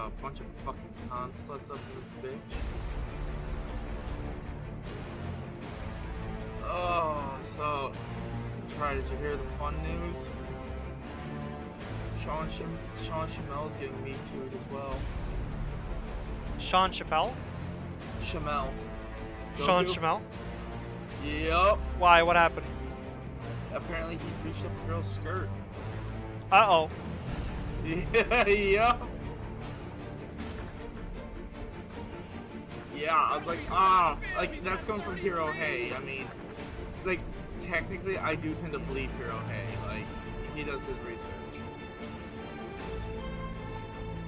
a bunch of fucking con sluts up in this bitch. Oh, so, Try, did you hear the fun news? Sean Chamel's getting Me Too'd as well. Sean Chappelle? Chamel. Sean Chamel? Yep. Why? What happened? Apparently he reached up a girl's skirt. Uh-oh. Yeah, yep. Yeah, I was like, that's coming from Hiro Hey. I mean, like, technically, I do tend to believe Hiro Hey. Like, he does his research.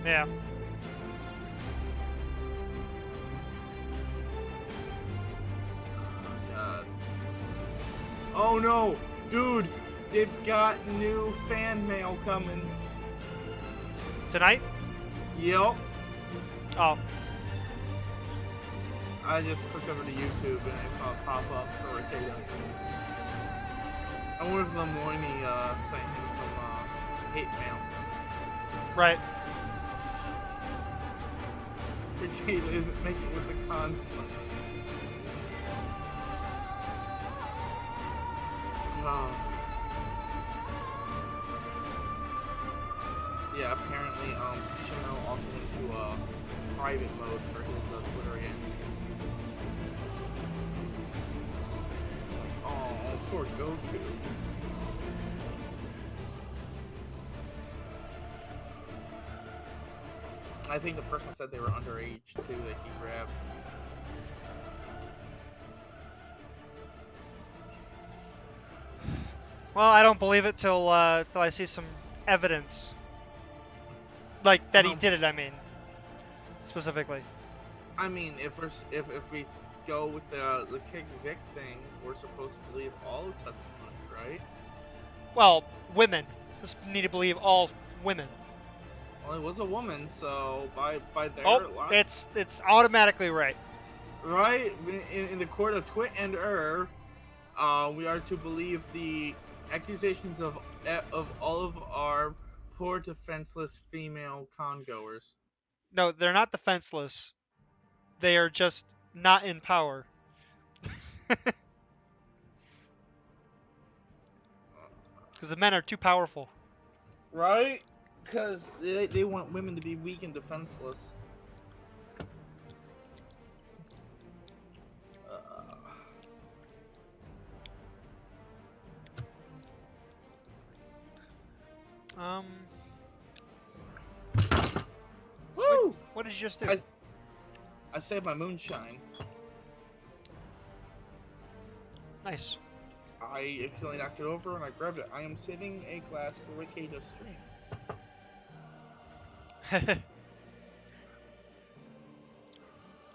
Yeah. Oh, God. Oh, no! Dude, they've got new fan mail coming. Tonight? Yep. Oh. I just clicked over to YouTube and I saw it pop up for Ricardo. I wonder if Lemoyne sent him some hate mail. Right. Ricardo isn't making with the consulates. Oh. Yeah, apparently, Chanel also went to private mode for his Twitter again. Oh, poor Goku. I think the person said they were underage too that he grabbed. Well, I don't believe it till I see some evidence. Like, that he did it, I mean. Specifically. I mean, if we go with the King Vic thing, we're supposed to believe all the testimonies, right? Well, women. Just need to believe all women. Well, it was a woman, so by their it's automatically right. Right? In the court of Twit and we are to believe the accusations of all of our poor defenseless female congoers. No, they're not defenseless. They are just not in power. Because the men are too powerful. Right? Because they want women to be weak and defenseless. Woo! What did you just do? I saved my moonshine. Nice. I accidentally knocked it over and I grabbed it. I am saving a glass for Ricardo's stream.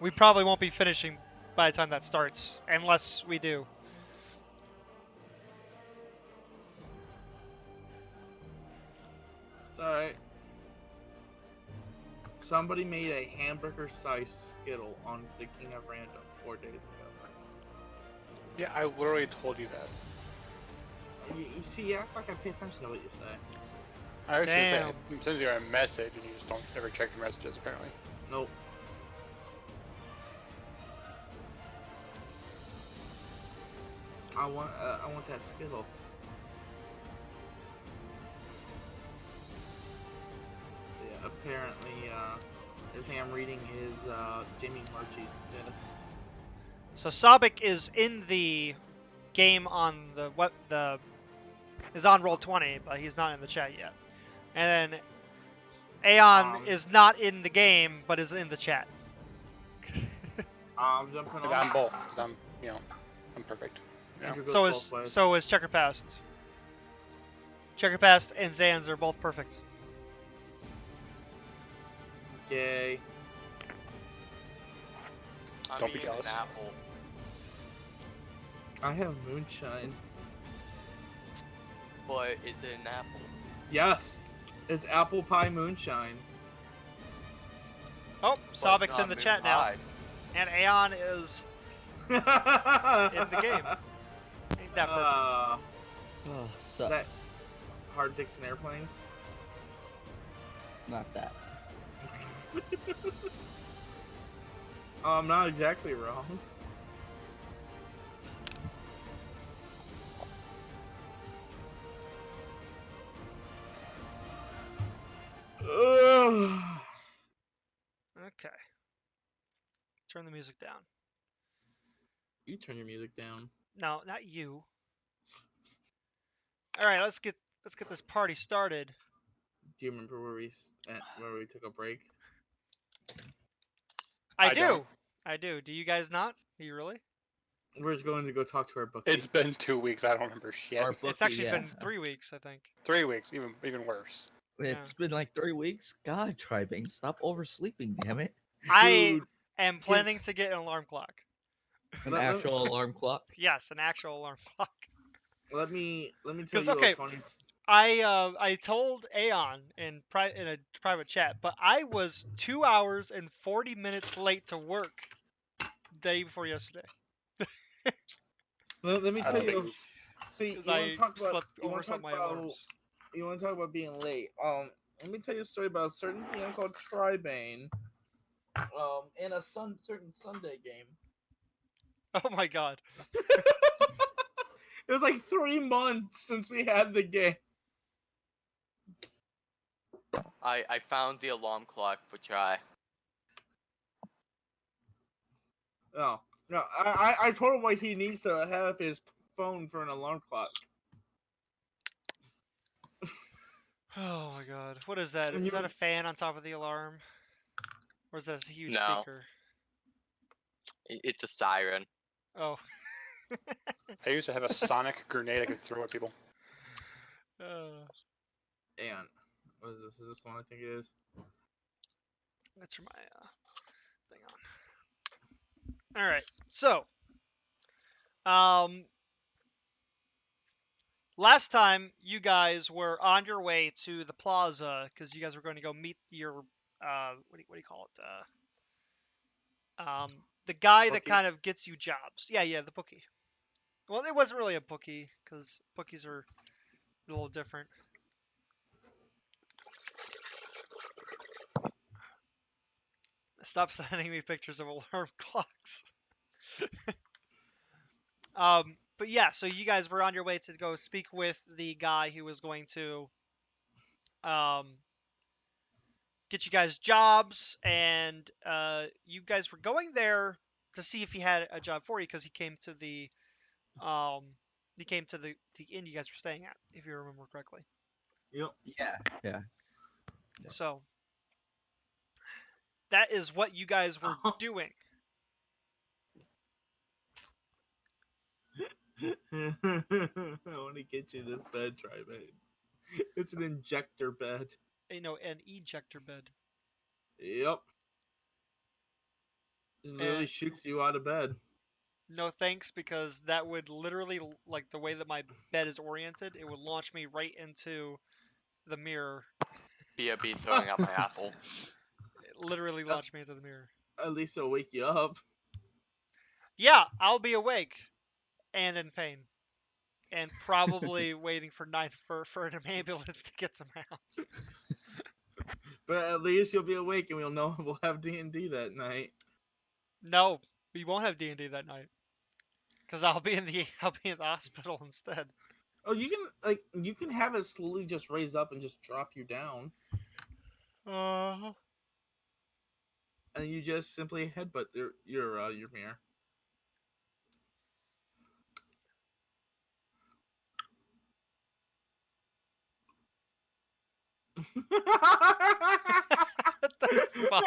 We probably won't be finishing by the time that starts, unless we do. It's alright. Somebody made a hamburger-sized Skittle on the King of Random 4 days ago. Yeah, I literally told you that. You see, you act like I pay attention to what you say. I actually say I'm sending you a message and you just don't ever check your messages, apparently. Nope. I want that Skittle. Yeah, apparently, everything I'm reading is Jamie Marchie's list. So Sobek is in the game on is on Roll20, but he's not in the chat yet. And then Aeon is not in the game, but is in the chat. I'm jumping on. I'm both. I'm perfect. Yeah. So is Checker Past. Checker Past and Zans are both perfect. Yay. Don't be jealous. An apple. I have moonshine. But is it an apple? Yes, it's apple pie moonshine. Oh, Sobek's in the chat now. And Aeon is in the game. Ain't that perfect? Is that Hard Dicks and Airplanes? Not that. I'm not exactly wrong. Ugh. Okay. Turn the music down. You turn your music down. No, not you. All right, let's get this party started. Do you remember where we took a break? I don't. I do. Do you guys not? Do you really? We're going to go talk to our bookie. It's been 2 weeks. I don't remember shit. Our It's bookie, actually yeah. been 3 weeks, I think. 3 weeks, even worse. It's been like 3 weeks. God, Tribane, stop oversleeping, damn it. I Dude, am planning to get an alarm clock. An Let- let- actual alarm clock. Yes, an actual alarm clock. let me tell 'Cause, you okay, a funny. I told Aeon in a private chat, but I was 2 hours and 40 minutes late to work day before yesterday. Let me I tell don't you. See, Because you want I to talk about overslept my alarms. you want to talk about being late. Let me tell you a story about a certain game called Tribane. In a certain Sunday game. Oh my god. It was like 3 months since we had the game. I found the alarm clock for Chai. No, no. I told him what he needs to have his phone for an alarm clock. Oh my god. What is that? And Is you- that a fan on top of the alarm? Or is that a huge No. speaker? It's a siren. Oh. I used to have a sonic grenade I could throw at people. And what is this? Is this the one I think it is? Let's turn my thing on. Alright, so last time you guys were on your way to the plaza because you guys were going to go meet your what do you call it? The guy that Bookie? kind of gets you jobs. Yeah, the bookie. Well, it wasn't really a bookie because bookies are a little different. Stop sending me pictures of alarm clocks. But yeah, so you guys were on your way to go speak with the guy who was going to get you guys jobs, and you guys were going there to see if he had a job for you because he came to the inn you guys were staying at, if you remember correctly. Yep. Yeah. So that is what you guys were doing. I want to get you this bed, Tribane. It's an injector bed. You know, an ejector bed. Yep. It literally shoots you out of bed. No thanks, because that would literally, like the way that my bed is oriented, it would launch me right into the mirror. BRB throwing out my apple. It literally launched me into the mirror. At least it'll wake you up. Yeah, I'll be awake and in pain, and probably waiting for an ambulance to get to my house. But at least you'll be awake and we'll know we'll have D&D that night. No, we won't have D&D that night, because I'll be in the hospital instead. Oh, you can have it slowly just raise up and just drop you down, and you just simply headbutt your mirror. What the fuck?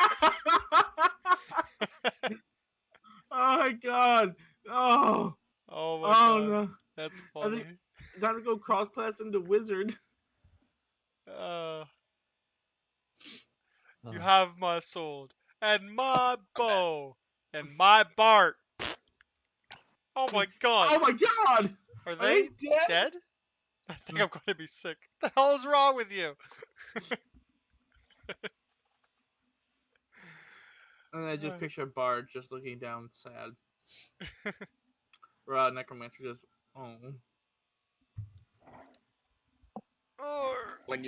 Oh my god! Oh! Oh my Oh god, no! that's I funny. think time to go cross class into wizard. You have my sword, and my bow, and my Bart. Oh my god. Oh my god! Are Are they they dead? dead? I think I'm going to be sick. What the hell is wrong with you? And I just picture Bard just looking down sad. Rod Necromancer just, oh. When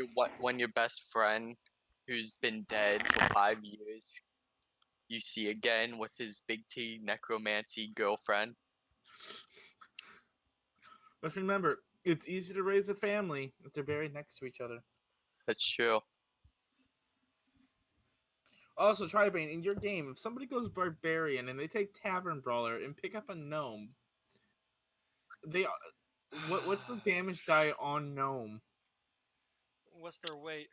your best friend who's been dead for 5 years, you see again with his big T necromancy girlfriend. But remember, it's easy to raise a family if they're buried next to each other. That's true. Also, Tribane, in your game, if somebody goes barbarian and they take Tavern Brawler and pick up a gnome, they what's the damage die on gnome? What's their weight?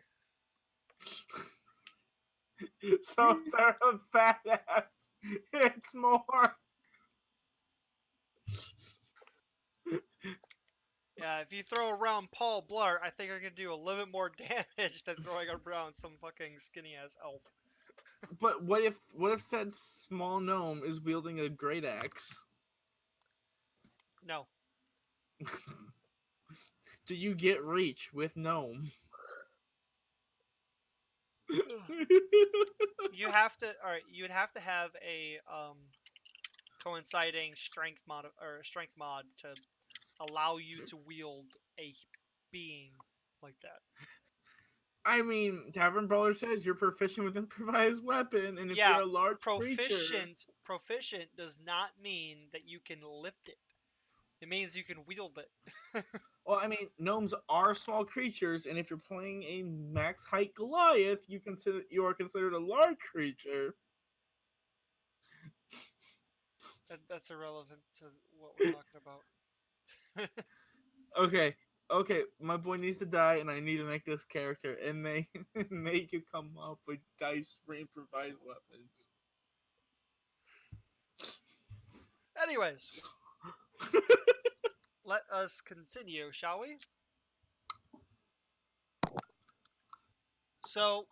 So if they're a fat ass, it's more. Yeah, if you throw around Paul Blart, I think I can do a little bit more damage than throwing around some fucking skinny ass elf. But what if said small gnome is wielding a great axe? No. Do you get reach with gnome? You have to. All right, you'd have to have a coinciding strength mod to allow you to wield a being like that. I mean, Tavern Brawler says you're proficient with improvised weapon, and if Yeah, you're a large creature, proficient does not mean that you can lift it. It means you can wield it. well, I mean, gnomes are small creatures, and if you're playing a max height Goliath, you are considered a large creature. That's irrelevant to what we're talking about. Okay, my boy needs to die, and I need to make this character, and make you come up with dice for improvised weapons. Anyways, let us continue, shall we? So,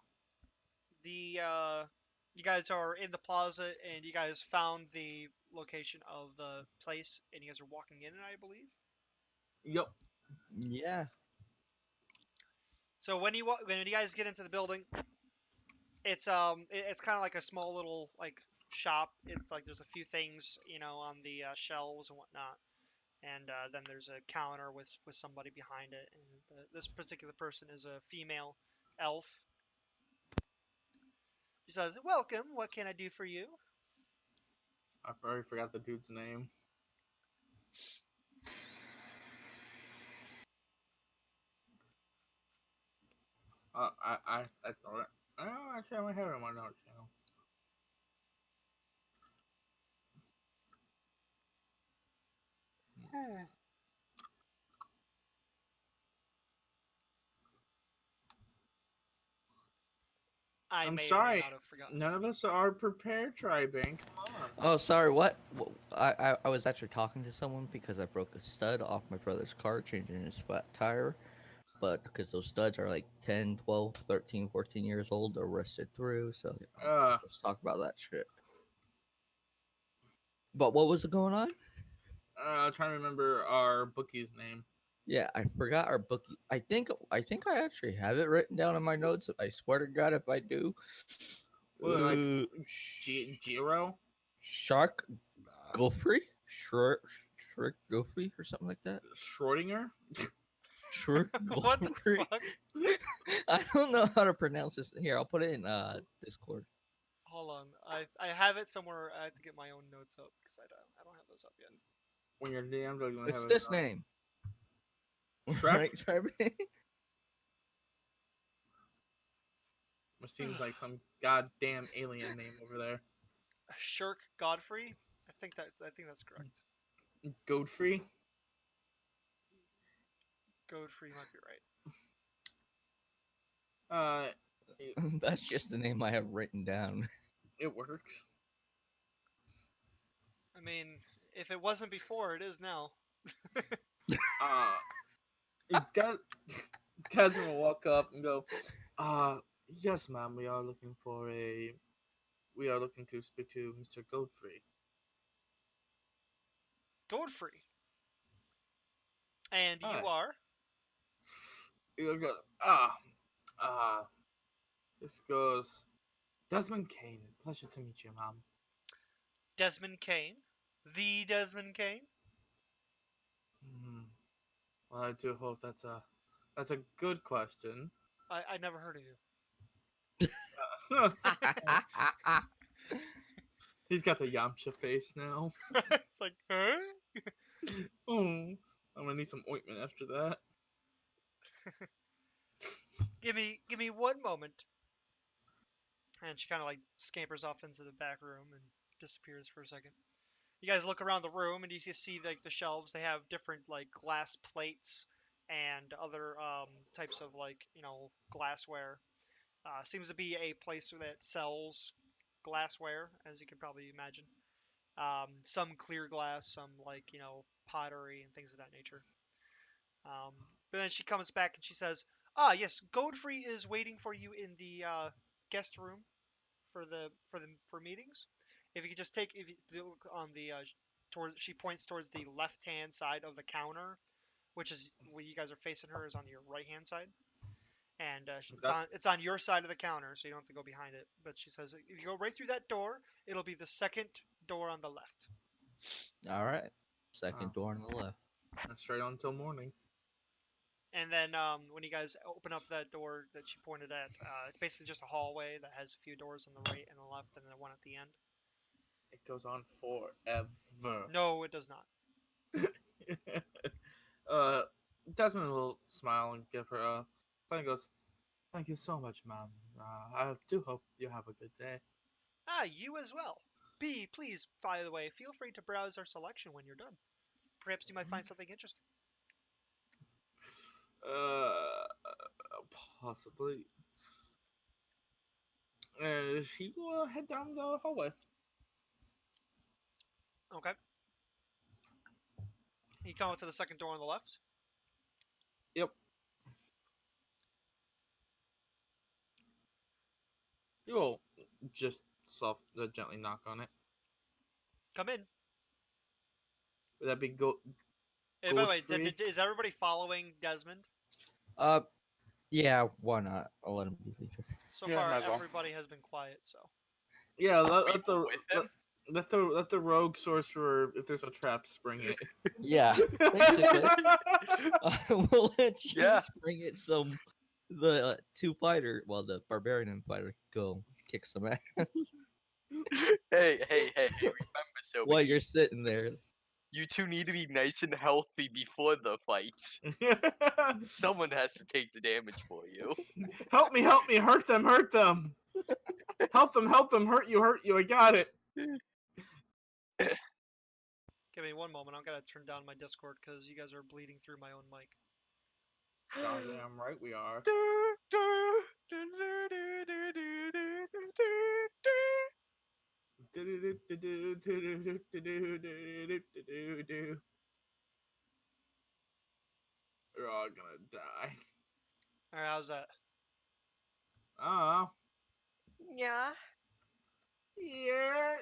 you guys are in the plaza, and you guys found the location of the place, and you guys are walking in, I believe. Yep. Yeah. So when you guys get into the building, it's kind of like a small little like shop. It's like there's a few things on the shelves and whatnot, and then there's a counter with somebody behind it. And this particular person is a female elf. She says, "Welcome. What can I do for you?" I already forgot the dude's name. I thought it. Oh, actually, I might have it in my notes. I I'm may or may sorry. not have forgotten. None of us are prepared, Tribane. Come on. Oh, sorry. What? I was actually talking to someone because I broke a stud off my brother's car, changing his flat tire. But because those studs are like 10, 12, 13, 14 years old, they're rusted through. So let's talk about that shit. But what was going on? I'm trying to remember our bookie's name. Yeah, I forgot our bookie. I think I actually have it written down in my notes. I swear to God, if I do. What, like Giro? Shark Gopher? Shark Gopher or something like that? Schrodinger? Shark What the Gopher? fuck? I don't know how to pronounce this. Here, I'll put it in Discord. Hold on, I have it somewhere. I have to get my own notes up because I don't have those up yet. When you're DM'd, are you gonna It's have this it, name. Shrek? Right, Tribane? Which seems like some goddamn alien name over there. Shirk Godfrey. I think that's correct. Godfrey? Godfrey might be right. That's just the name I have written down. It works. I mean, if it wasn't before, it is now. It does. Desmond will walk up and go, yes, ma'am, we are looking to speak to Mr. Godfrey. Godfrey. And Hi. you are? He'll go, this goes, Desmond Kane. Pleasure to meet you, ma'am. Desmond Kane. The Desmond Kane? Well, I do hope that's a good question. I never heard of you. He's got the Yamcha face now. It's like, huh? Oh, I'm gonna need some ointment after that. Give me one moment. And she kind of like scampers off into the back room and disappears for a second. You guys look around the room and you see like the shelves. They have different like glass plates and other types of like glassware. Seems to be a place that sells glassware, as you can probably imagine. Some clear glass, some like pottery and things of that nature. But then she comes back and she says, "Ah, yes, Godfrey is waiting for you in the guest room for meetings. If you could just take if you look on the towards she points towards the left hand side of the counter, which is where you guys are facing her is on your right hand side, and it's on your side of the counter, so you don't have to go behind it. But she says if you go right through that door, it'll be the second door on the left. All right. Second Oh. door on the left. Straight on till morning. And then when you guys open up that door that she pointed at, it's basically just a hallway that has a few doors on the right and the left, and then one at the end. It goes on forever. No, it does not. Desmond will smile and give her a. Funny goes, "Thank you so much, ma'am. I do hope you have a good day." Ah, you as well. B, please, by the way, feel free to browse our selection when you're done. Perhaps you might find something interesting. Uh, Possibly. She will head down the hallway. Okay. You come up to the second door on the left. Yep. You will just gently knock on it. Come in. Would that be Hey, by the way, Godfrey? is everybody following Desmond? Yeah, why not? I'll let him be leader. So Yeah, far, might as well. everybody has been quiet, so. Yeah, Are we with him? let the rogue sorcerer, if there's a trap, spring it. Yeah, basically. We'll let you Yeah. bring it some. The barbarian and fighter, go kick some ass Hey, remember, Sobi, while you're sitting there. you two need to be nice and healthy before the fights. Someone has to take the damage for you. Help me, hurt them. Help them, hurt you, I got it. Give me one moment. I'm gonna turn down my Discord because you guys are bleeding through my own mic. Goddamn right we are. We're all gonna die. Alright, how's that? Oh. Yeah. Yeah.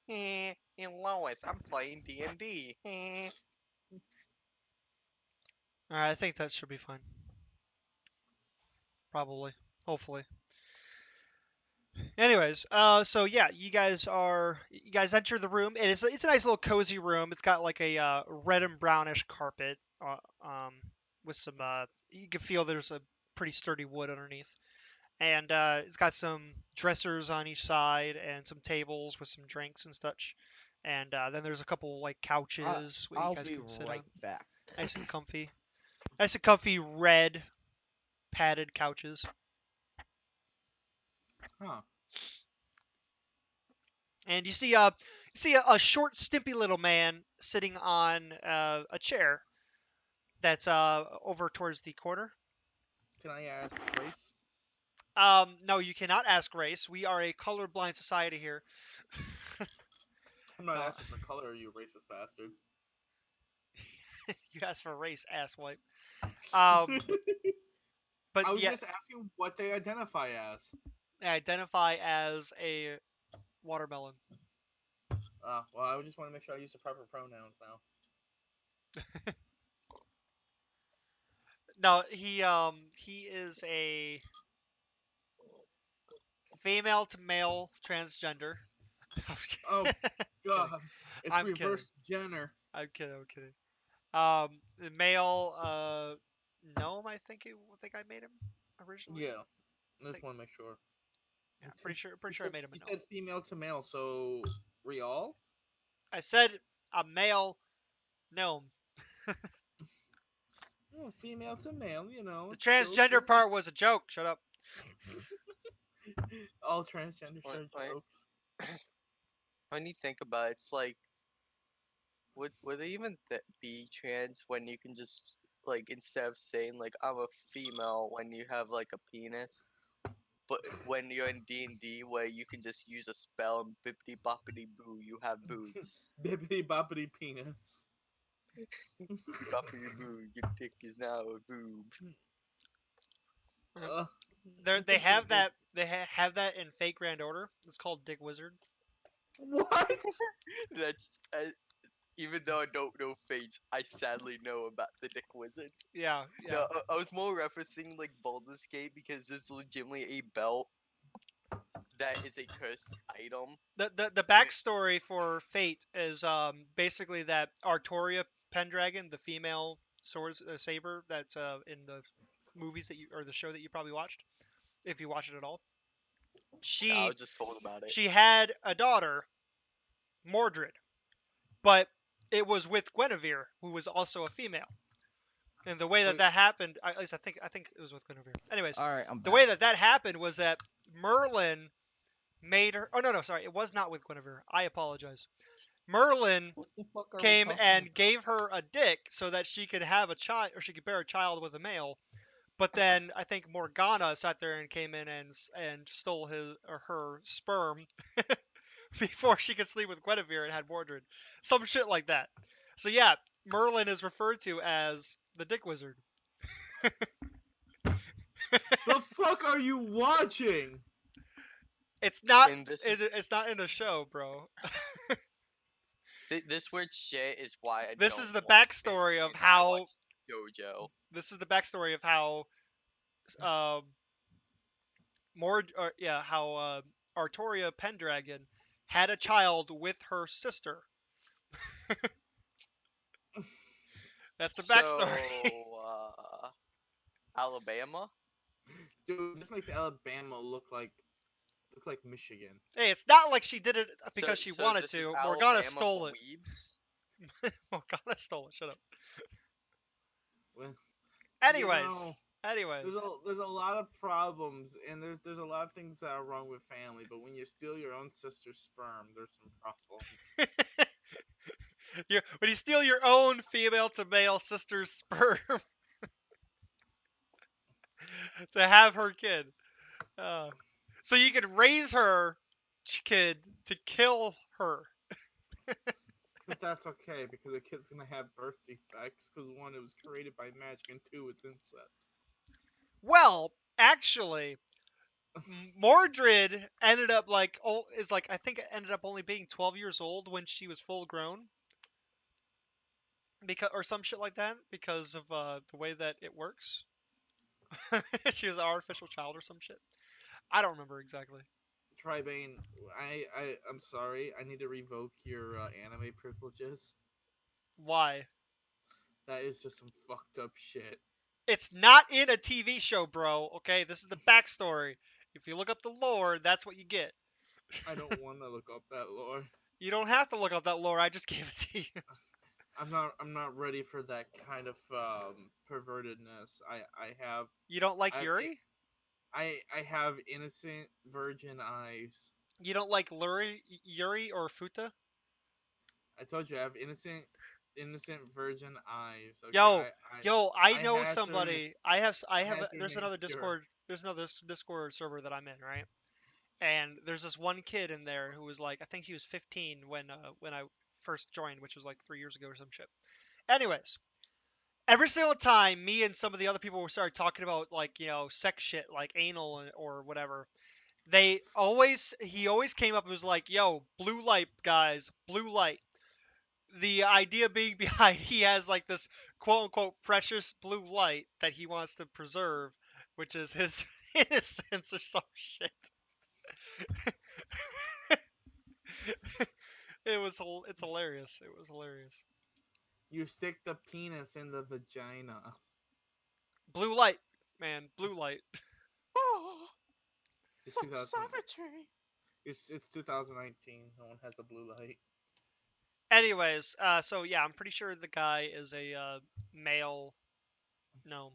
And Lois, I'm playing D&D. Alright, I think that should be fine. Probably. Hopefully. Anyways, so yeah, you guys enter the room, and it's a nice little cozy room. It's got like a red and brownish carpet, with some you can feel there's a pretty sturdy wood underneath, and it's got some dressers on each side and some tables with some drinks and such, and then there's a couple like couches where you I'll guys be can sit right on, back. nice and comfy red padded couches. Huh. And you see a short, stimpy little man sitting on a chair that's over towards the corner. Can I ask race? No, you cannot ask race. We are a colorblind society here. I'm not asking for color, you racist bastard. You asked for race, asswipe. But I was yeah, just asking what they identify as. they identify as a watermelon. Well, I just want to make sure I use the proper pronouns now. No, he is a female to male transgender. Oh God, it's I'm reverse Jenner. I'm kidding. The male gnome, I think I made him originally. Yeah, I just want to make sure. Yeah, pretty sure I made him a You gnome. said female to male, so real? I said a male gnome. Female to male, The it's still transgender part was a joke. Shut up. all transgender When, are when, jokes. when you think about it, it's like, would it even be trans when you can just like instead of saying like I'm a female when you have like a penis, but when you're in D&D where you can just use a spell and bippity boppity boo, you have boobs. Bippity boppity penis. Boppity boo, your dick is now a boob. Ugh, I'm They thinking have that. They have that in Fate Grand Order. It's called Dick Wizard. what? That's even though I don't know fates, I sadly know about the Dick Wizard. Yeah, yeah. No, I was more referencing like Baldur's Gate because there's legitimately a belt that is a cursed item. The backstory for Fate is basically that Artoria Pendragon, the female sword saber that's in the movies that you or the show that you probably watched, if you watch it at all. I She was just told about it. she had a daughter, Mordred, but it was with Guinevere, who was also a female. And the way that Wait. that happened, at least I think it was with Guinevere. Anyways, All right, I'm the back. way that that happened was that Merlin made her. Oh no, sorry, it was not with Guinevere. I apologize. Merlin What the fuck are we came talking and about? gave her a dick so that she could have a child, or she could bear a child with a male. But then I think Morgana sat there and came in and stole his or her sperm before she could sleep with Guinevere and had Mordred, some shit like that. So yeah, Merlin is referred to as the Dick Wizard. The fuck are you watching? It's not. And this It's not in the show, bro. this weird shit is why I This don't is the watch backstory of Fate. I how. watch JoJo. This is the backstory of how. Um, how Artoria Pendragon had a child with her sister. That's the backstory. So, Alabama. Dude, this makes Alabama look like Michigan. Hey, it's not like she did it because she So wanted this is to. Morgana Alabama stole for it. weebs. Morgana stole it. Shut up. Well, Anyways, anyways, there's a lot of problems, and there's a lot of things that are wrong with family. But when you steal your own sister's sperm, there's some problems. when you steal your own female to male sister's sperm to have her kid, so you could raise her kid to kill her. But that's okay because the kid's gonna have birth defects. Because one, it was created by magic, and two, it's incest. Well, actually, Mordred ended up I think it ended up only being 12 years old when she was full grown, because or some shit like that because of the way that it works. She was an artificial child or some shit. I don't remember exactly. Tribane, I'm sorry. I need to revoke your anime privileges. Why? That is just some fucked up shit. It's not in a TV show, bro. Okay, this is the backstory. If you look up the lore, that's what you get. I don't want to look up that lore. You don't have to look up that lore. I just gave it to you. I'm not ready for that kind of pervertedness. I have You don't like I Yuri? I have innocent virgin eyes. You don't like Yuri or Futa? I told you I have innocent virgin eyes. Okay? I I know had to somebody. I have. had to There's make another sure. Discord. There's another Discord server that I'm in, right? And there's this one kid in there who was like, I think he was 15 when I first joined, which was like 3 years ago or some shit. Anyways, every single time me and some of the other people started talking about like sex shit like anal or whatever, he always came up and was like, "Yo, blue light, guys, blue light." The idea being behind he has like this quote unquote precious blue light that he wants to preserve, which is his innocence or some shit. It's hilarious. It was hilarious. You stick the penis in the vagina. Blue light, man, blue light. It's Some 2000. savagery. It's 2019. No one has a blue light. Anyways, so yeah, I'm pretty sure the guy is a male gnome.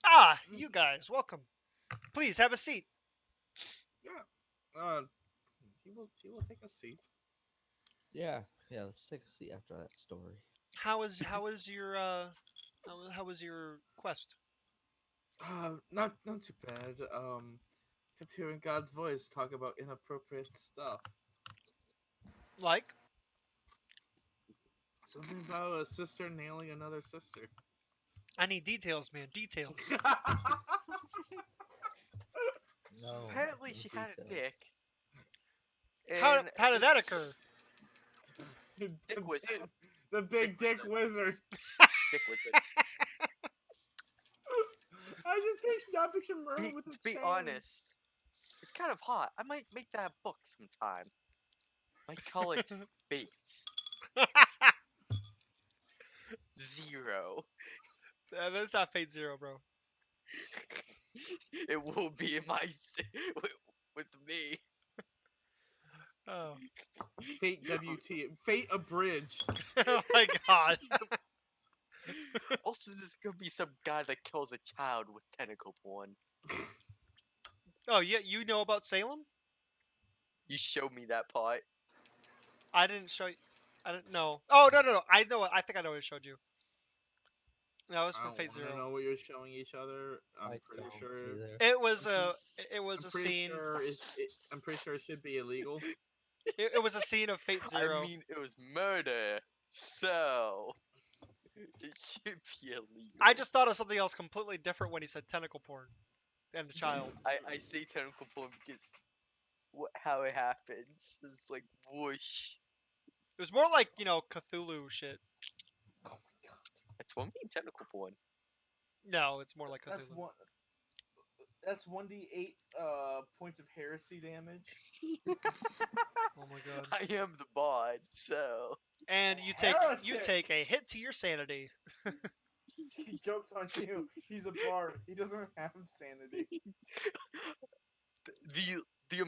Ah, you guys, welcome. Please have a seat. Yeah. He will take a seat. Yeah, yeah. Let's take a seat after that story. How is your how was your quest? Not too bad. Kept hearing God's voice talk about inappropriate stuff. Like, Something about a sister nailing another sister. I need details, man. Details. No. Apparently, no she had a details. dick. How And how did that this occur? Dick wizard. The big dick wizard. Dick wizard. I just picture Merlin with To a be chain. honest, it's kind of hot. I might make that a book sometime. Might call it Fate Zero. That's not Fate Zero, bro. It will be in my with me. Oh, Fate WT. Fate abridged. oh my god. Also, there's gonna be some guy that kills a child with tentacle porn. Oh, you know about Salem? You showed me that part. I didn't show you. I didn't know. Oh no. I know. I think I know what I showed you. No, it's I from don't Fate want to Zero. know what you're showing each other. I'm I pretty don't sure. either. It was I'm pretty, it was I'm a pretty scene. sure I'm pretty sure it should be illegal. It was a scene of Fate I Zero. mean, it was murder, so it should be illegal. I just thought of something else completely different when he said tentacle porn and a child. I say tentacle porn because how it happens is like whoosh. It was more like Cthulhu shit. Oh my god. That's what I mean, tentacle porn. No, it's more like That's Cthulhu. one. That's 1d8 points of heresy damage. Oh my god. I am the bot, so And you take a hit to your sanity. He jokes on you. He's a bard. He doesn't have sanity. the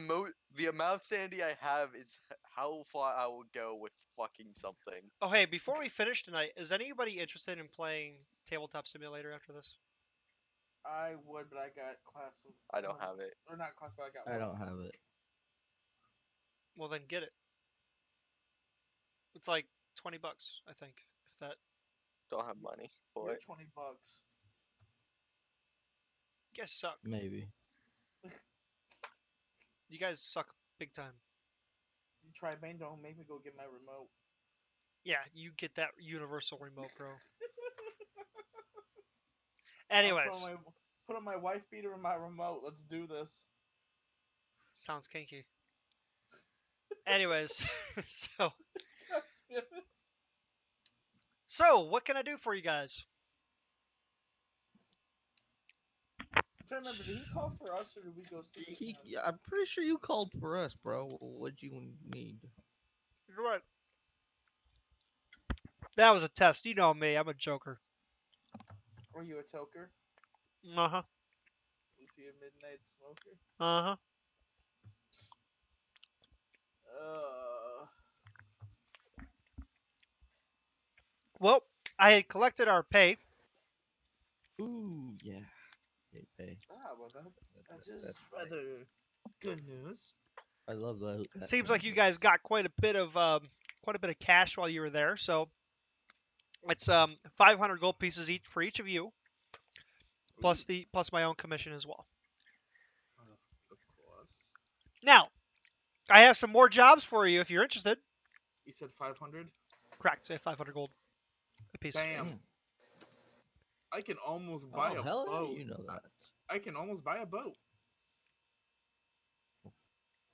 amount of sanity I have is how far I will go with fucking something. Oh hey, before we finish tonight, is anybody interested in playing Tabletop Simulator after this? I would, but I got class. I don't have it. Or not class, but I got. I don't have it. Well then get it. It's like $20, I think. If that Don't have money for You're it. $20. you guys suck. Maybe. You guys suck big time. You try Bane, don't make me go get my remote. Yeah, you get that universal remote, bro. I'll Anyways, put on my wife beater and my remote. Let's do this. sounds kinky. Anyways, so what can I do for you guys? I'm trying to remember, did he call for us or did we go see him? Yeah, I'm pretty sure you called for us, bro. What'd you need? You're right. That was a test. You know me. I'm a joker. Were you a toker? Uh huh. Was he a midnight smoker? Uh huh. Well, I had collected our pay. Ooh, yeah. Pay. Well, that is That's rather good news. I love that. Seems like you guys got quite a bit of cash while you were there. So it's 500 gold pieces each for each of you, plus my own commission as well. Of course. Now, I have some more jobs for you if you're interested. You said 500? Correct. Say 500 gold a piece. Bam. Mm. I can almost buy a hell boat. yeah, you know that. I can almost buy a boat.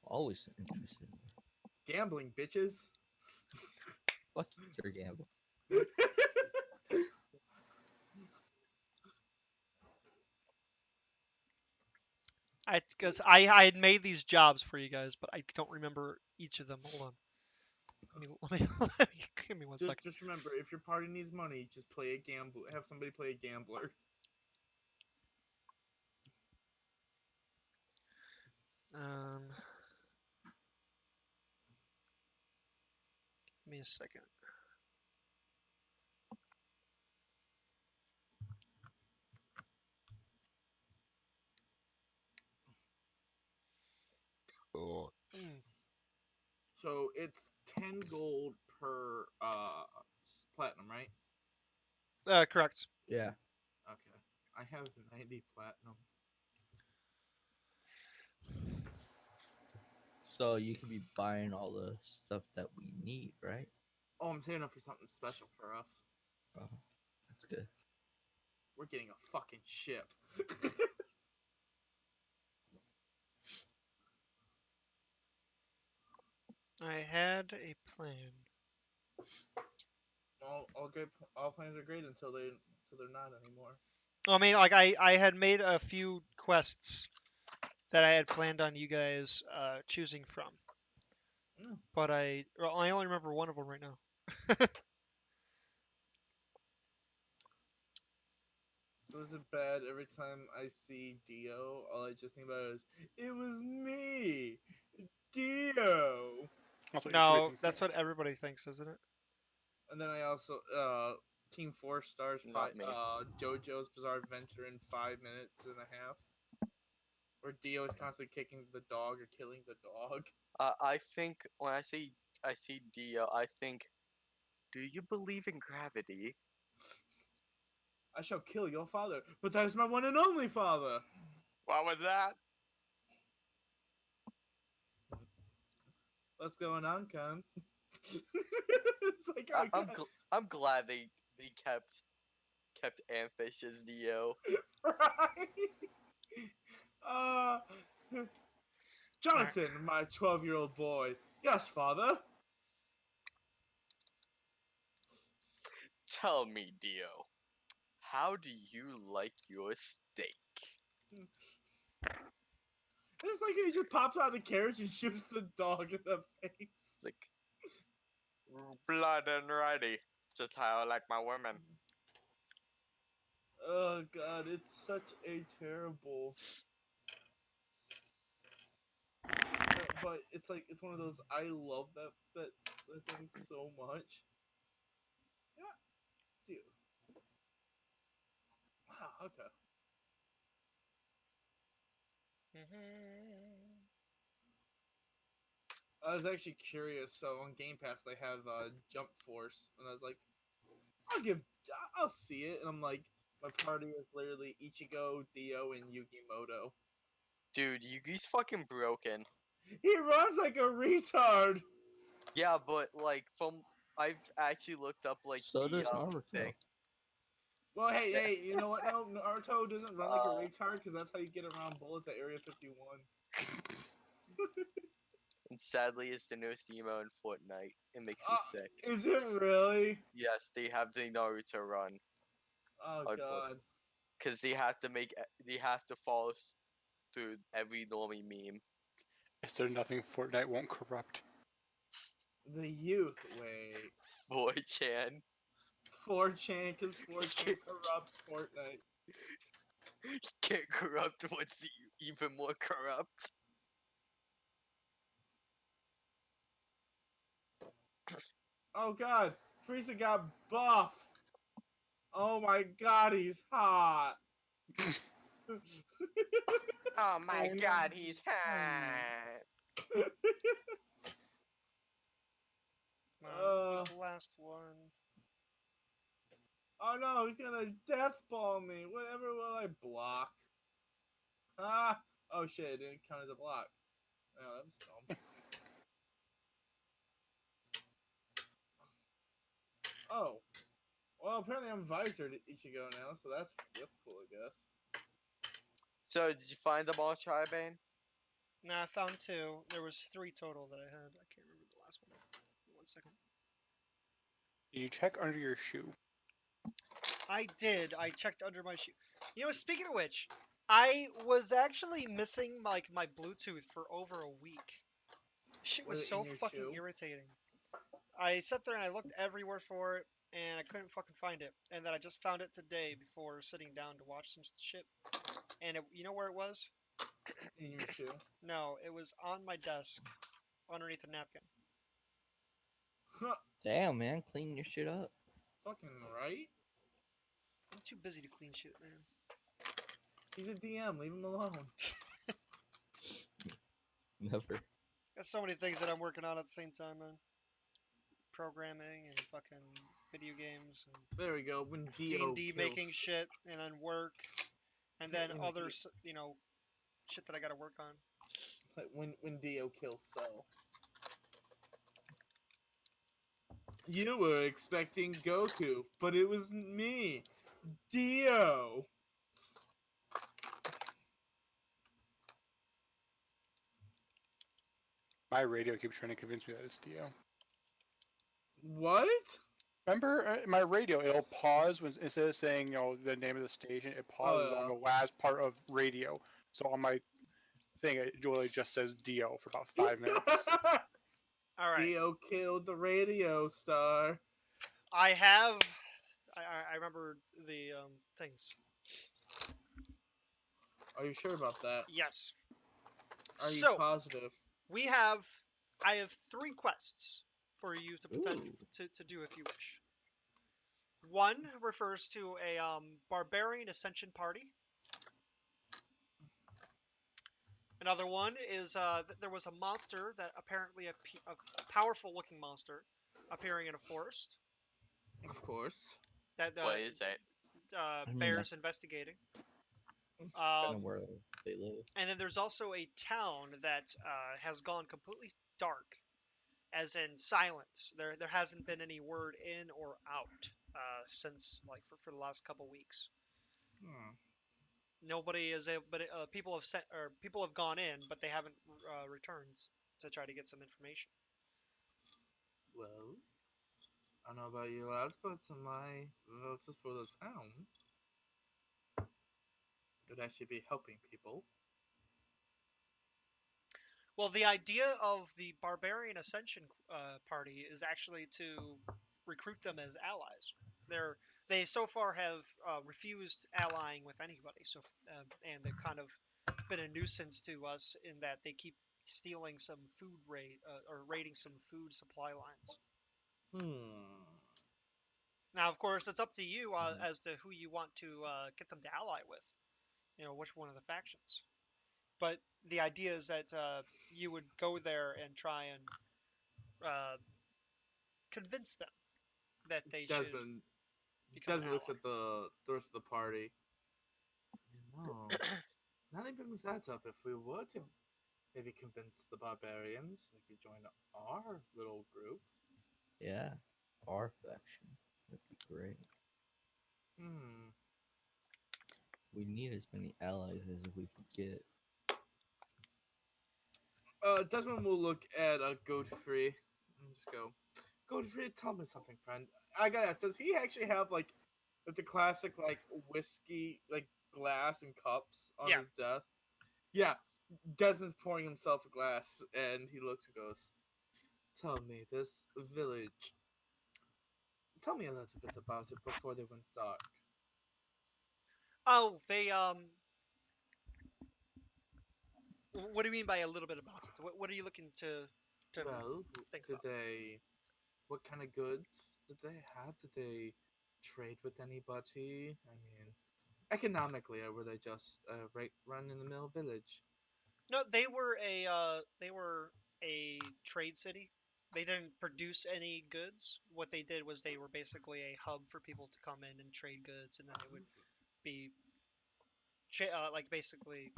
Always interested. Gambling, bitches. Fuck your gamble. Because I had made these jobs for you guys, but I don't remember each of them. Hold on. Give me one Just second. just remember, if your party needs money, just play a gambler. Have somebody play a gambler. Give me a second. Oh. So it's 10 gold per platinum, right? Correct. Yeah. Okay. I have 90 platinum. So you could be buying all the stuff that we need, right? Oh, I'm saving up for something special for us. Oh, that's good. We're getting a fucking ship. I had a plan. All plans are great until they're not anymore. Well, I mean, like I had made a few quests that I had planned on you guys choosing from, Mm. but I only remember one of them right now. So is it bad every time I see Dio? All I just think about is it was me, Dio. That's what you should be No, thinking that's of. what everybody thinks, isn't it? And then I also Team 4 Stars Not fight me. JoJo's Bizarre Adventure in 5 minutes and a half, where Dio is constantly kicking the dog or killing the dog. I think when I see Dio, I think, do you believe in gravity? I shall kill your father, but that is my one and only father. What was that? What's going on, cunt? It's like I'm glad they kept Amfish as Dio. right. Uh, Jonathan, my 12-year-old boy. Yes, father. Tell me, Dio, how do you like your steak? It's like he just pops out of the carriage and shoots the dog in the face. It's like blood and ready, just how I like my women. Oh god, it's such a terrible. But it's like it's one of those. I love that thing so much. Yeah, dude. Wow. Okay. I was actually curious. So on Game Pass they have Jump Force, and I was like, I'll see it. And I'm like, my party is literally Ichigo, Dio, and Yukimoto. Dude, Yugi's fucking broken. He runs like a retard. Yeah, but like I've actually looked up like So the does Naruto. thing. Well, hey, Yeah. hey, you know what? No, Naruto doesn't run like a Uh, retard because that's how you get around bullets at Area 51. and sadly, it's the newest emo in Fortnite. It makes me sick. Is it really? Yes, they have the Naruto run. Oh god. Because they have to follow through every normie meme. Is there nothing Fortnite won't corrupt? The youth. Wait. 4chan. 4chan, because 4chan corrupts Fortnite. Can't corrupt what's even more corrupt. Oh god. Frieza got buff. Oh my god, he's hot. Oh my Oh, no. god, he's hot. The last one. Oh no, he's gonna death ball me. Whatever will I block? Ah! Oh shit, it didn't count as a block. Oh, I'm dumb. Oh. Well, apparently I'm Visor to Ichigo now, so that's cool, I guess. So, did you find them all, Charbane? No, I found two. There was three total that I had. I can't remember the last one. 1 second. Did you check under your shoe? I did. I checked under my shoe. You know, speaking of which, I was actually missing like my Bluetooth for over a week. Shit was Was it so in your fucking shoe? irritating. I sat there and I looked everywhere for it, and I couldn't fucking find it. And then I just found it today before sitting down to watch some shit. And you know where it was? In your shoe. No, it was on my desk, underneath a napkin. Damn, man, clean your shit up. Fucking right. I'm too busy to clean shit, man. He's a DM. Leave him alone. Never. Got so many things that I'm working on at the same time, man. Programming and fucking video games and There we go. When Dio D&D kills. making shit, and then work, and then when other, Dio, shit that I gotta work on. when Dio kills Cell. You were expecting Goku, but it was me, Dio. My radio keeps trying to convince me that it's Dio. What? Remember, my radio, it'll pause when instead of saying, the name of the station, it pauses on the last part of radio. So on my thing, it really just says Dio for about 5 minutes. All right, Dio killed the radio star. I have. I remember the things. Are you sure about that? Yes. Are you So positive? I have 3 quests for you to potentially Ooh. to do if you wish. One refers to a barbarian ascension party. Another one is there was a monster that apparently a powerful looking monster appearing in a forest Of course. that What is it? I mean, bears that's investigating. kind of where they live. And then there's also a town that has gone completely dark, as in silence. There hasn't been any word in or out since like for the last couple weeks. Hmm. Nobody is able, but people have sent or people have gone in, but they haven't returned to try to get some information. Well, I don't know about you lads, but my votes is for the town. It would actually be helping people. Well, the idea of the Barbarian Ascension party is actually to recruit them as allies. They so far have refused allying with anybody, and they've kind of been a nuisance to us in that they keep stealing some food or raiding some food supply lines. Hmm. Now, of course, it's up to you Mhm. as to who you want to get them to ally with. Which one of the factions. But the idea is that you would go there and try and uh, convince them that they should Desmond become an Desmond looks ally. at the rest of the party. You know, now that brings that up. If we were to maybe convince the barbarians they could join our little group. Yeah, our faction. That'd be great. Hmm. We need as many allies as we could get. Desmond will look at Godfrey and just go, Godfrey, tell me something, friend. I gotta ask, does he actually have like the classic like whiskey like glass and cups on Yeah. his desk? Yeah. Desmond's pouring himself a glass and he looks and goes, tell me this village. Tell me a little bit about it before they went dark. Oh, they What do you mean by a little bit about it? What are you looking to Well, think did about? they? What kind of goods did they have? Did they trade with anybody? I mean, economically, or were they just right run in the mill village? No, they were a trade city. They didn't produce any goods. What they did was they were basically a hub for people to come in and trade goods, and then they would be like basically,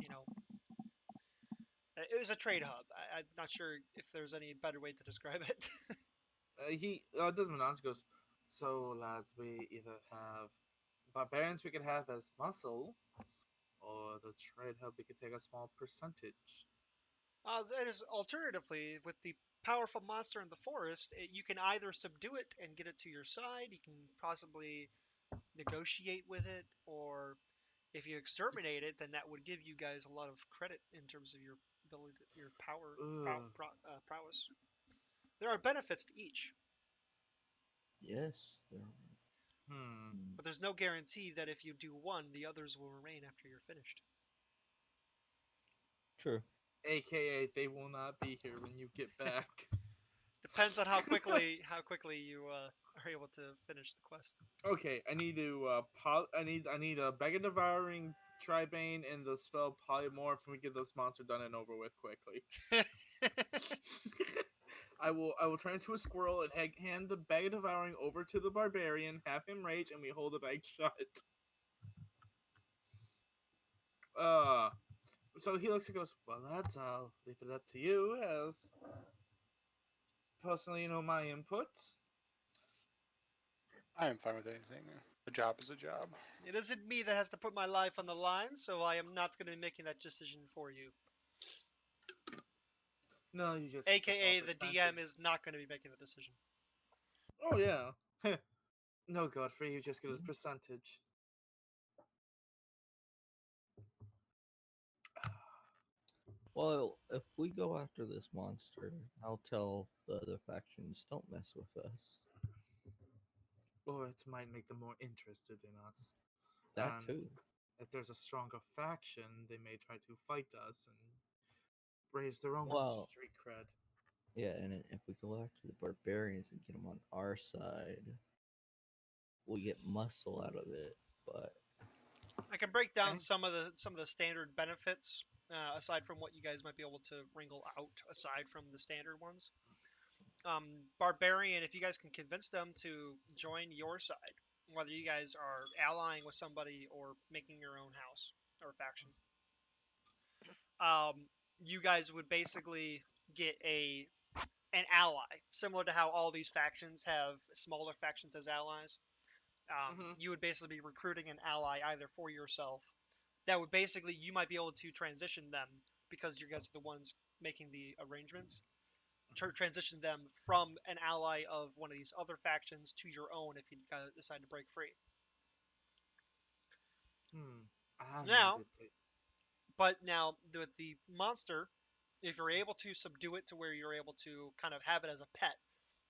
it was a trade hub. I'm not sure if there's any better way to describe it. He Desmond Ange goes. So lads, we either have barbarians we could have as muscle, or the trade hub we could take a small percentage. That is alternatively with the powerful monster in the forest, you can either subdue it and get it to your side. You can possibly negotiate with it, or if you exterminate it, then that would give you guys a lot of credit in terms of your ability, your Ugh. prowess. There are benefits to each, Yes. Hmm. but there's no guarantee that if you do one, the others will remain after you're finished. True. AKA, they will not be here when you get back. Depends on how quickly you are able to finish the quest. Okay, I need to I need a Mega Devouring Tribane and the spell Polymorph, and we get this monster done and over with quickly. I will turn into a squirrel and hand the Mega Devouring over to the barbarian, have him rage, and we hold the bag shut. Uh so he looks and goes, well, lads, I'll leave it up to you as personally, my input. I am fine with anything. A job is a job. It isn't me that has to put my life on the line, so I am not going to be making that decision for you. No, you just get a small AKA, the DM percentage. is not going to be making the decision. Oh yeah. No, Godfrey, you just get a percentage. Well, if we go after this monster, I'll tell the other factions, don't mess with us. Or it might make them more interested in us. That And too. if there's a stronger faction, they may try to fight us and raise their own Well, street cred. yeah, and if we go after the barbarians and get them on our side, we get muscle out of it. But I can break down Okay. some of the standard benefits aside from what you guys might be able to wrangle out aside from the standard ones. Barbarian, if you guys can convince them to join your side, whether you guys are allying with somebody or making your own house or faction, you guys would basically get an ally, similar to how all these factions have smaller factions as allies. Mm-hmm. You would basically be recruiting an ally either for yourself. That would basically you might be able to transition them because you guys are the ones making the arrangements. Transition them from an ally of one of these other factions to your own if you decide to break free. I need Now, to take. but now the monster, if you're able to subdue it to where you're able to kind of have it as a pet,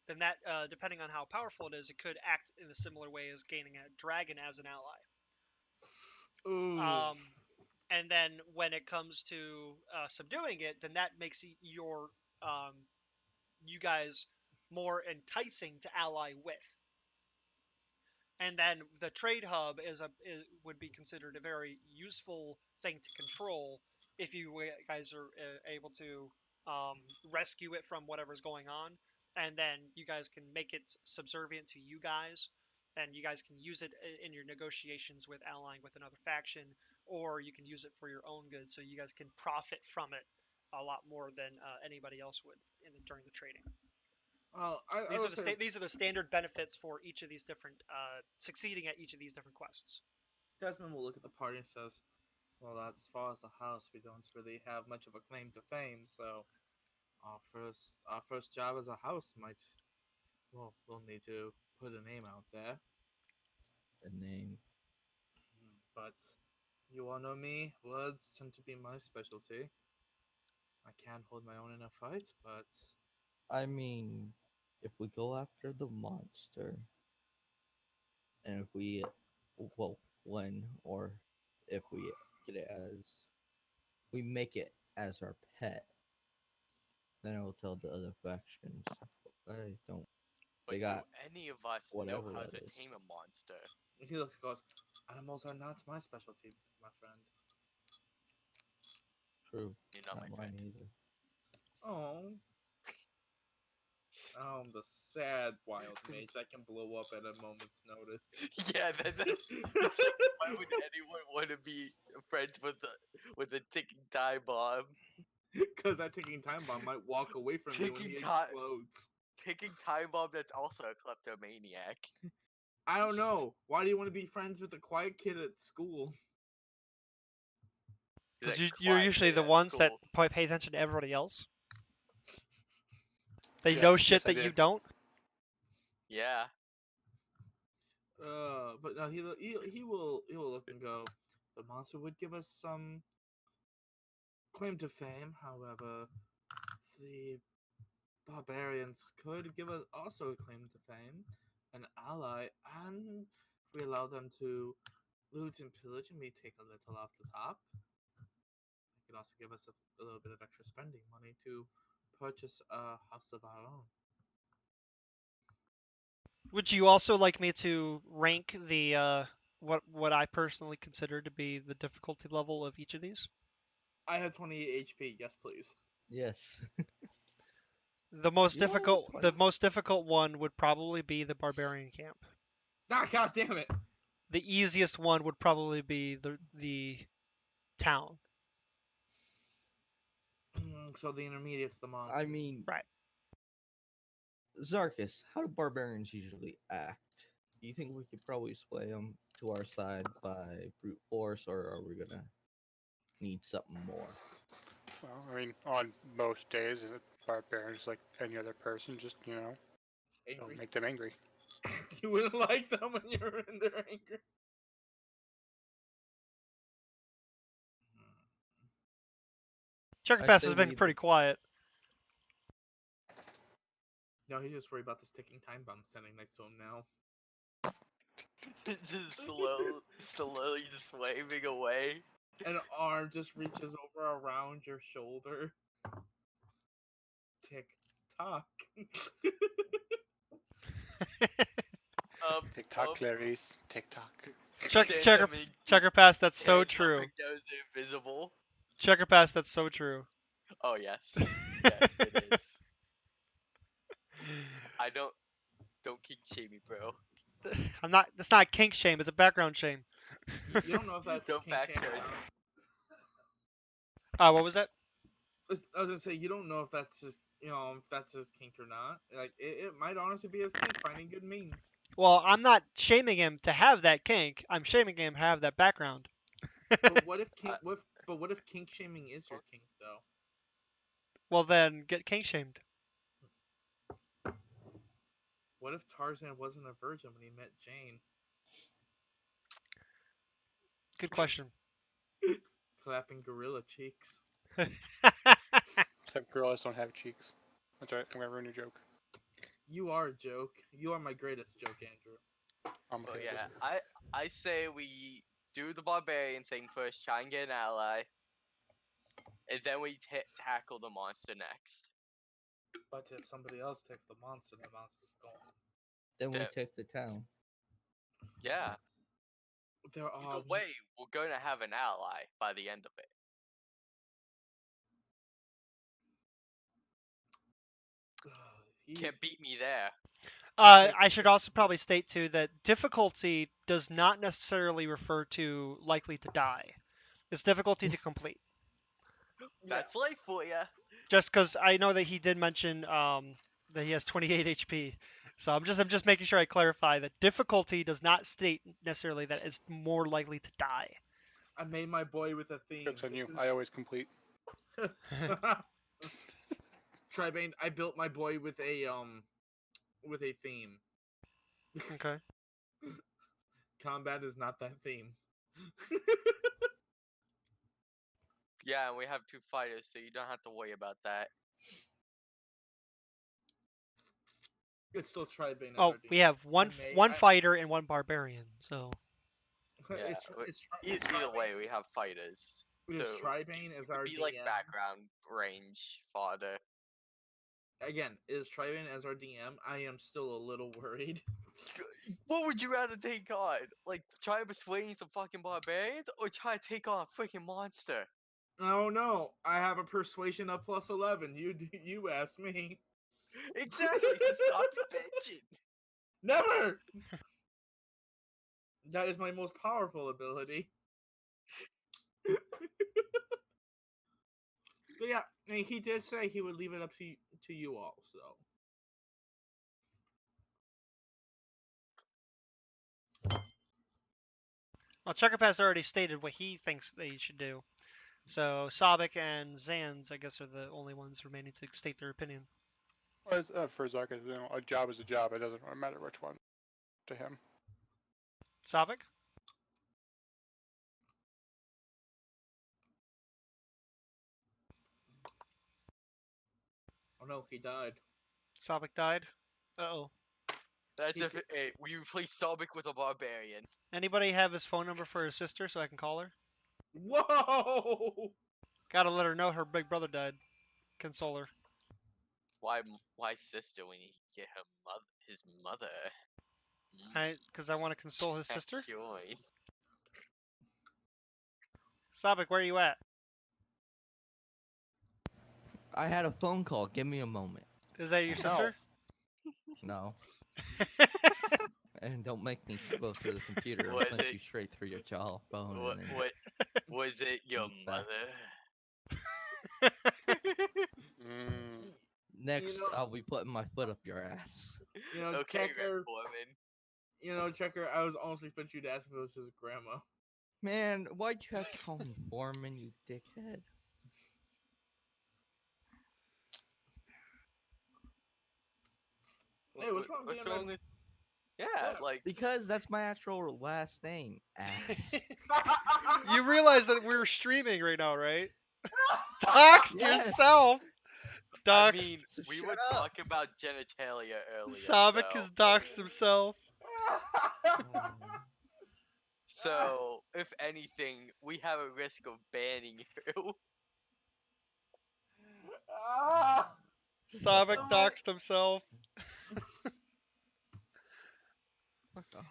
then that depending on how powerful it is, it could act in a similar way as gaining a dragon as an ally. Ooh. And then when it comes to subduing it, then that makes your you guys more enticing to ally with. And then the trade hub would be considered a very useful thing to control if you guys are able to rescue it from whatever's going on, and then you guys can make it subservient to you guys, and you guys can use it in your negotiations with allying with another faction, or you can use it for your own good, so you guys can profit from it a lot more than anybody else would during the trading. I was gonna. These are the standard benefits for each of these different succeeding at each of these different quests. Desmond will look at the party and says, "Well, as far as the house, we don't really have much of a claim to fame. So our first job as a house might, well, we'll need to put a name out there. the name, But you all know me. Words tend to be my specialty. I can hold my own in a fight, but I mean, if we go after the monster, and if we, well, when or if we get it as, we make it as our pet, then I will tell the other factions, I don't, they But do got any of us know whatever how that to is. tame a monster? he looks and goes, animals are not my specialty, my friend. True, You're not my not mine friend. either. Oh, I'm the sad wild mage that can blow up at a moment's notice. Yeah, that's like, why would anyone want to be friends with a ticking time bomb? Because that ticking time bomb might walk away from you when Ticking he time, explodes. ticking time bomb. That's also a kleptomaniac. I don't know. Why do you want to be friends with a quiet kid at school? That Because you're quiet usually kid the at ones that school. probably pay attention to everybody else. They know Yes, shit yes, I that you did. don't. Yeah. But no, he will look and go. The monster would give us some claim to fame. However, the barbarians could give us also a claim to fame, an ally, and we allow them to loot and pillage, and we take a little off the top. It could also give us a little bit of extra spending money to purchase a house of our own. Would you also like me to rank the what I personally consider to be the difficulty level of each of these? I have 28 HP. Yes, please. Yes. The most You know, difficult part the most difficult one would probably be the barbarian camp. Ah, god damn it! The easiest one would probably be the town. So the intermediate's the monster. I mean, Right. Zarkus, how do barbarians usually act? Do you think we could probably sway them to our side by brute force, or are we gonna need something more? Well, I mean, on most days, a barbarian is like any other person. Just don't Angry. make them angry. You wouldn't like them when you're in their anger. Chucker I Pass say has been we pretty quiet. No, he's just worried about this ticking time bomb standing next to him now. Just slowly just waving away. An arm just reaches over around your shoulder. Tick tock. Tick tock, Um, Clarice. Tick tock. Checker Pass, that's so true. Goes invisible. Checker Pass, that's so true. Oh yes, yes it is. I don't kink shame me, bro. I'm not. That's not a kink shame. It's a background shame. You don't know if that's Don't kink shame or backtrack. not. What was that? I was gonna say you don't know if that's just if that's his kink or not. Like it might honestly be his kink finding good memes. Well, I'm not shaming him to have that kink. I'm shaming him to have that background. But what if kink shaming is your kink though? Well, then get kink shamed. What if Tarzan wasn't a virgin when he met Jane? Good question. Clapping gorilla cheeks. Except gorillas don't have cheeks. That's right. I'm gonna ruin your joke. You are a joke. You are my greatest joke, Andrew. I'm But okay. yeah, I say we do the barbarian thing first, try and get an ally, and then we tackle the monster next. But if somebody else takes the monster's gone. Then we That- take the town. Yeah. There Either way, we're going to have an ally by the end of it. Can't beat me there. I should also probably state too that difficulty does not necessarily refer to likely to die. It's difficulty to complete. That's life for ya. Just because I know that he did mention that he has 28 HP, so I'm just making sure I clarify that difficulty does not state necessarily that it's more likely to die. I made my boy with a theme. Joke's on you. I always complete. Tribane, I built my boy with a theme. Okay. Combat is not that theme. Yeah, and we have 2 fighters, so you don't have to worry about that. It's still Tribane. Oh, we have one I- fighter and one barbarian. So Yeah, either way, we have fighters. So Tribane as our be DM. like background range fodder. Again, is Tribane as our DM? I am still a little worried. What would you rather take on? Like, try persuading some fucking barbarians, or try to take on a freaking monster? Oh no, I have a persuasion of +11. You asked me. Exactly. So stop bitching. Never. That is my most powerful ability. But yeah, I mean, he did say he would leave it up to you all. So well, Checker Pass already stated what he thinks they should do. So Sobek and Zans, I guess, are the only ones remaining to state their opinion. Well, for Zarkus, a job is a job. It doesn't really matter which one to him. Sobek? oh no, he died. Sobek died. Uh-oh. That's He if we replace Sobek with a barbarian. Anybody have his phone number for his sister so I can call her? Whoa! Gotta let her know her big brother died. Console her. Why sister when you get his mother? Because I want to console his sister. Joy. Sobek, where are you at? I had a phone call. Give me a moment. Is that your No. sister? No. And don't make me go through the computer and Was punch it- you straight through your jawbone. What, And then what was it? Your eat that. mother? Mm. Next, know- I'll be putting my foot up your ass. Okay, Red Checker. Foreman. Checker. I was almost expecting you to ask if it was his grandma. Man, why'd you have to call me Foreman, you dickhead? Hey, what's wrong What's being wrong red? with? Yeah, like Because that's my actual last name, ass. You realize that we're streaming right now, right? Dox Yes. yourself. I Dox. mean, So we shut were up. talking about genitalia earlier. Sobek so. has doxed himself. So, if anything, we have a risk of banning you. Ah! Sobek Oh my- doxed himself. Fuck off.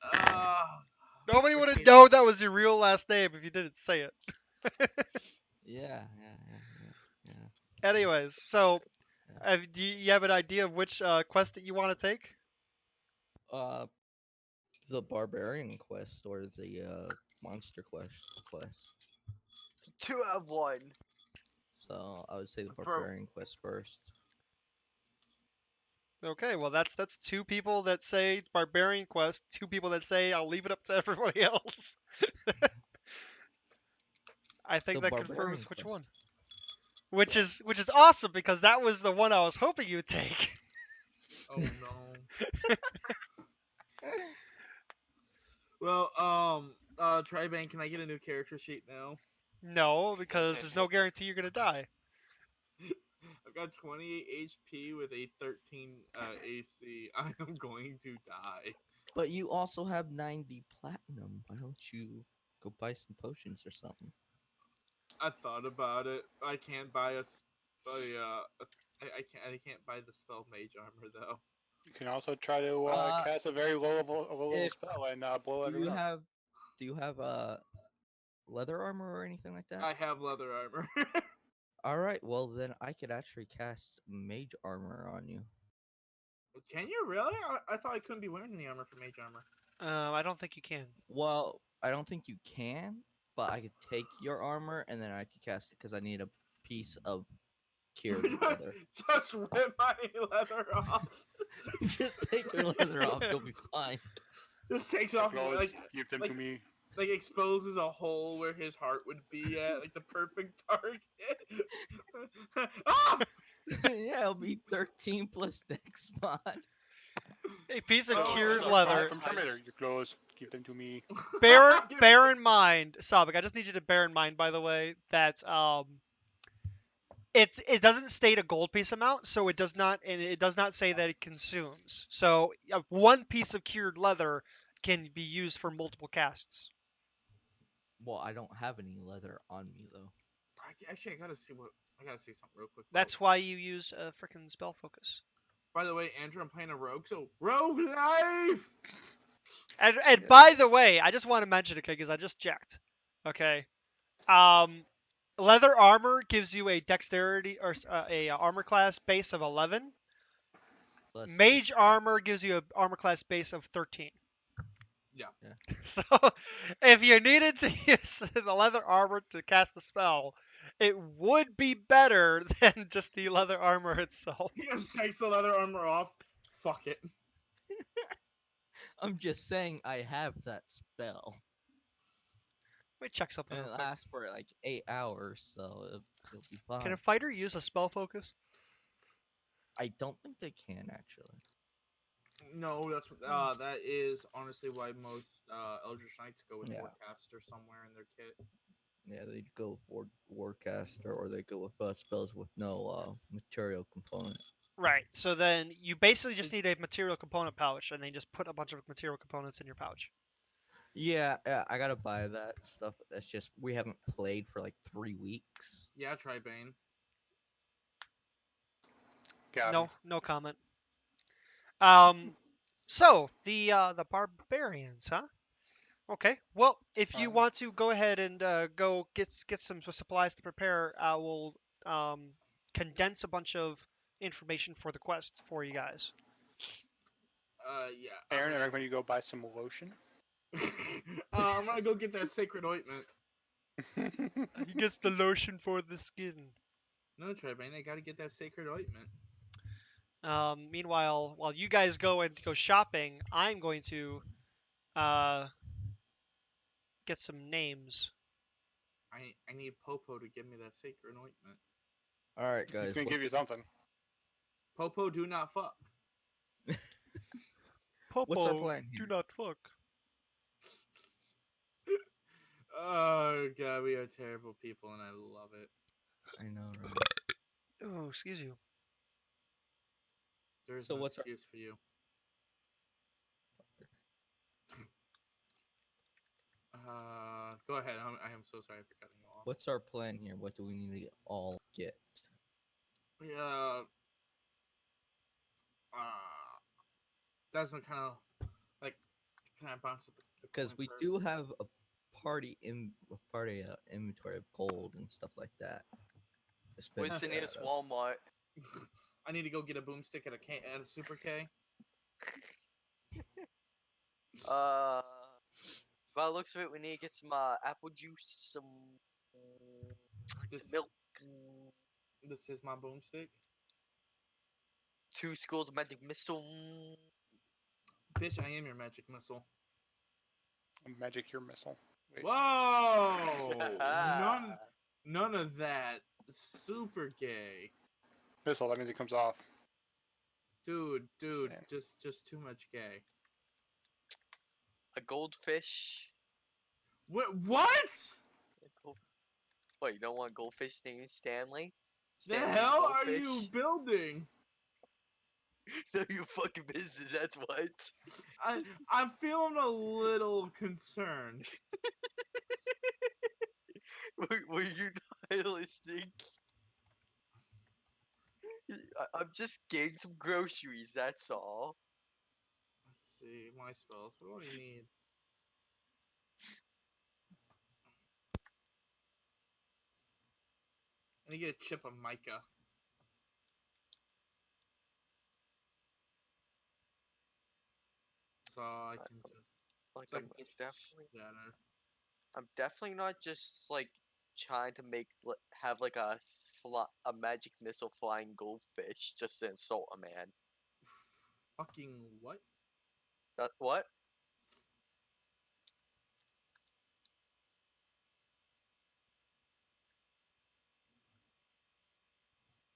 Ah. Nobody would have Okay. known that was your real last name if you didn't say it. Yeah. Anyways, so do you have an idea of which quest that you want to take? The barbarian quest or the monster quest. It's 2 out of 1. So I would say the For- barbarian quest first. Okay, well that's two people that say barbarian quest, two people that say I'll leave it up to everybody else. I think The that confirms barbarian which quest. one. Which is awesome because that was the one I was hoping you'd take. Oh no. Well, Tribank, can I get a new character sheet now? No, because there's no guarantee you're gonna die. I've got 28 HP with a 13 AC. I am going to die. But you also have 90 platinum. Why don't you go buy some potions or something? I thought about it. I can't buy I can't buy the spell mage armor though. You can also try to cast a very low level if- spell and blow Do everyone you up. have leather armor or anything like that? I have leather armor. All right, well then I could actually cast mage armor on you. Can you really? I thought I couldn't be wearing any armor for mage armor. I don't think you can. Well, I don't think you can, but I could take your armor and then I could cast it because I need a piece of cured leather. Just rip my leather off. Just take your leather off, you'll be fine. Just takes off Goes, like give them like- to me. like exposes a hole where his heart would be at, like the perfect target. Ah! Yeah, it'll be 13 plus dex mod. A piece of So, cured so leather. From Terminator, your clothes. Give them to me. Bear in mind, Sobek, I just need you to bear in mind, by the way, that it doesn't state a gold piece amount, so it does not say that it consumes. So one piece of cured leather can be used for multiple casts. Well, I don't have any leather on me though. Actually, I gotta see something real quick. That's why you use a freaking spell focus. By the way, Andrew, I'm playing a rogue, so rogue life. And Yeah. by the way, I just want to mention it because I just checked. Okay. Leather armor gives you a dexterity or a armor class base of 11. Plus Mage dex- armor gives you an armor class base of 13. Yeah. So, if you needed to use the leather armor to cast the spell, it would be better than just the leather armor itself. He just takes the leather armor off. Fuck it. I'm just saying I have that spell. Let me check something And real it quick. lasts for like 8 hours, so it'll be fine. Can a fighter use a spell focus? I don't think they can actually. No, that is honestly why most Eldritch Knights go with Yeah. Warcaster somewhere in their kit. Yeah, they'd go with Warcaster or they go with spells with no material component. Right. So then you basically just need a material component pouch, and then just put a bunch of material components in your pouch. Yeah, I gotta buy that stuff. That's just we haven't played for like 3 weeks. Yeah, Tribane. Got him. No comment. Um, so the barbarians, huh? Okay. Well, if you want to go ahead and go get some supplies to prepare, I will condense a bunch of information for the quest for you guys. Yeah. Aaron, I recommend you go buy some lotion. I'm gonna go get that sacred ointment. He gets the lotion for the skin. No, Tribane, I gotta get that sacred ointment. Meanwhile, while you guys go and go shopping, I'm going to uh, get some names. I need Popo to give me that sacred ointment. All right, He's guys. gonna give you something. Popo, do not fuck. What's our Popo, plan do here? not fuck. Oh god, we are terrible people, and I love it. I know, right? Oh, excuse you. There's So no what's our excuse for you. Go ahead. I am so sorry for cutting you off. what's our plan here? What do we need to all get? Yeah. Uh, Desmond like kind of bounces the Because coin we purse. do have a party inventory of gold and stuff like that. to spend Where's the shit nearest out of. Walmart? I need to go get a boomstick at a Super K. By the looks of it, we need to get some apple juice, some This milk, this is my boomstick. 2 schools of magic missile. Bitch, I am your magic missile. Magic your missile. Wait. Whoa! None of that. Super gay. Missile, that means it comes off. Dude, Saying. just too much gay. A goldfish. What? What, you don't want goldfish named Stanley? The Stanley hell are goldfish? you building? So you fucking business, that's what. I'm feeling a little concerned. Were you not listening? I'm just getting some groceries, that's all. Let's see my spells. What do I need? I need to get a chip of mica. So I can just Like, so I I'm can get definitely, better. I'm definitely not just like trying to have like a magic missile flying goldfish just to insult a man. Fucking what? What?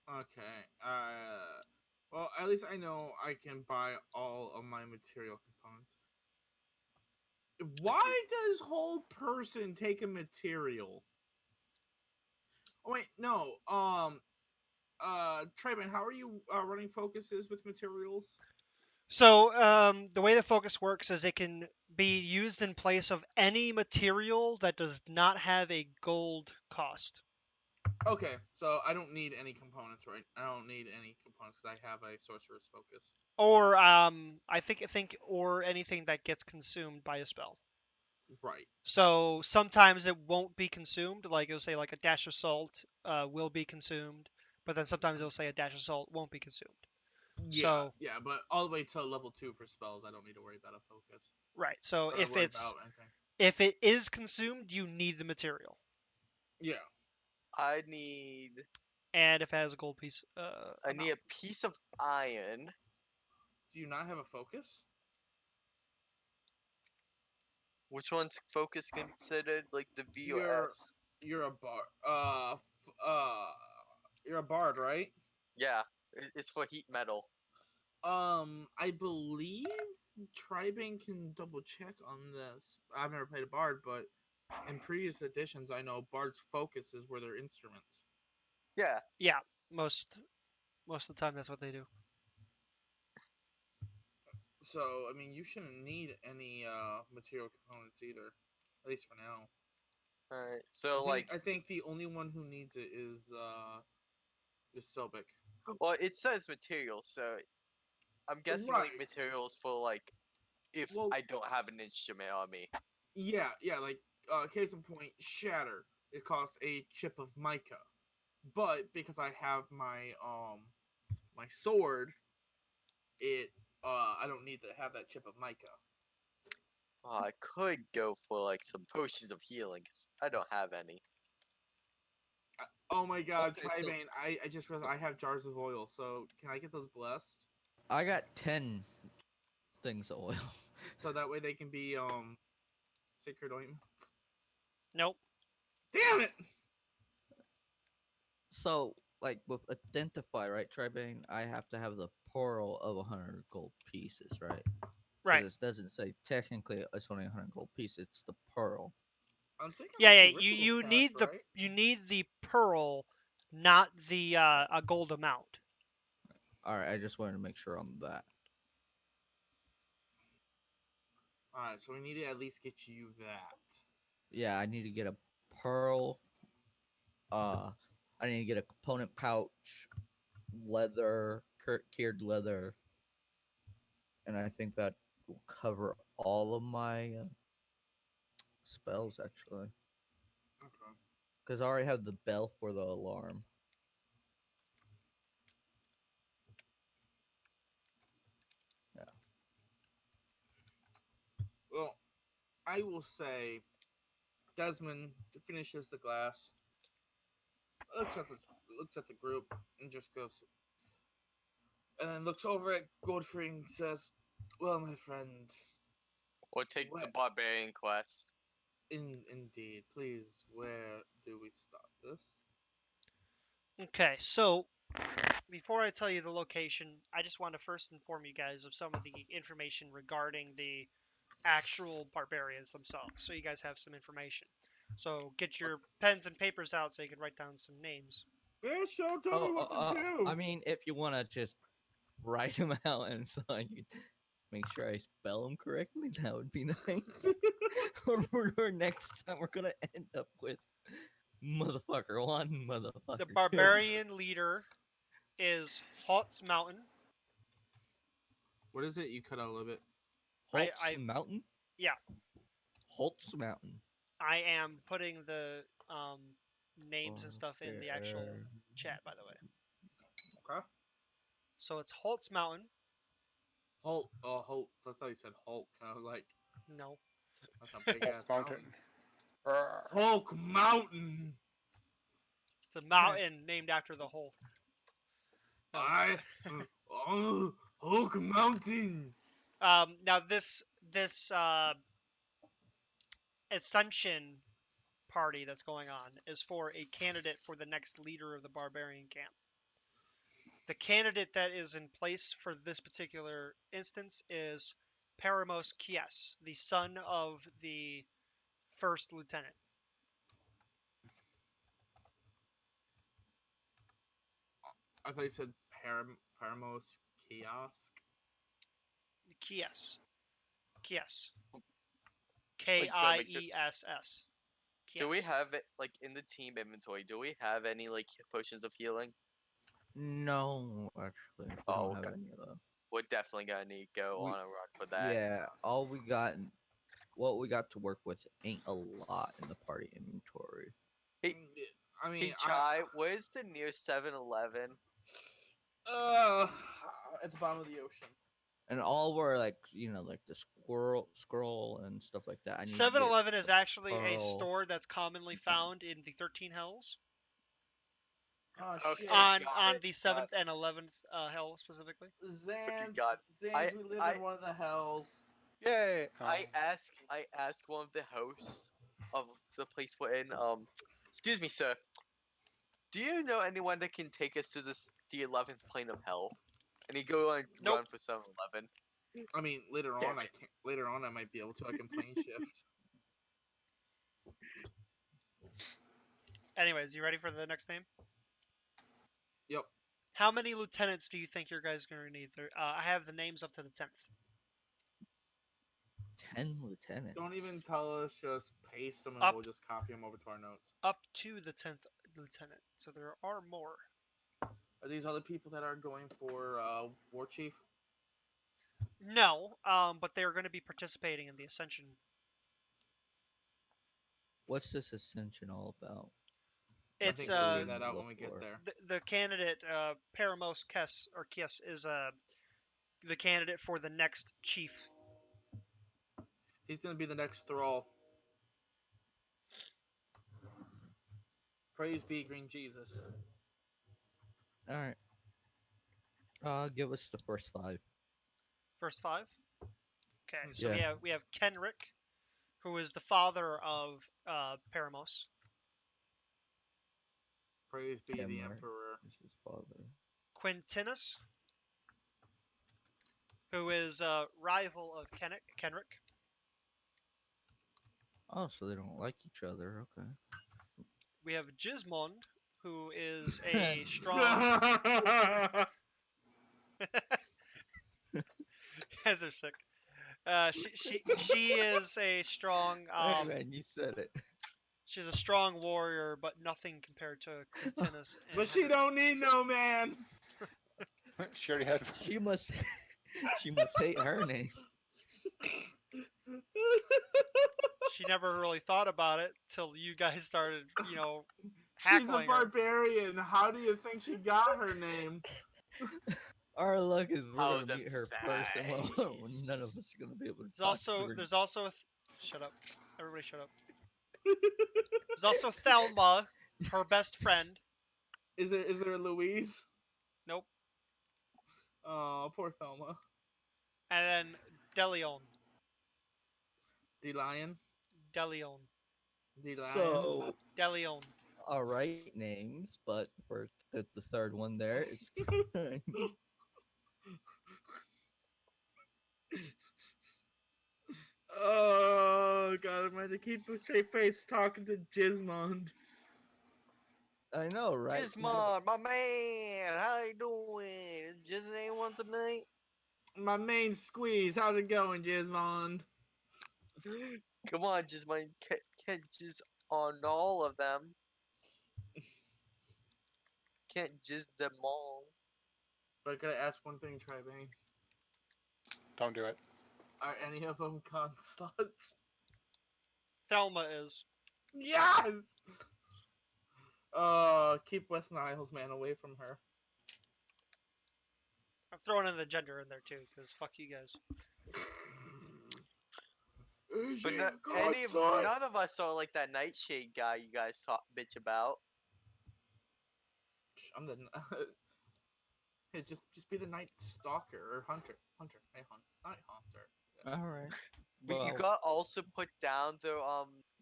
Okay. Well, at least I know I can buy all of my material components. Why does whole person take a material? Oh wait, no. Trayman, how are you running focuses with materials? So the way the focus works is it can be used in place of any material that does not have a gold cost. Okay, so I don't need any components, right? I don't need any components because I have a sorcerer's focus. Or I think or anything that gets consumed by a spell. Right. So sometimes it won't be consumed. Like it'll say like a dash of salt will be consumed, but then sometimes it'll say a dash of salt won't be consumed. Yeah, So, yeah, but all the way to level 2 for spells, I don't need to worry about a focus. right. So Or worry about anything. if it is consumed, you need the material. Yeah. I need. And if it has a gold piece, I need a piece of iron. Do you not have a focus? Which one's focus considered like the V or You're S? you're a bard. You're a bard, right? Yeah, it's for heat metal. I believe Tribane can double check on this. I've never played a bard, but in previous editions, I know bards' focuses were their instruments. Yeah. Yeah, most. Most of the time, that's what they do. So I mean, you shouldn't need any material components either, at least for now. All right. So I think the only one who needs it is Sobek. well, it says materials, so I'm guessing like Right. materials for like if Well, I don't have an instrument on me. yeah, like case in point, Shatter. It costs a chip of mica, but because I have my sword, it I don't need to have that chip of mica. I could go for like some potions of healing 'cause I don't have any. Oh my god, Okay, so Tribane, I just realized I have jars of oil, so can I get those blessed? I got 10 things of oil. So that way they can be sacred ointments. Nope. Damn it! So, like with identify, right, Tribane, I have to have the pearl of 100 gold pieces, right? Right. Because it doesn't say technically it's only 100 gold pieces. It's the pearl. I'm thinking Yeah, that's yeah. the ritual cast, right? You need the pearl, not the a gold amount. All right, I just wanted to make sure on that. Alright, so we need to at least get you that. Yeah, I need to get a pearl. I need to get a component pouch, leather, cured leather, and I think that will cover all of my spells actually. Okay. Because I already have the bell for the alarm. Yeah. Well, I will say Desmond finishes the glass, looks at the group, and just goes, and then looks over at Godfrey and says, "Well, my friend, Or take the what? barbarian quest. Indeed, please, where do we start this?" Okay, so before I tell you the location, I just want to first inform you guys of some of the information regarding the actual barbarians themselves, so you guys have some information. So get your pens and papers out so you can write down some names. Bishop, tell me what to I do. mean, if you want to just write them out and so I can make sure I spell them correctly, that would be nice. or next time we're gonna end up with motherfucker one, The motherfucker two. barbarian leader is Holtz Mountain. What is it? You cut out a little bit. Holtz Mountain? Yeah, Holtz Mountain. I am putting the names and stuff in the actual Okay. chat, by the way. Okay. So it's Holtz Mountain. Hulk. Oh, Hulk. So I thought you said Hulk. I was like, No, that's a big ass Hulk mountain. Mountain. Hulk Mountain. it's a mountain named after the Hulk. No. I. Hulk Mountain. Now this ascension party that's going on is for a candidate for the next leader of the barbarian camp. The candidate that is in place for this particular instance is Paramos Kies, the son of the first lieutenant. I thought you said Paramos Kiosk. Kies. Kies. Wait, so like, Kiess. do we have it like in the team inventory? Do we have any like potions of healing? No, actually, we Oh, don't have okay. any of those. We're definitely gonna need to go We, on a run for that. yeah, what we got to work with ain't a lot in the party inventory. Hey, I mean, hey, Chai, where's the nearest 7-Eleven? uh, at the bottom of the ocean. And all were like, like the scroll and stuff like that. I need to 7-Eleven get is the actually a pearl. store that's commonly found in the 13 Hells. Oh Okay, shit. On it, the got 7th and 11th Hell specifically. Okay, Zans, got Zans, we live in one of the hells. Yay! I asked one of the hosts of the place we're in. Excuse me, sir. Do you know anyone that can take us to the 11th plane of hell? And he go on Nope. run for 7-Eleven. I mean, later Damn on, I can't. Later on, I might be able to. I can plane shift. Anyways, you ready for the next name? Yep. How many lieutenants do you think your guys are going to need? I have the names up to the 10th. 10 lieutenants. Don't even tell us. Just paste them, and Up. we'll just copy them over to our notes. Up to the 10th lieutenant. So there are more. Are these other people that are going for war chief? No, but they're going to be participating in the Ascension. What's this ascension all about? I It's think we'll figure that out when we get for. there. the candidate Paramos Kies is the candidate for the next chief. He's gonna be the next thrall. Praise be Green Jesus. All right. Give us the first 5. First 5. Okay, so Yeah. we have Kenric, who is the father of Paramos. Praise be the Kenric. Emperor. This is father. Quintinus, who is a rival of Kenric. Oh, so they don't like each other. Okay. We have Gismond, who is a strong. Guys are sick. She is a strong. Hey man, you said it. She's a strong warrior, but nothing compared to Quintinus. But she don't need no man. She already had. She must. She must hate her name. She never really thought about it till you guys started, She's a hackling her. barbarian. How do you think she got her name? Our luck is we're How gonna the meet her first, and none of us are gonna be able to talk to her. There's also shut up. Everybody shut up. There's also Thelma, her best friend. Is there a Louise? Nope. Oh, poor Thelma. And then Delion. D-Lion? Delion. D-Lion? So, Delion. all right names, but for the third one there is. Oh god, I'm to keep a straight face talking to Gismond. I know, right? Gismond, my man, how you doing? Just anyone tonight? My main squeeze, how's it going, Gismond? Come on, Gismond, can't just on all of them. Can't just them all. But I gotta ask one thing, Tribane. Don't do it. Are any of them con slots? Thelma is. Yes! Keep West Niles, man, away from her. I'm throwing in the gender in there too, because fuck you guys. But none of us are like that Nightshade guy you guys talk bitch about. I'm the. Hey, just be the Night Stalker or Hunter. Hey, Night Hunter. All right. But you got also put down their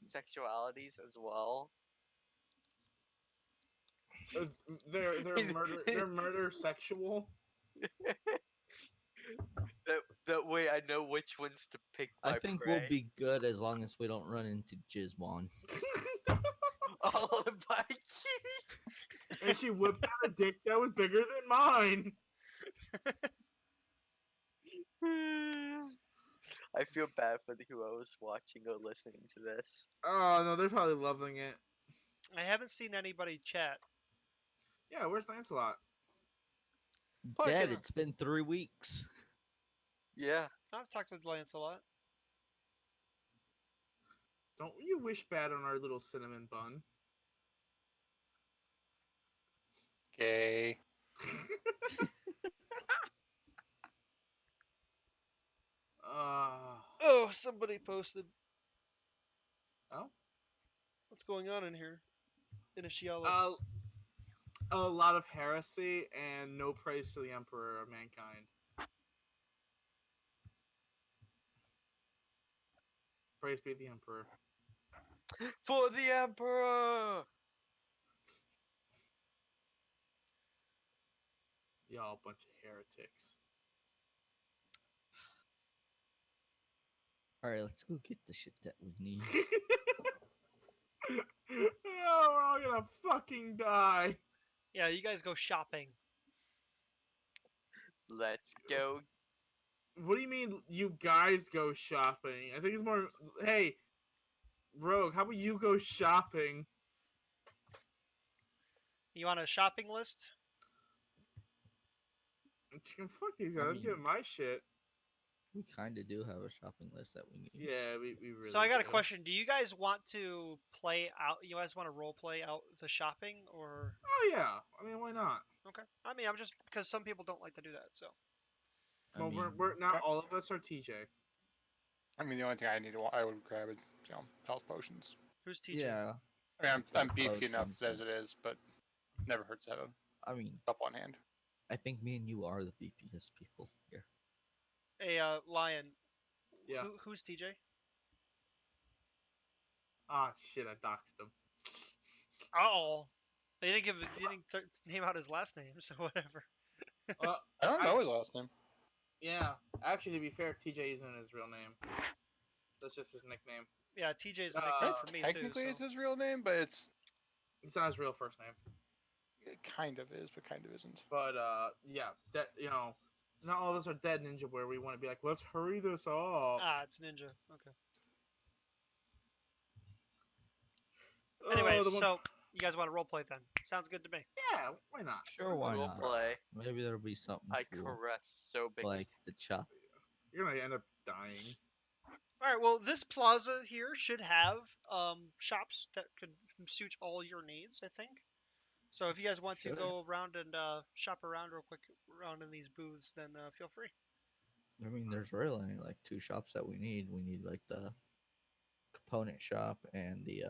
sexualities as well. They're murder sexual. That way I know which ones to pick. I think we'll be good as long as we don't run into Gismon. All the And she whipped out a dick that was bigger than mine. I feel bad for the whoever's watching or listening to this. Oh no, they're probably loving it. I haven't seen anybody chat. Yeah, where's Lancelot? Dad, it's been 3 weeks. Yeah. I've talked with Lancelot. Don't you wish bad on our little cinnamon bun? Gay. Oh, somebody posted. Oh? What's going on in here? Initialis. A lot of heresy and no praise to the Emperor of Mankind. Praise be the Emperor. For the Emperor! Y'all a bunch of heretics. Alright, let's go get the shit that we need. Oh, we're all gonna fucking die. Yeah, you guys go shopping. Let's go. What do you mean you guys go shopping? I think it's more. Hey, Rogue, how about you go shopping? You want a shopping list? Fuck these guys. I I'm mean- getting my shit. We kind of do have a shopping list that we need. Yeah, we really. So I got a do. question. Do you guys want to play out? You guys want to role play out the shopping, or Oh yeah. I mean, why not? okay? I mean, I'm just because some people don't like to do that. So I Well, mean, we're not all of us are TJ. I mean, the only thing I would grab is health potions. who's TJ? yeah. I mean, I'm Health beefy enough potions as it is, but never hurts to have a I mean, couple on hand. I think me and you are the BPS people here. Hey, Lion. Yeah. Who's TJ? Ah, shit! I doxed him. Oh, they didn't name out his last name, so whatever. Uh, I don't know his last name. yeah. Actually, to be fair, TJ isn't his real name. That's just his nickname. Yeah, TJ's a Uh, nickname for me Technically, too. it's his real name, but it's It's not his real first name. it kind of is, but kind of isn't. But yeah, that not all of us are dead ninja where we want to be like, let's hurry this up. It's Ninja. Okay. Anyway, the one- so you guys want to role play then? Sounds good to me. yeah, why not? Sure, why We'll not? play. Maybe there'll be something I cool, caress so big. like the chop. You're gonna end up dying. All right. Well, this plaza here should have shops that could suit all your needs. I think. So if you guys want to Sure. go around and shop around real quick around in these booths, then feel free. I mean, there's really only like two shops that we need. We need like the component shop and the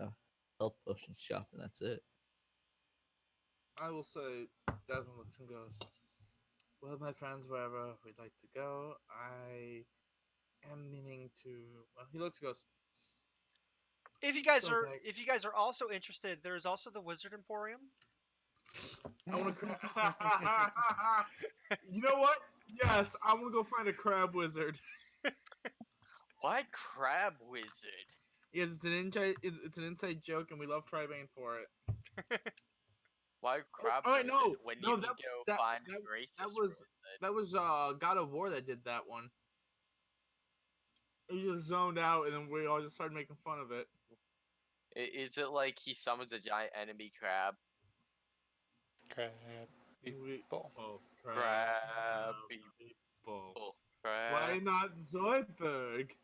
health potion shop, and that's it. I will say, Desmond looks and goes, well, my friends, wherever we'd like to go, I am meaning to. Well, he looks and goes, If you guys So are big. if you guys are also interested, there is also the Wizard Emporium. I want to. You know what? Yes, I want to go find a crab wizard. Why crab wizard? Yeah, it's an inside joke, and we love Tribane for it. Why crab alright, wizard no, when no, you can that- go that- find that- a racist that was- wizard? That was God of War that did that one. He just zoned out, and then we all just started making fun of it. Is it like he summons a giant enemy crab? Crab. People. Crab people. Oh, crab. Why not Zoidberg?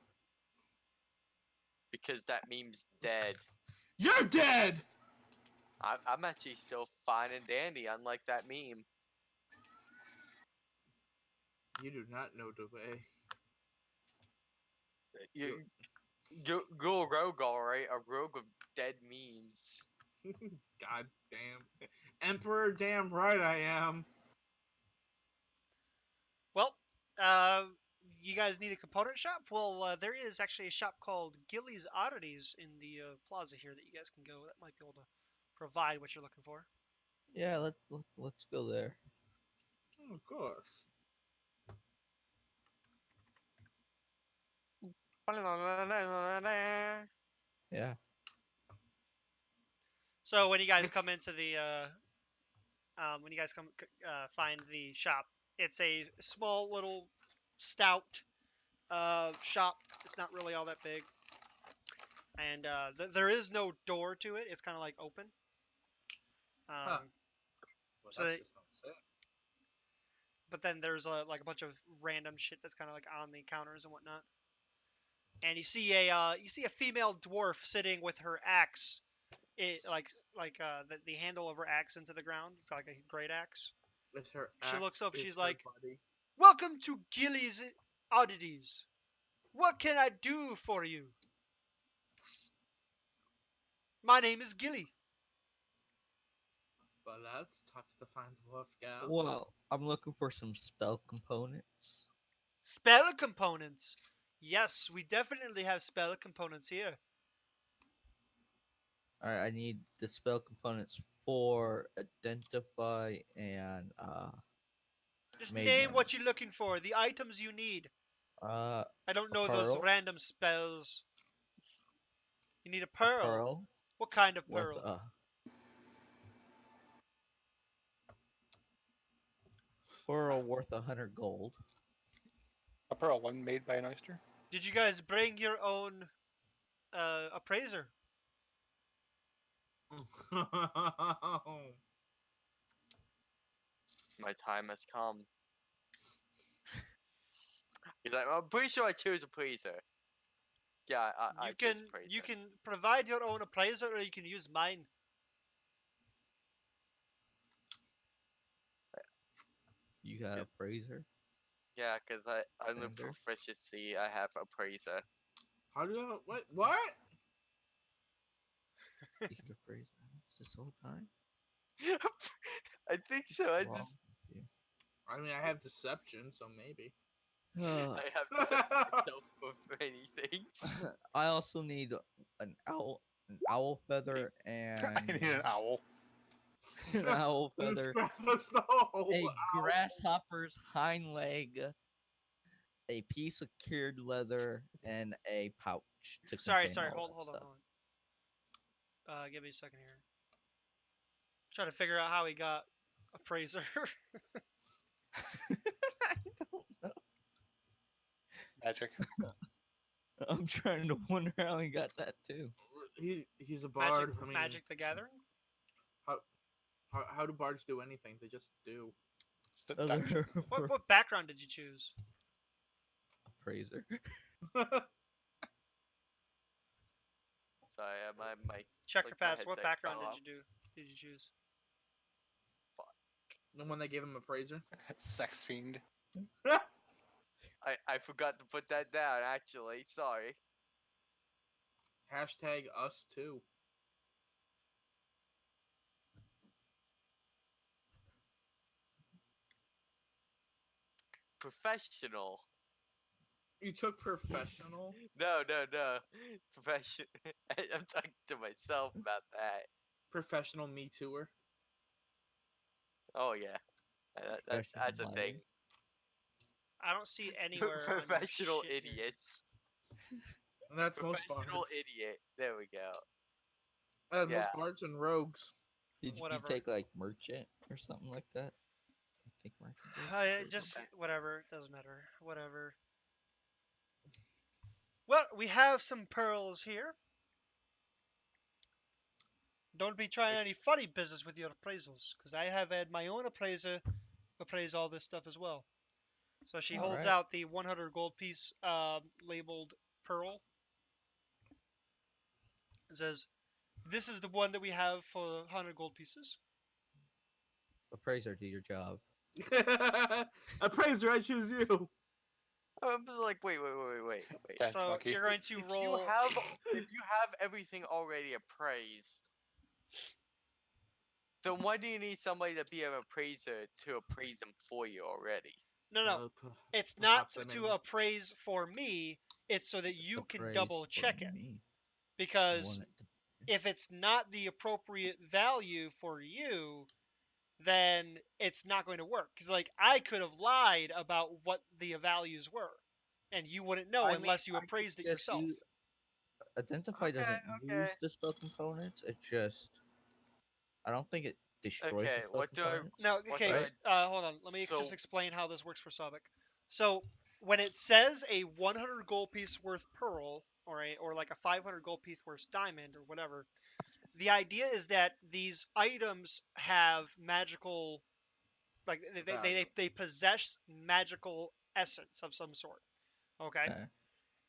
Because that meme's dead. You're dead! I'm actually still fine and dandy, unlike that meme. You do not know the way. You go rogue, alright? A rogue of dead memes. God damn. Emperor, damn right I am. Well, you guys need a component shop? Well, there is actually a shop called Gilly's Oddities in the plaza here that you guys can go. That might be able to provide what you're looking for. Yeah, let's go there. Oh, of course. Yeah. So when you guys come into the when you guys come find the shop, it's a small little stout shop. It's not really all that big, and there is no door to it. It's kind of like open. Well, So that's they- just not safe. But then there's like a bunch of random shit that's kind of like on the counters and whatnot. And you see a female dwarf sitting with her axe, the handle of her axe into the ground. It's like a great axe. If her She looks axe up, is she's her like- body. Welcome to Gilly's Oddities. What can I do for you? My name is Gilly. Well, let's talk to the fine dwarf gal. Well, I'm looking for some spell components. Spell components. Yes, we definitely have spell components here. Alright, I need the spell components for identify and Just Mage name armor. what you're looking for, the items you need. I don't know those pearl? random spells. You need a pearl. pearl What kind of with pearl? pearl worth 100 gold. A pearl one made by an oyster. Did you guys bring your own appraiser? My time has come. He's like, I'm pretty sure I choose a appraiser. Yeah, I choose appraiser. You can provide your own appraiser, or you can use mine. You got a Yes. appraiser? Yeah, because I'm the Defender? proficiency. I have appraiser. How do you what? You can appraise this whole time? I think so. I Wrong just with you. I mean, I have deception, so maybe. I have to set myself for many things. I also need an owl feather, I and need an owl. an owl feather, There's no a owl. grasshopper's hind leg, a piece of cured leather, and a pouch to Sorry, contain all hold that on, stuff. hold on. Give me a second here. Trying to figure out how he got appraiser. I don't know. Magic. I'm trying to wonder how he got that too. He's a bard. Magic, I mean, Magic the Gathering. how do bards do anything? They just do. Other What background did you choose? appraiser. Sorry, my Check like, your my pass. What headset background fell did you choose? The one they gave him a praiser. Sex fiend. I forgot to put that down. Actually, sorry. Hashtag us too. Professional. You took professional. No. Professional. I'm talking to myself about that. Professional Me Tooer. Oh yeah, that's a Professional thing. I don't see anywhere. on your Professional shit here. idiots. And that's most Professional bards. idiot. There we go. Most Yeah. bards and rogues. Did you Whatever. take like merchant or something like that? I think merchant did. Just whatever. It doesn't matter. Whatever. Well, we have some pearls here. Don't be trying any funny business with your appraisals, because I have had my own appraiser appraise all this stuff as well. So she holds Alright. out the 100 gold piece labeled pearl. It says, "This is the one that we have for 100 gold pieces." Appraiser, do your job. Appraiser, I choose you. I'm just like, wait. That's So funky. you're going to If roll. if you have everything already appraised, then why do you need somebody to be an appraiser to appraise them for you already? No. It's not to appraise for me. It's so that you can Appraise double for check it. me. I Because want it to- if it's not the appropriate value for you, then it's not going to work. Because like I could have lied about what the values were, and you wouldn't know I mean, unless you I appraised it guess yourself. Identify doesn't use the spell components. It just, I don't think it destroys Okay, the spell what do I- components. Now, What okay, do hold on. Let me So- just explain how this works for Sobek. So when it says a 100 gold piece worth pearl, or like a 500 gold piece worth diamond, or whatever, the idea is that these items have magical, like they possess magical essence of some sort. Okay. Okay.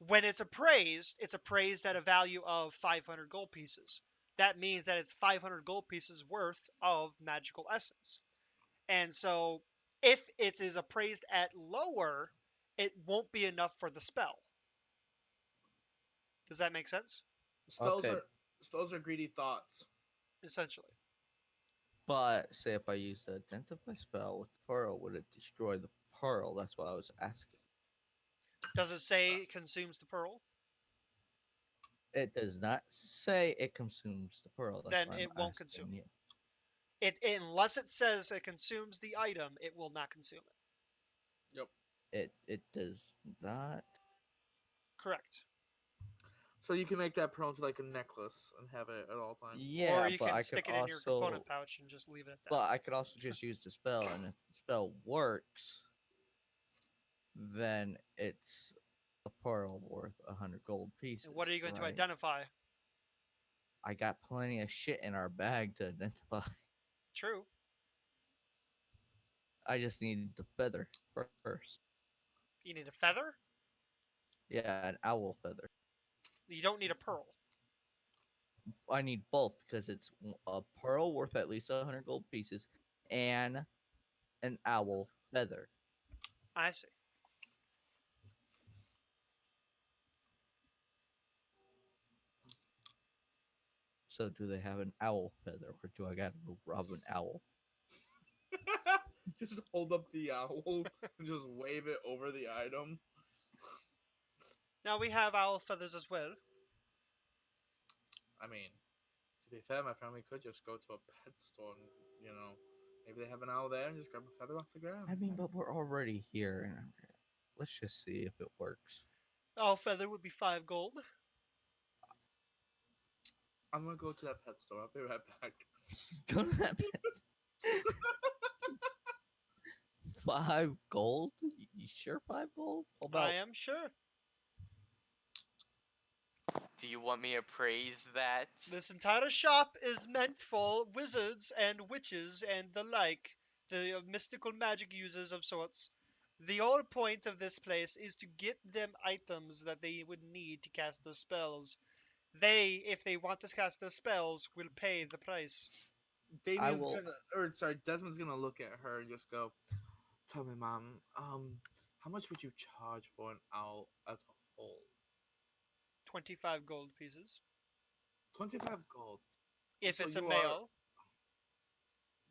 When it's appraised at a value of 500 gold pieces. That means that it's 500 gold pieces worth of magical essence. And so, if it is appraised at lower, it won't be enough for the spell. Does that make sense? Okay. Spells are greedy thoughts. Essentially. But say if I use the identify spell with the pearl, would it destroy the pearl? That's what I was asking. Does it say it consumes the pearl? It does not say it consumes the pearl. That's Then why I'm it won't asking consume you. Unless it says it consumes the item, it will not consume it. Yep. It does not. Correct. So you can make that pearl into like a necklace and have it at all times. Or Yeah, you but can I could stick it in your component also, pouch and just leave it at that. but I could also just use the spell, and if the spell works, then it's a pearl worth 100 gold And what pieces, are you going to right? identify? I got plenty of shit in our bag to identify. True. I just need the feather first. You need a feather. Yeah, an owl feather. You don't need a pearl. I need both because it's a pearl worth at least 100 gold pieces and an owl feather. I see. So do they have an owl feather, or do I gotta go rob an owl? Just hold up the owl and just wave it over the item. Now we have owl feathers as well. I mean, to be fair, my family could just go to a pet store and, maybe they have an owl there and just grab a feather off the ground. I mean, but we're already here, and let's just see if it works. Owl feather would be 5 gold. I'm gonna go to that pet store. I'll be right back. Go to that pet. 5 gold? You sure 5 gold? How I about am sure. Do you want me to praise that? This entire shop is meant for wizards and witches and the like, the mystical magic users of sorts. The whole point of this place is to get them items that they would need to cast their spells. They, if they want to cast their spells, will pay the price. I Damien's will? Desmond's gonna look at her and just go, "Tell me, Mom, how much would you charge for an owl as a whole? 25 gold pieces. 25 gold. If So it's a you are male,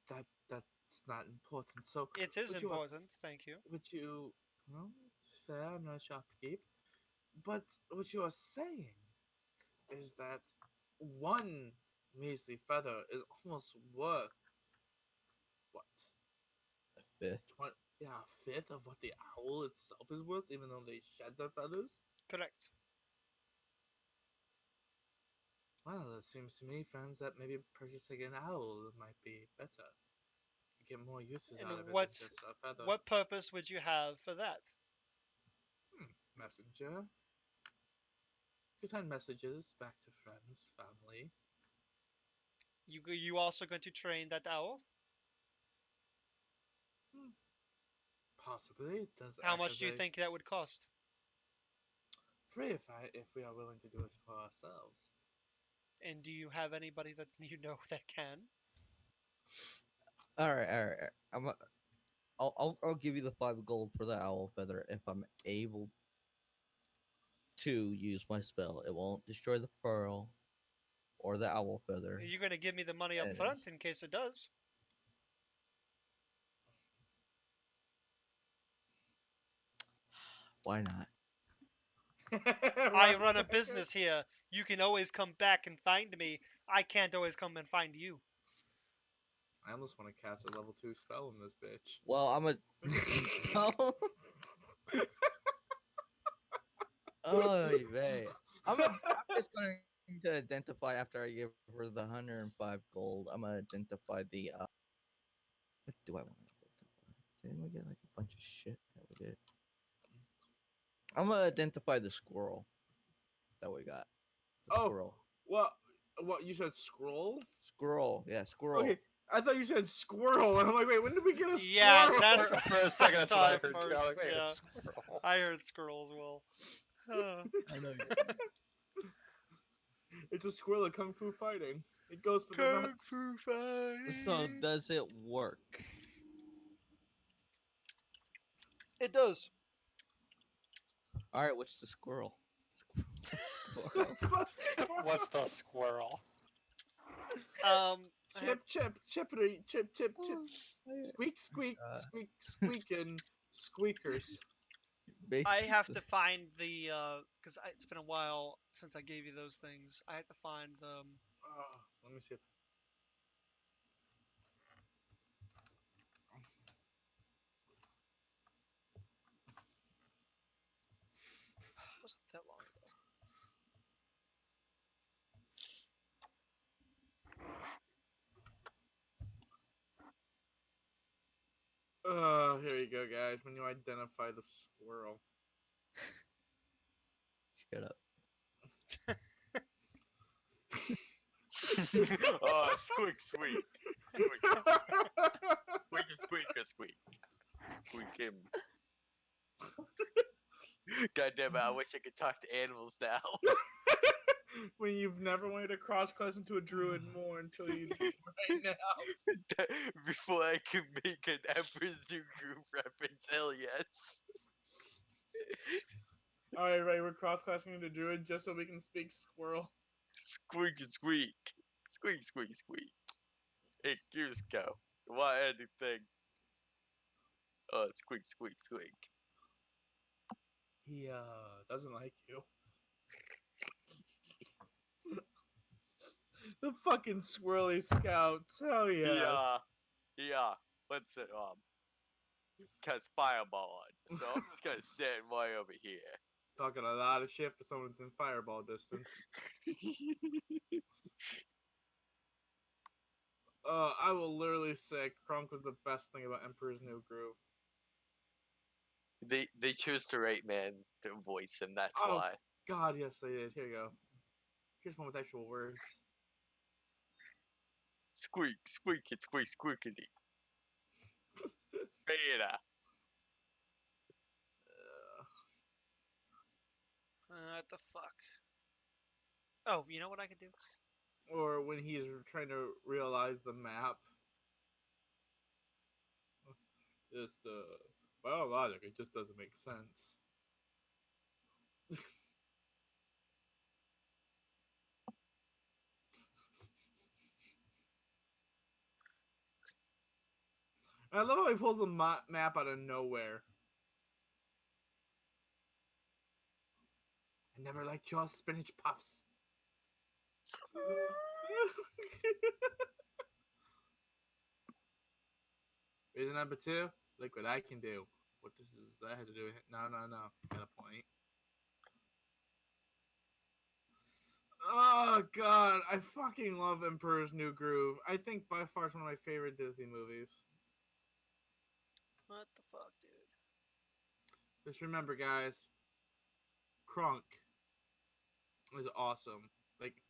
that's not important. So it is would you important, thank you. would you well, fair, I'm not a shopkeep, but what you are saying is that one measly feather is almost worth what? A fifth. 20, yeah, a fifth of what the owl itself is worth, even though they shed their feathers. Correct. Well, it seems to me, friends, that maybe purchasing an owl might be better. You get more uses out of And it than just a feather. what purpose would you have for that? Messenger. You can send messages back to friends, family. You also going to train that owl? Hmm, possibly it does How act much as do you a think that would cost? free if we are willing to do it for ourselves. And do you have anybody that you know that can? All right, all right. I'll give you the 5 gold for the owl feather if I'm able to use my spell. It won't destroy the pearl or the owl feather. You're going to give me the money up And front in case it does. why not? I run a business here. You can always come back and find me. I can't always come and find you. I almost want to cast a level 2 spell in this bitch. Well, I'm a. Oh, man. I'm just going to identify after I give her the 105 gold. I'm gonna identify the. What do I want to identify? Didn't we get like a bunch of shit that we did? I'm gonna identify the squirrel that we got. The Oh, squirrel. what you said scroll? Squirrel. Yeah, squirrel. Okay, I thought you said squirrel, and I'm like, wait, when did we get a Yeah, squirrel? that's- For a second, that's what I Thought heard first, too. I was like, wait, yeah. it's squirrel. I heard squirrel as well. I know. It's a squirrel at Kung Fu fighting. It goes for the Kung nuts. Fu fight. So does it work? It does. All right, what's the squirrel? Squirrel. That's not What's the squirrel? I have- chip, chippery, chip, chip, chip. Oh, Squeak, squeak, Uh, squeak, squeaking, squeakers. I have to basically- find the because it's been a while since I gave you those things. I have to find the. Let me see. Wasn't that long ago. Oh, here you go, guys. When you identify the squirrel. Shut up. Oh, squeak, squeak. Squeak, squeak, squeak. Squeak him. God damn it, I wish I could talk to animals now. When you've never wanted to cross class into a druid more until you do right now. Before I can make an Emperor's New Groove reference, hell yes. Alright, right, we're cross classing into druid just so we can speak squirrel. Squeak, squeak. Squeak, squeak, squeak. Hey, Cusco. You want anything? Oh, squeak, squeak, squeak. He doesn't like you. The fucking swirly scouts. Hell yes. Yeah. Let's cast fireball on. So I'm just gonna stand way over here. Talking a lot of shit for someone that's in fireball distance. I will literally say Kronk was the best thing about Emperor's New Groove. They choose the right man to voice him. That's Oh. why. God, yes, they did. Here you go. Here's one with actual words. Squeak, squeak it, squeak, squeakity. Beta. What the fuck? Oh, you know what I could do? Or when he's trying to realize the map. Just, biologic, it just doesn't make sense. I love how he pulls the map out of nowhere. I never liked your spinach puffs. Reason number 2, look what I can do. What does that have to do with it? No. Got a point. Oh god, I fucking love Emperor's New Groove. I think by far it's one of my favorite Disney movies. What the fuck, dude? Just remember, guys, Kronk is awesome. Like,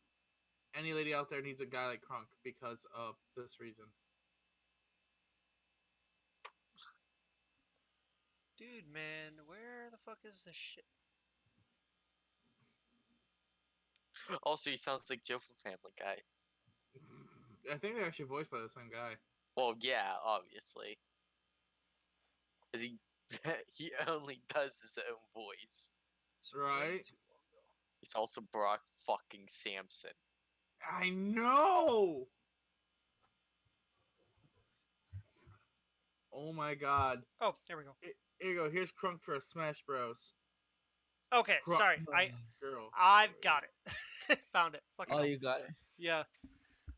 any lady out there needs a guy like Kronk because of this reason. Dude, man, where the fuck is this shit? Also, he sounds like Joe from Family Guy. I think they're actually voiced by the same guy. Well, yeah, obviously. Because he only does his own voice. Right? He's also Brock fucking Samson. I know! Oh my god. Oh, there we go. Here you go. Here's Kronk for a Smash Bros. Okay, Kronk sorry. girl. I've got it. Found it. Fucking Oh, hell. you got it. Yeah.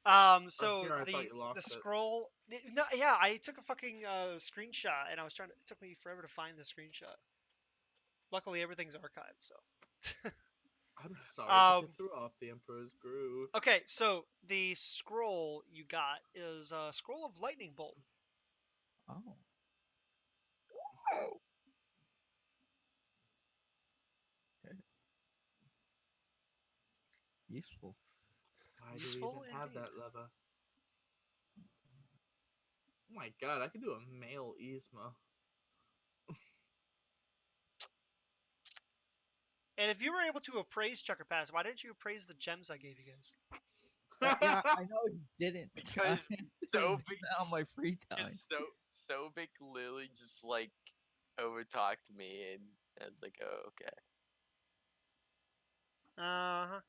So here, I thought you the lost it. scroll. No, yeah, I took a fucking screenshot, and I was trying to. It took me forever to find the screenshot. Luckily, everything's archived. So. I'm sorry, but you threw off the Emperor's Groove. Okay, so the scroll you got is a scroll of lightning bolt. Oh. Okay. Useful. Why do we Useful even have indeed. that lever? Oh my god, I could do a male Yzma. And if you were able to appraise Chucker Pass, why didn't you appraise the gems I gave you guys? Yeah, I know you didn't. Because I did Sobek that on my free time. Sobek literally just like overtalked me, and I was like, oh, okay. Uh-huh.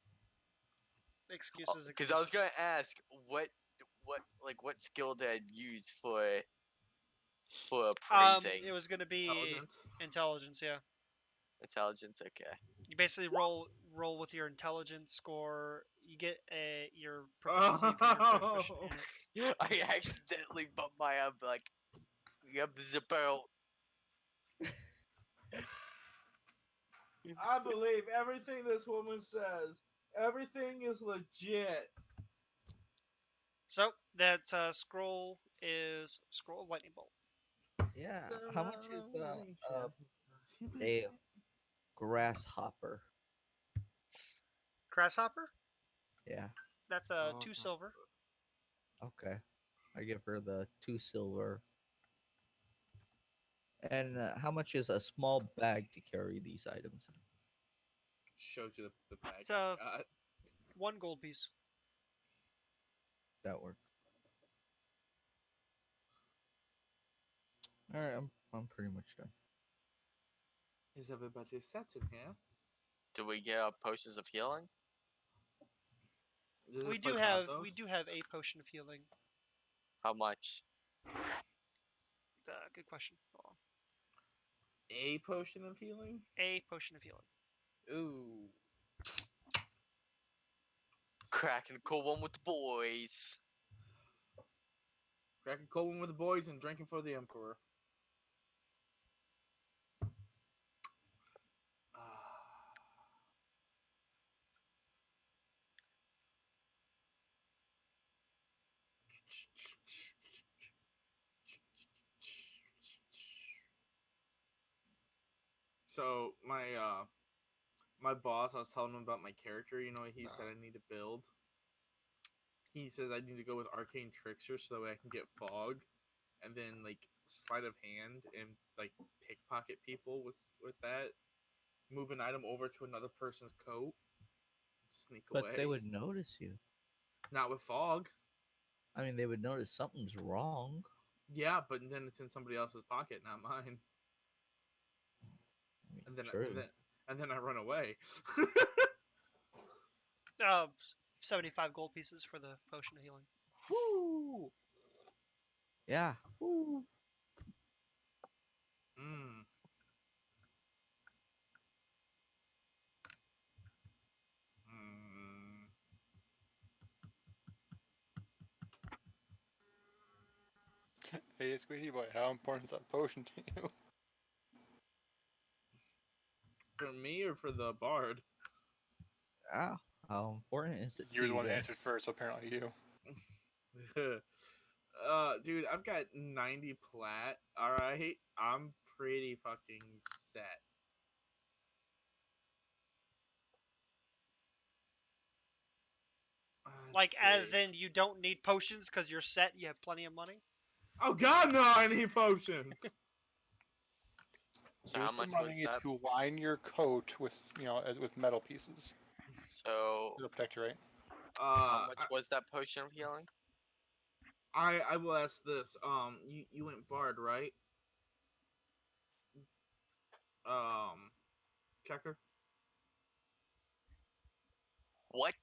Excuses. Because I was gonna ask what skill did I use for appraising? It was gonna be Intelligence. intelligence. Yeah. Intelligence. Okay. You basically roll with your intelligence score. You get your proficiency from your proficient in it. I accidentally bumped my up like, yep, zippo. I believe everything this woman says. Everything is legit. So that scroll is scroll of lightning bolt. Yeah. How much is a grasshopper? Grasshopper? Yeah. That's 2 silver. Okay. I give her the 2 silver. And how much is a small bag to carry these items? Shows you the bag It's I got. 1 gold piece. That works. All right, I'm pretty much done. Is everybody set in here? Do we get potions of healing? Does We this do place have those? we do have a potion of healing. How much? Good question. Hold on. A potion of healing? A potion of healing. Ooh. Cracking a cool one with the boys. Cracking cold one with the boys and drinking for the emperor. So my boss, I was telling him about my character. You know, he said I need to build. He says I need to go with arcane trickster so that way I can get fog, and then like sleight of hand and like pickpocket people with that. Move an item over to another person's coat, sneak But away. they would notice you. Not with fog. I mean, they would notice something's wrong. Yeah, but then it's in somebody else's pocket, not mine. I mean, And then true. and then I run away. 75 gold pieces for the potion of healing. Woo! Yeah. Woo. Mm. Mm. Hey, Squeezy Boy, how important is that potion to you? For me or for the bard? Ah, how important is it You to were the you one that guys? answered first, so apparently you. Dude, I've got 90 plat. All right, I'm pretty fucking set. Like, as See. in you don't need potions because you're set, you have plenty of money? Oh god, no! I need potions. So Use how the much was money that? to line your coat with, with metal pieces. So It'll protect you, right? how much I, was that potion of healing? I will ask this. You went bard, right? Checker. What?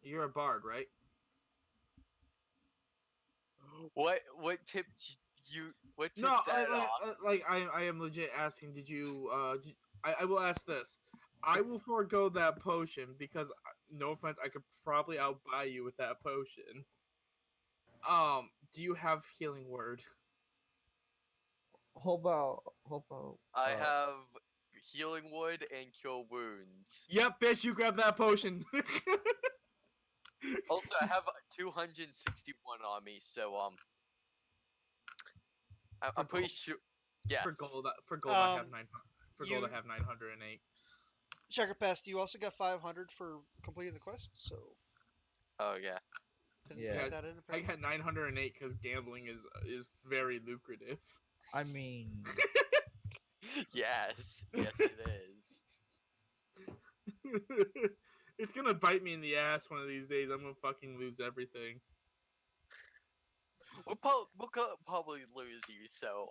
You're a bard, right? What tipped you? What No, tipped that off? I am legit asking. Did you? I will ask this. I will forego that potion because, no offense, I could probably outbuy you with that potion. Do you have healing word? Hope about I have healing wood and cure wounds. Yep, bitch, you grab that potion. Also, I have 261 on me, so I'm pretty sure. Yes. For gold, I have Um, 900. For gold, I you have 908. Checker Pass, you also got 500 for completing the quest, so Oh yeah. didn't Yeah. put that in I apparently. got 908 because gambling is very lucrative. I mean, Yes. Yes, it is. It's gonna bite me in the ass one of these days. I'm gonna fucking lose everything. We'll probably lose you. So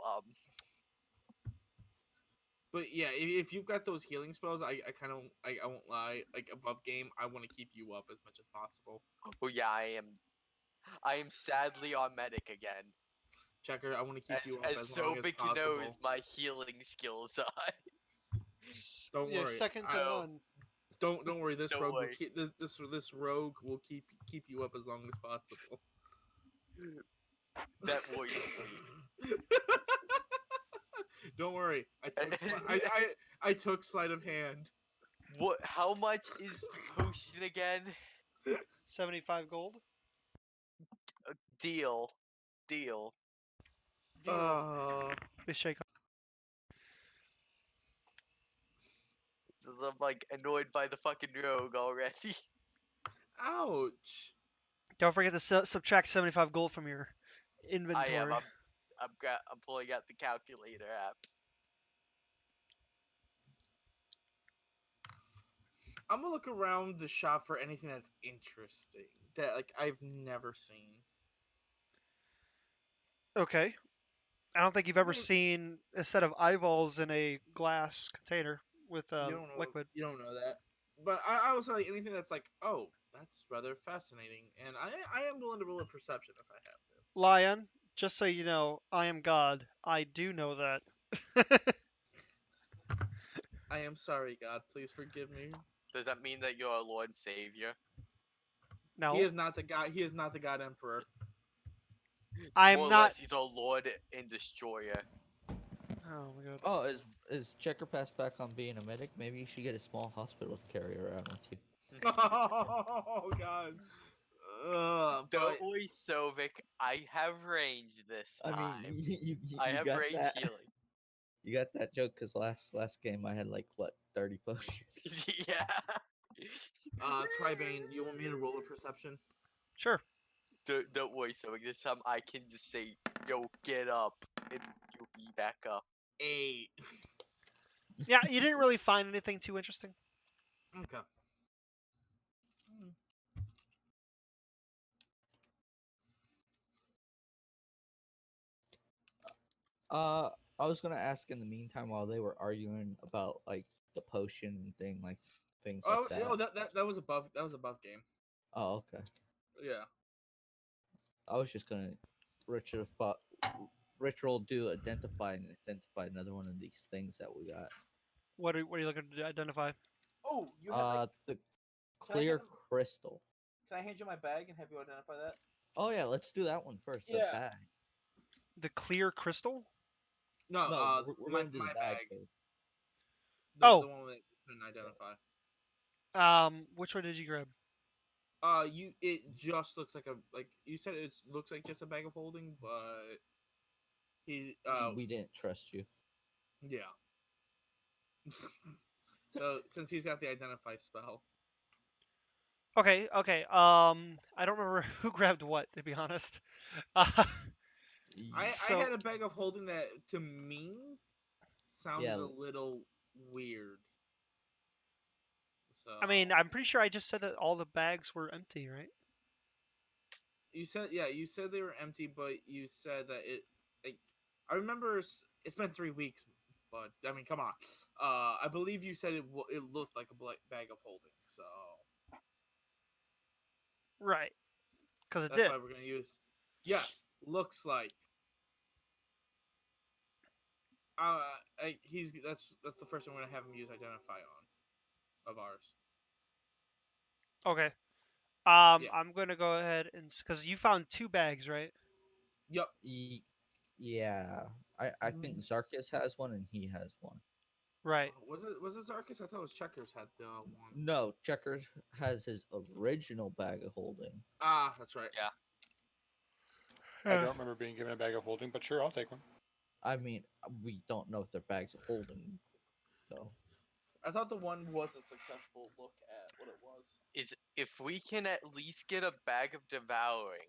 But yeah, if you've got those healing spells, I kind of I won't lie. Like above game, I want to keep you up as much as possible. well, yeah, I am. I am sadly on medic again. Checker, I want to keep you up As as long as Sobek possible. knows, my healing skills are. Don't Yeah, worry. second to none. Don't worry. This Don't rogue will worry. keep this rogue will keep you up as long as possible. That worries me. Don't worry. I took sleight of hand. What? How much is the potion again? 75 gold. Deal. Deal. Please shake. Since I'm like annoyed by the fucking rogue already. Ouch. Don't forget to subtract 75 gold from your I am. inventory. I'm pulling out the calculator app. I'm gonna look around the shop for anything that's interesting that like I've never seen. Okay. I don't think you've ever seen a set of eyeballs in a glass container with You don't know. liquid. You don't know that. But I would say like anything that's like, oh, that's rather fascinating, and I am willing to roll a perception if I have to. Lion, just so you know, I am God. I do know that. I am sorry, God. Please forgive me. Does that mean that you're a Lord and Savior? No, He is not the God. He is not the God Emperor. I'm More or not. less, he's a Lord and Destroyer. Oh my god. Oh, is Checker Pass back on being a medic? Maybe you should get a small hospital to carry around with you. Oh God. But Don't worry, Sovic. I have range this I time. mean, I you have got range that. healing. You got that joke because last game I had like what 30 potions. Yeah. Tribane, you want me to roll a perception? Sure. Don't worry, Sovic. This time I can just say, "Yo, get up," and you'll be back up. 8. Yeah, you didn't really find anything too interesting. Okay. I was gonna ask in the meantime while they were arguing about like the potion thing, like things like Oh that. no, that was above. That was above game. Oh, okay. Yeah. I was just gonna ritual do identify another one of these things that we got. What are you looking to identify? Oh, you have like. The Can I clear hand- crystal. Can I hand you my bag and have you identify that? Oh yeah, let's do that one first. The Yeah. bag. The clear crystal? No, No, we're my going to the my bag bag. first. Oh. The one that you couldn't identify. Which one did you grab? It just looks like you said it looks like just a bag of holding, but We didn't trust you. yeah. So since he's got the identify spell, Okay. I don't remember who grabbed what, to be honest. Uh, I So- had a bag of holding that to me sounded Yeah. a little weird. So I mean, I'm pretty sure I just said that all the bags were empty, right? you said they were empty, but you said that it like I remember it's been 3 weeks, but I mean, come on. I believe you said it looked like a bag of holding, so Right. Because it that's did. why we're gonna use. Yes, looks like. That's the first one we're gonna have him use identify on of ours. Okay. Yeah. I'm gonna go ahead and because you found 2 bags, right? Yep. Yeah. I think Zarkis has one and he has one. Right. Was it Zarkis? I thought it was Checkers had the one. No, Checkers has his original bag of holding. Ah, that's right. Yeah. I don't remember being given a bag of holding, but sure, I'll take one. I mean, we don't know if they're bags of holding, though. I thought the one was a successful look at what it was. Is if we can at least get a bag of devouring.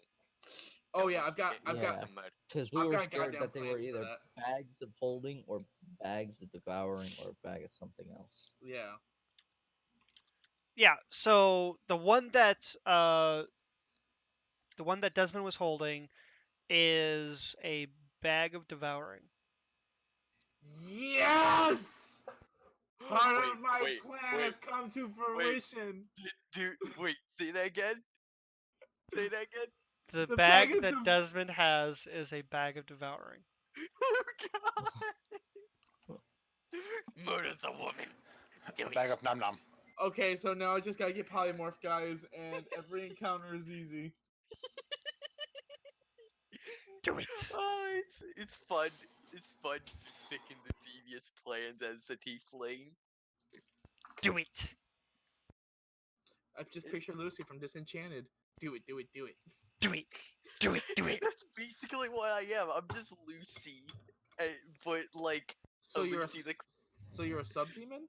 Oh then yeah, we I've can got get I've got to murder. Because we I've were got scared goddamn that they were plans for either that. bags of holding or bags of devouring or a bag of something else. Yeah. Yeah. So the one that Desmond was holding is a bag of devouring. Yes! Part Wait, of my wait, plan wait, has come to wait. fruition. Dude, wait, say that again. Say that again. The It's a bag bag of that Desmond has is a bag of devouring. Oh God! Murder the woman. Do A it. bag of nom nom. Okay, so now I just gotta get polymorph, guys, and every encounter is easy. Do it. Oh, it's fun. It's fun picking the devious plans as the tiefling. Do it. I just picture Lucy from Disenchanted. Do it, do it, do it. Do it. Do it, do it. That's basically what I am. I'm just Lucy, but like a So you're a Lucy. Like so you're a sub demon.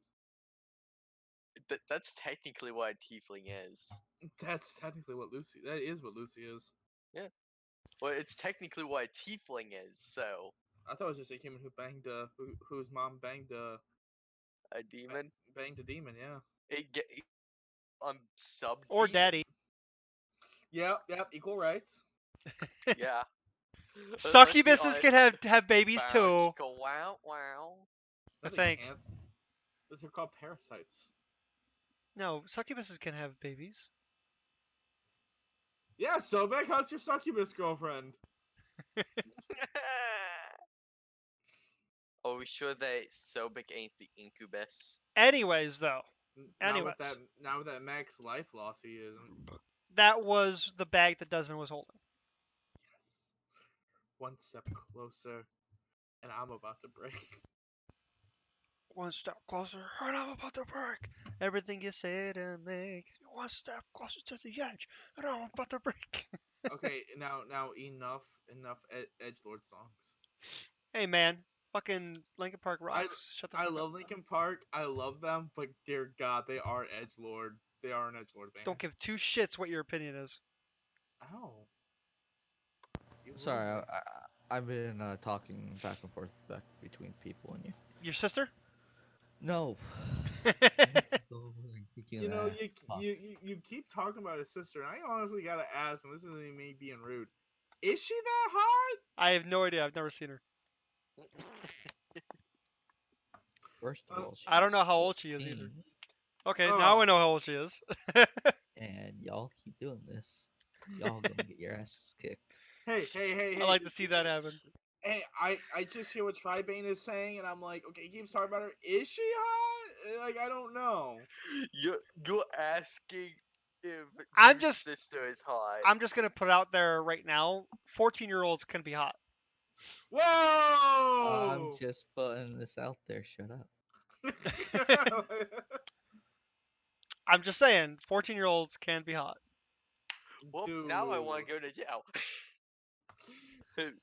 that's technically what a tiefling is. That's technically what Lucy. That is what Lucy is. Yeah. Well, it's technically what a tiefling is. So I thought it was just a human who banged whose mom a demon. banged a demon. Yeah. I'm sub Or demon. daddy. Yep. Yep. Equal rights. Yeah. Let's be Succubuses honest. can have babies Bow, too. chicka, wow, wow. I No, they think. can't. Those are called parasites. No, succubuses can have babies. Yeah. So, Beck, how's your succubus girlfriend? Are we sure that Sobek ain't the incubus? Anyways, though. Now Anyways. with that max life loss, he isn't. That was the bag that Desmond was holding. Yes. One step closer, and I'm about to break. One step closer, and I'm about to break. Everything you said and make. One step closer to the edge, and I'm about to break. Okay, now enough edgelord songs. Hey man, fucking Linkin Park rocks. Shut the I fuck up. love Linkin Park. I love them, but dear God, they are edgelord. They are an edgelord band. Don't give two shits what your opinion is. Ow. You Sorry, ruined me. I've been talking back and forth back between people and you. Your sister? No. You know, you keep talking about his sister, and I honestly gotta ask, and this isn't me being rude. Is she that hot? I have no idea. I've never seen her. First of Uh, all, I don't she's know how old she is 14, either. Okay, now I Oh, know how old she is. and y'all keep doing this. Y'all gonna get your asses kicked. I like to see that happen. Hey, I just hear what Tribane is saying, and I'm like, okay, he keeps talking about her. Is she hot? Like, I don't know. You're asking if I'm Dude's just sister is hot. I'm just gonna put it out there right now. 14-year-olds can be hot. I'm Whoa! just putting this out there. Shut up. I'm just saying, 14-year-olds can be hot. Well, now I want Dude. to go to jail.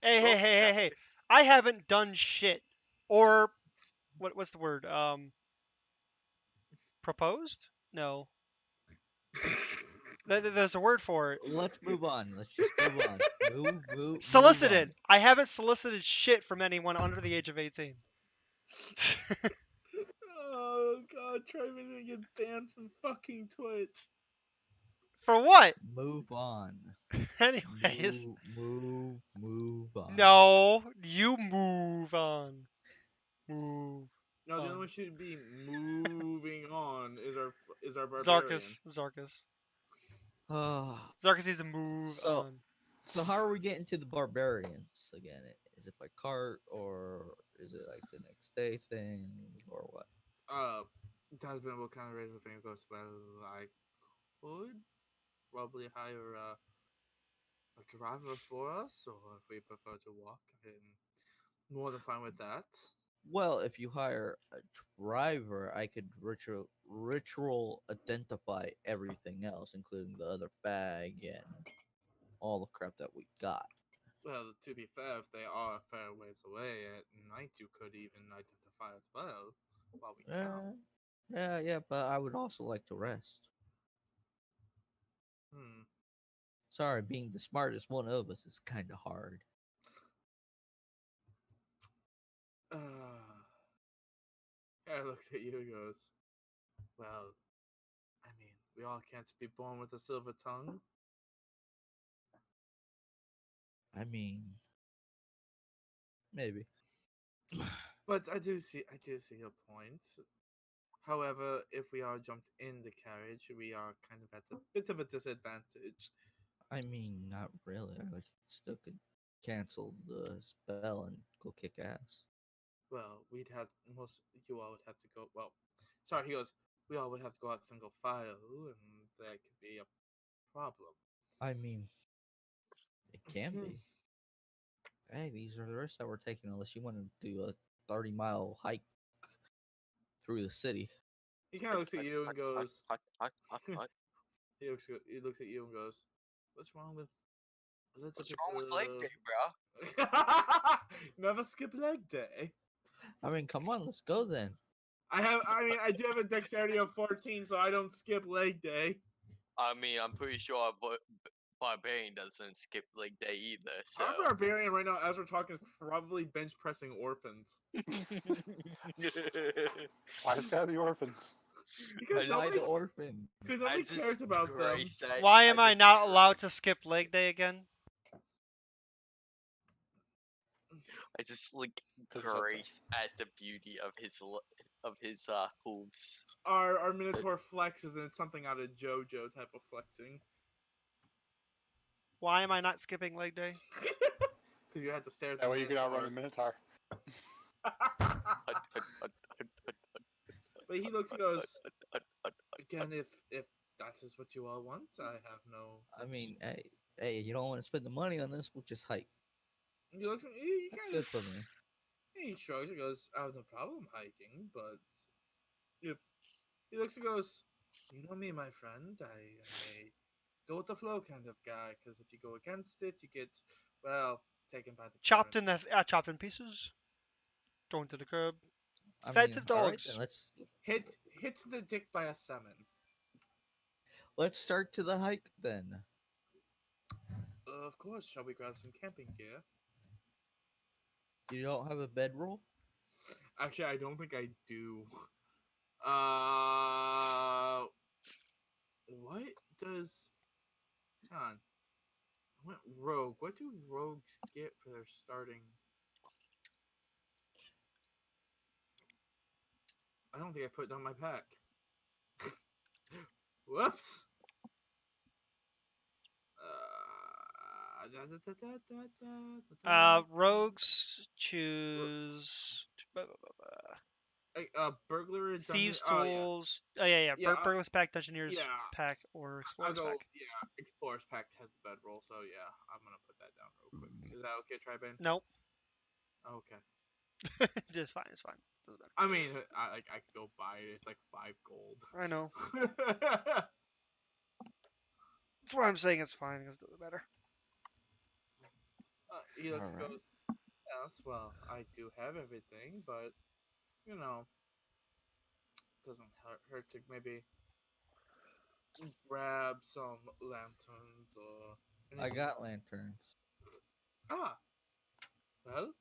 Hey, Well, hey. I haven't done shit. Or what's the word? Proposed? No. There's a word for it. Let's move on. Let's just move on. Move Solicited. on. I haven't solicited shit from anyone under the age of 18. Oh God, Tribane's gonna get banned from fucking Twitch. For what? Move on. Anyways. Move on. No, you move on. Move No, the only on. one should be moving on is our Zarkus. barbarian. Zarkus. Ah, Zarkus needs to move so, on. so how are we getting to the barbarians again? Is it by cart or is it like the next day thing or what? Tasman will kind of raise the finger. Goes, well, I could probably hire a driver for us, or if we prefer to walk, I'm more than fine with that. Well, if you hire a driver, I could ritual identify everything else, including the other bag and all the crap that we got. Well, to be fair, if they are a fair ways away at night, you could even identify as well while we Yeah, count. yeah, but I would also like to rest. Hmm. Sorry, being the smartest one of us is kind of hard. Harry looks at you and goes, well, I mean, we all can't be born with a silver tongue. I mean, maybe. But I do see your point. However, if we are jumped in the carriage, we are kind of at a bit of a disadvantage. I mean, not really. I still could cancel the spell and go kick ass. Well, you all would have to go. Well, sorry, he goes. We all would have to go out single file, and that could be a problem. I mean, it can be. Hey, these are the risks that we're taking unless you want to do a 30-mile hike through the city. He kind of looks at you and goes. Hot. He looks at you and goes, "What's wrong with Let's What's get wrong with leg to- day, bro? Never skip leg day. I mean, come on, let's go then. I do have a dexterity of 14, so I don't skip leg day. I mean, I'm pretty sure barbarian doesn't skip leg day either. So. Our barbarian right now, as we're talking, is probably bench pressing orphans. Why it's gotta be orphans? Because I Why just- the orphan? nobody cares about them. grace that- Why am I just not gra- allowed to skip leg day again? I just like 'Cause that's a- grace at the beauty of his hooves. Our Minotaur flexes, and it's something out of JoJo type of flexing. Why am I not skipping leg day? Because you had to stare at That the way you can outrun the Minotaur. Minotaur. But he looks and goes, again, if that is what you all want, I have no... I mean, hey, you don't want to spend the money on this? We'll just hike. He looks, he That's kind good of... for me. He shrugs and goes, I have no problem hiking, but if... He looks and goes, you know me, my friend, I am a go with the flow kind of guy, because if you go against it, you get, well, taken by the Chopped current. chopped in pieces, thrown to the curb. I Fed mean, to all right dogs. then. Hit to the dick by a salmon. Let's start to the hike then. Of course, shall we grab some camping gear? You don't have a bedroll? Actually, I don't think I do. What does... Hang on. I went rogue. What do rogues get for their starting? I don't think I put it on my pack. Whoops. Rogues choose Burglar, dungeon. thieves Oh yeah, tools. Oh yeah. Yeah, Burglar's pack, Dungeoneer's yeah. pack, or I'll Explorer's go. pack. Yeah, Explorer's pack has the bedroll, so yeah, I'm gonna put that down real quick. Is that okay, Tribane? Nope. Okay. It's fine. Doesn't matter. I mean, I could go buy it. It's like 5 gold. I know. That's why I'm saying it's fine, because it doesn't matter. He looks and Alright. goes, yes, well, I do have everything, but, you know, doesn't hurt to maybe grab some lanterns or... I anything got else. lanterns. Ah! Well,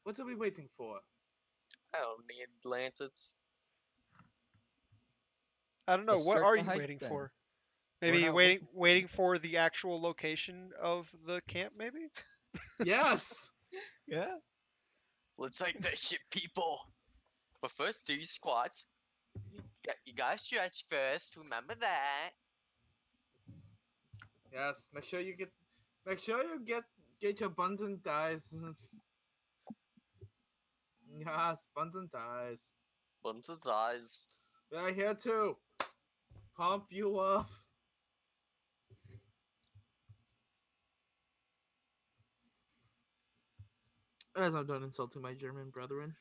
what are we waiting for? I don't need lanterns. I don't know. Let's What start are the you hike waiting then. for? We're Maybe not waiting for the actual location of the camp. Maybe. Yes! Yeah. Let's hike that shit, people. But first, do your squats. You gotta stretch first. Remember that. Yes, make sure you get your buns and thighs. Yes, buns and thighs. Buns and thighs. We're here to pump you up. As I'm done insulting my German brethren.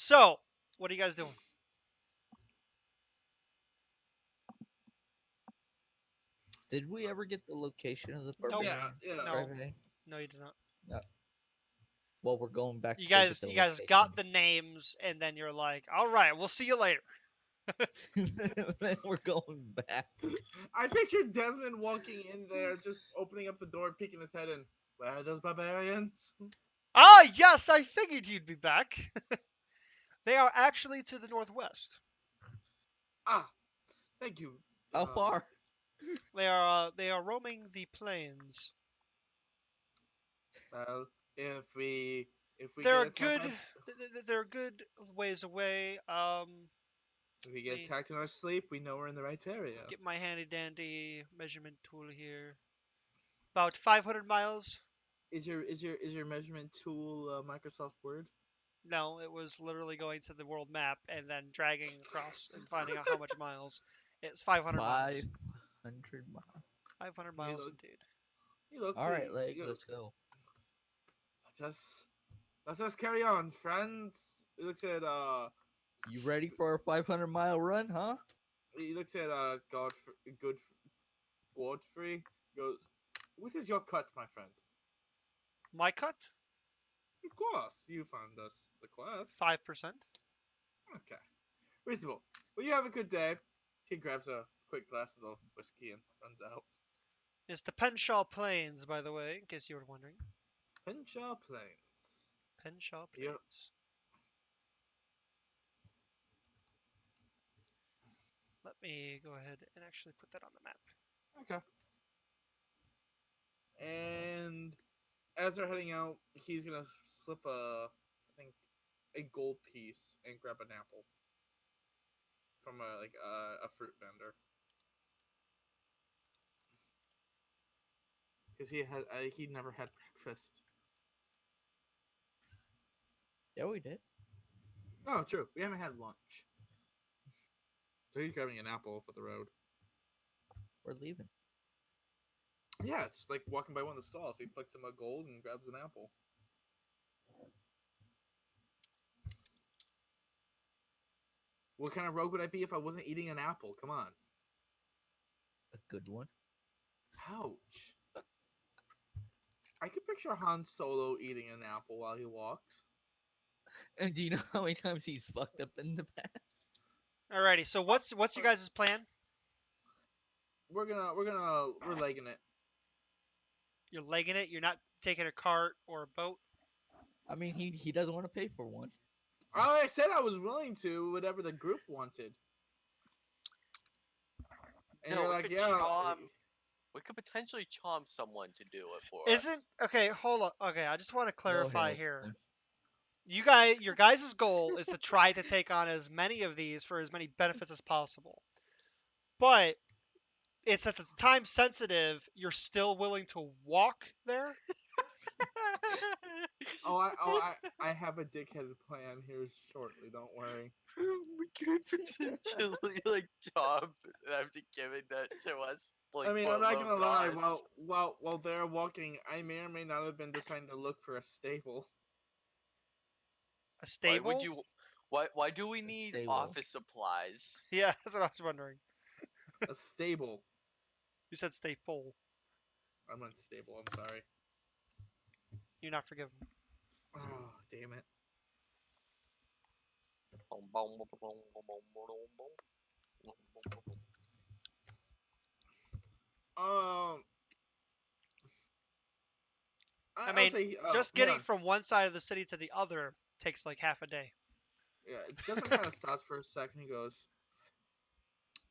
So, what are you guys doing? Did we ever get the location of the Nope. barbarian? Yeah, yeah. No. Tribane? No, you did not. Well, we're going back You to go guys, get the you guys location. got the names, and then you're like, "All right, we'll see you later." Then we're going back. I pictured Desmond walking in there, just opening up the door, peeking his head in. Where are those barbarians? Ah, yes, I figured you'd be back. They are actually to the northwest. Ah, thank you. How far? They are roaming the plains. Well, if we They're get attacked good. They're good ways away. if we get me- attacked in our sleep, we know we're in the right area. Get my handy dandy measurement tool here. About 500 miles. Is your measurement tool Microsoft Word? No, it was literally going to the world map and then dragging across and finding out how much miles. It's 500 miles. 500 miles. 500 miles look- indeed. He looks. All right, he legs, goes, let's go. Let's just carry on, friends. He looks at You ready for a 500-mile run, huh? Godfrey. Godfrey goes, What is your cut, my friend? My cut? Of course, you found us the quest. 5%. Okay, reasonable. Well, you have a good day. He grabs a quick glass of the whiskey and runs out. It's the Penshaw Plains, by the way, in case you were wondering. Penshaw Plains. Penshaw Yeah. Plains. Let me go ahead and actually put that on the map. Okay. And as they're heading out, he's gonna slip I think, a gold piece and grab an apple from a fruit vendor. Because he never had breakfast. Yeah, we did. Oh, true. We haven't had lunch. So he's grabbing an apple for the road. We're leaving. Yeah, it's like walking by one of the stalls. He flicks him a gold and grabs an apple. What kind of rogue would I be if I wasn't eating an apple? Come on. A good one. Ouch. I could picture Han Solo eating an apple while he walks. And do you know how many times he's fucked up in the past? Alrighty, so what's your guys' plan? We're legging it. You're legging it. You're not taking a cart or a boat. I mean, he doesn't want to pay for one. I said I was willing to, whatever the group wanted. And No, you're we like, could yeah. We could potentially charm someone to do it for Isn't us. okay? Hold on. Okay, I just want to clarify help. here. Your guys' goal is to try to take on as many of these for as many benefits as possible. But it's since it's time sensitive, you're still willing to walk there. I have a dickheaded plan here shortly. Don't worry. We could potentially like charm after giving that to us. Like, I mean, for I'm not low gonna lie. cost. While they're walking, I may or may not have been deciding to look for a stable. A Why stable? would you? Why do we need stable. office supplies? Yeah, that's what I was wondering. A stable. You said stay full. I meant stable. I'm sorry. You're not forgiven. Oh, damn it. Um, I I mean, would say, just hang getting on. from one side of the city to the other takes like half a day. Yeah, Justin kind of stops for a second. He goes,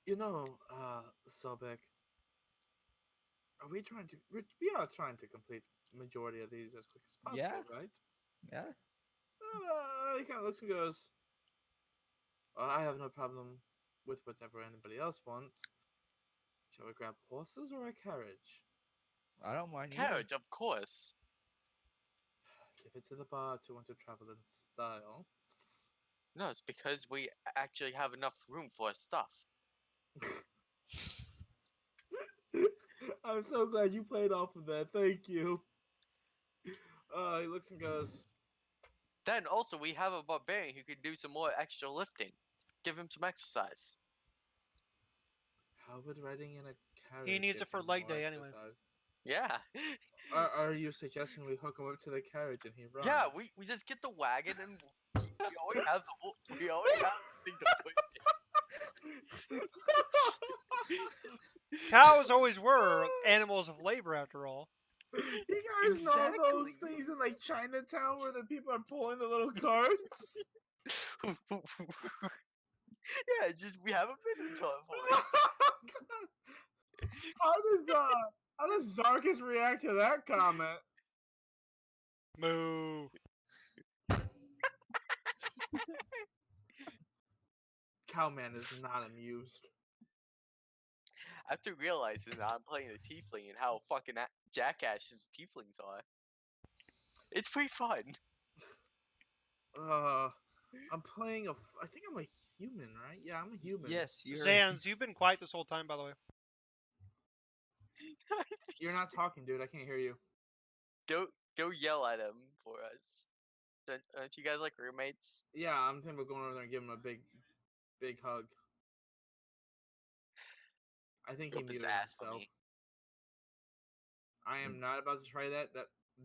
Sobek, we are trying to complete majority of these as quick as possible, Yeah. right? Yeah. He kind of looks and goes, well, I have no problem with whatever anybody else wants. Shall we grab horses or a carriage? I don't mind either. Carriage, of course. Give it to the bar to want to travel in style. No, it's because we actually have enough room for our stuff. I'm so glad you played off of that. Thank you. He looks and goes, Then also we have a barbarian who can do some more extra lifting. Give him some exercise. how would riding in a carriage He needs give it for him leg more day anyway. exercise? Yeah. Are you suggesting we hook him up to the carriage and he runs? Yeah, we just get the wagon and we already have we already have the thing to put Cows always were animals of labor, after all. You guys know those Exactly. things in like Chinatown where the people are pulling the little carts? Yeah, just we haven't been in toy points. How does Zarkus react to that comment? Moo. Cowman is not amused. After realizing that I'm playing a tiefling and how fucking jackasses tieflings are, it's pretty fun. I'm playing I think I'm a human, right? Yeah, I'm a human. Yes, you're. Zans, you've been quiet this whole time, by the way. You're not talking, dude. I can't hear you. Go yell at him for us. Aren't you guys like roommates? Yeah, I'm thinking about going over there and giving him a big hug. I think he Whoop his muted ass for himself. me. I am not about to try that.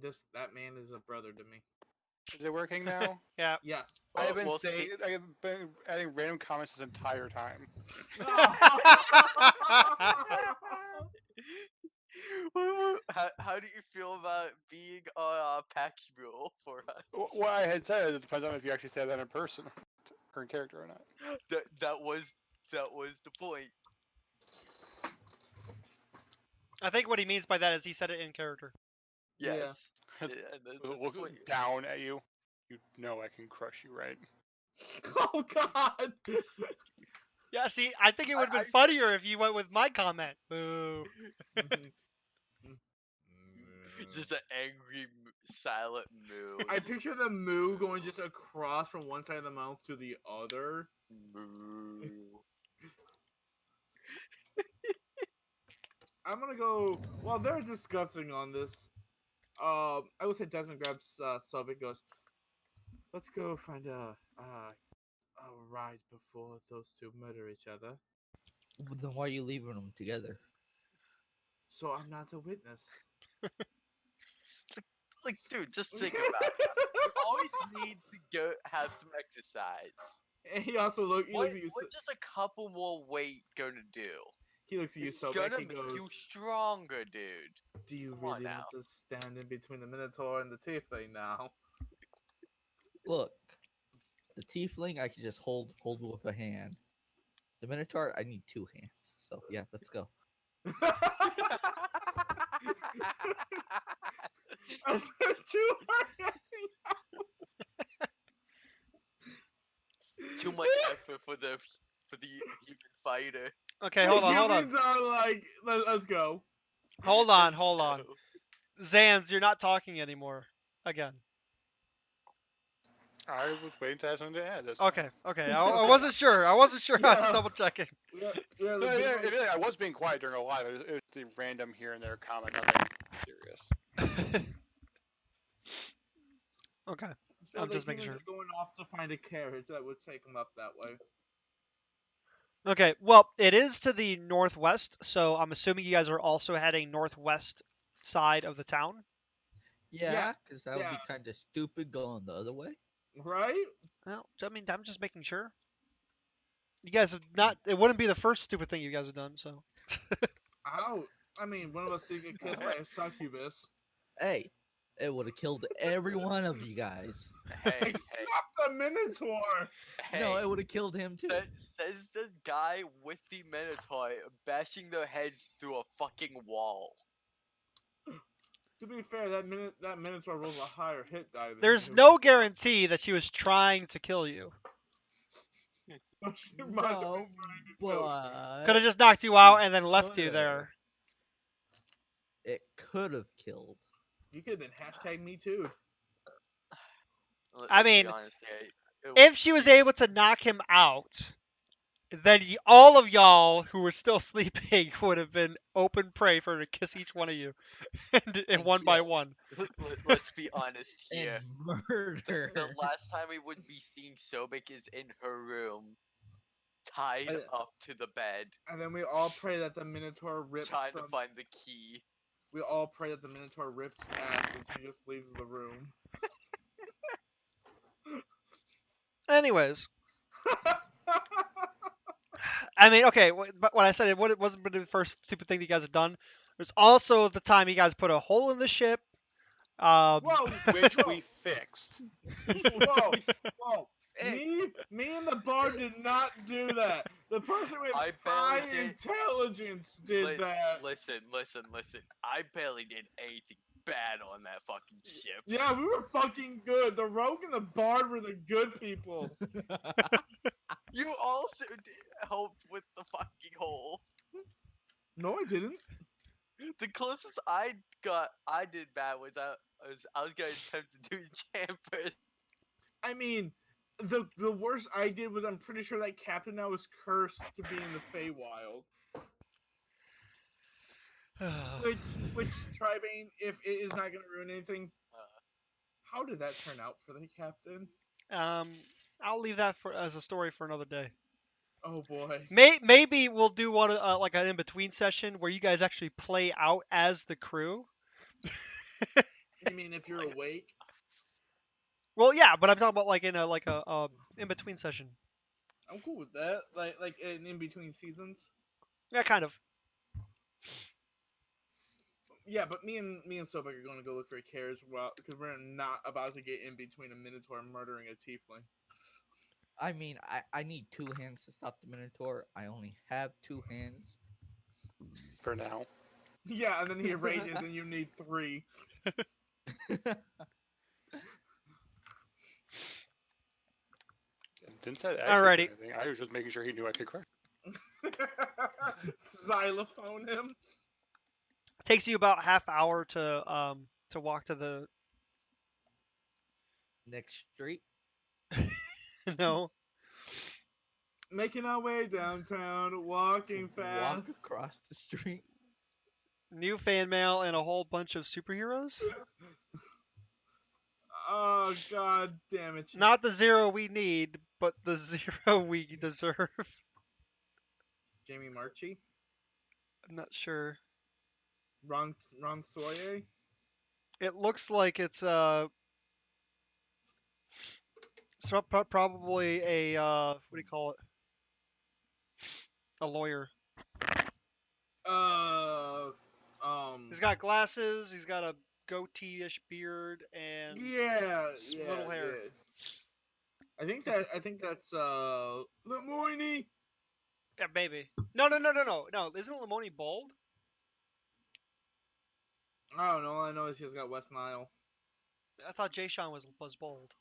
That man is a brother to me. Is it working now? Yeah. Yes. I have been Well, saying, I have been adding random comments this entire time. How do you feel about being on Pack Mule for us? What I had said, it depends on if you actually said that in person, or in character or not. That was the point. I think what he means by that is he said it in character. Yeah. Yes. Yeah, that's the Look point. down at you. You know I can crush you, right? Oh God. Yeah, see, I think it would have I- been funnier if you went with my comment. Boo. Just an angry, silent moo. I picture the moo going just across from one side of the mouth to the other. Moo. I'm gonna go while they're discussing on this. I would say Desmond grabs Sub and goes, "Let's go find a ride before those two murder each other." Then why are you leaving them together? So I'm not a witness. Like, dude, just think about it. You always need to go have some exercise. And he also looks What, at you. what's just a couple more weight gonna do? He looks at you, It's Sobek, gonna and make goes, you stronger, dude. "Do you Come on really now. want to stand in between the Minotaur and the Tiefling now?" Look, the tiefling I can just hold with a hand. The minotaur I need two hands. So yeah, let's go. I said two. Too much effort for the human fighter. Okay, hold on, hold on. Humans are like, let's go. Hold on, Let's hold on. go. Zans, you're not talking anymore. Again. I was waiting to have something to add this Okay, time. okay. I wasn't sure. I wasn't sure. I was Yeah. double checking. We are No, yeah, legitimately- I was being quiet during a live. It was the random here and there comment, nothing serious. Okay. So I'm the just making humans sure. are going off to find a carriage that would take them up that way. Okay, well, it is to the northwest, so I'm assuming you guys are also heading northwest side of the town. Yeah, because that would be yeah. kind of stupid going the other way. Right? Well, I mean, I'm just making sure. You guys have not. It wouldn't be the first stupid thing you guys have done. So. Ow. I mean, one of us did get kissed by a succubus. Hey, it would have killed every one of you guys. Hey, Except the Minotaur! hey, No, hey. it would have killed him too. Says the guy with the Minotaur bashing their heads through a fucking wall. To be fair, that Minotaur rolls a higher hit die than There's you. no guarantee that she was trying to kill you. She might have been No, trying to kill you. Could but have just knocked you out and then left you coulda. there. It could have killed. You could have been hashtag me too. I Let's be mean, honest here. If she was able to knock him out, then all of y'all who were still sleeping would have been open prey for her to kiss each one of you, and And one by kill. one. Let's be honest here. And murder. The last time we would be seeing Sobek is in her room, tied up to the bed, And then we all pray that the Minotaur rips trying to some... find the key. We all pray that the Minotaur rips ass and she just leaves the room. Anyways, I mean, okay, but when I said it wasn't the first stupid thing that you guys have done, there's also the time you guys put a hole in the ship. Whoa! Which whoa, we fixed. whoa! Whoa! Me and the bard did not do that. The person with I high barely did. intelligence did that. Listen. I barely did anything bad on that fucking ship. Yeah, we were fucking good. The rogue and the bard were the good people. You also helped with the fucking hole. No, I didn't. The closest I did bad was I was gonna attempt to do chamfer. I mean, the worst I did was I'm pretty sure that captain now is cursed to be in the Feywild. Which Tribane, if it is not gonna ruin anything, how did that turn out for the captain? I'll leave that as a story for another day. Oh boy. Maybe we'll do one like an in between session where you guys actually play out as the crew, You mean if you're awake? Well, yeah, but I'm talking about like in a in between session. I'm cool with that. Like in between seasons. Yeah, kind of. Yeah, but me and Sobek are going to go look for a carriage because we're not about to get in between a Minotaur murdering a Tiefling. I mean, I need two hands to stop the Minotaur. I only have two hands. For now. Yeah, and then he rages and you need 3. Didn't say I actually do Alrighty. anything. I was just making sure he knew I could crush. Xylophone him. Takes you about half hour to walk to the Next street. no. Making our way downtown, walking Walk fast. across the street. New fan mail and a whole bunch of superheroes. Oh god damn it! Not the 0 we need, but the 0 we deserve. Jamie Marchi, I'm not sure. Ron Soye. It looks like it's probably a what do you call it? A lawyer. He's got glasses. He's got a goatee-ish beard and Yeah, little hair. yeah. I think that's Lemoyne. Yeah, maybe. No. Isn't Lamoni bald? I don't know. All I know is he's got West Nile. I thought Jay Sean was bald.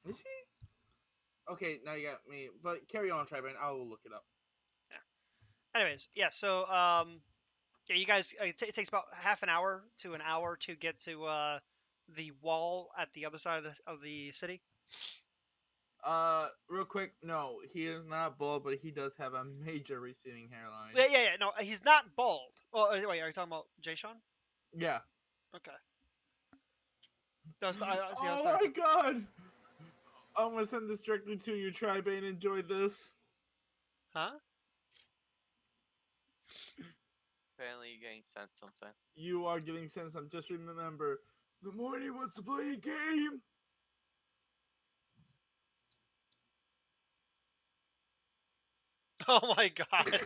Is he? Okay, now you got me. But carry on, Triban. I will look it up. Yeah. Anyways, yeah. So yeah, you guys. It takes about half an hour to an hour to get to the wall at the other side of the city. Real quick, no, he is not bald, but he does have a major receding hairline. Yeah. No, he's not bald. Well, wait, are you talking about Jay Sean? Yeah. Okay. That's, Oh my god! I'm gonna send this directly to you, Tribane. Enjoy this. Huh? Apparently, you're getting sent something. You are getting sent some. Just remember, the morning wants to play a game. Oh my god.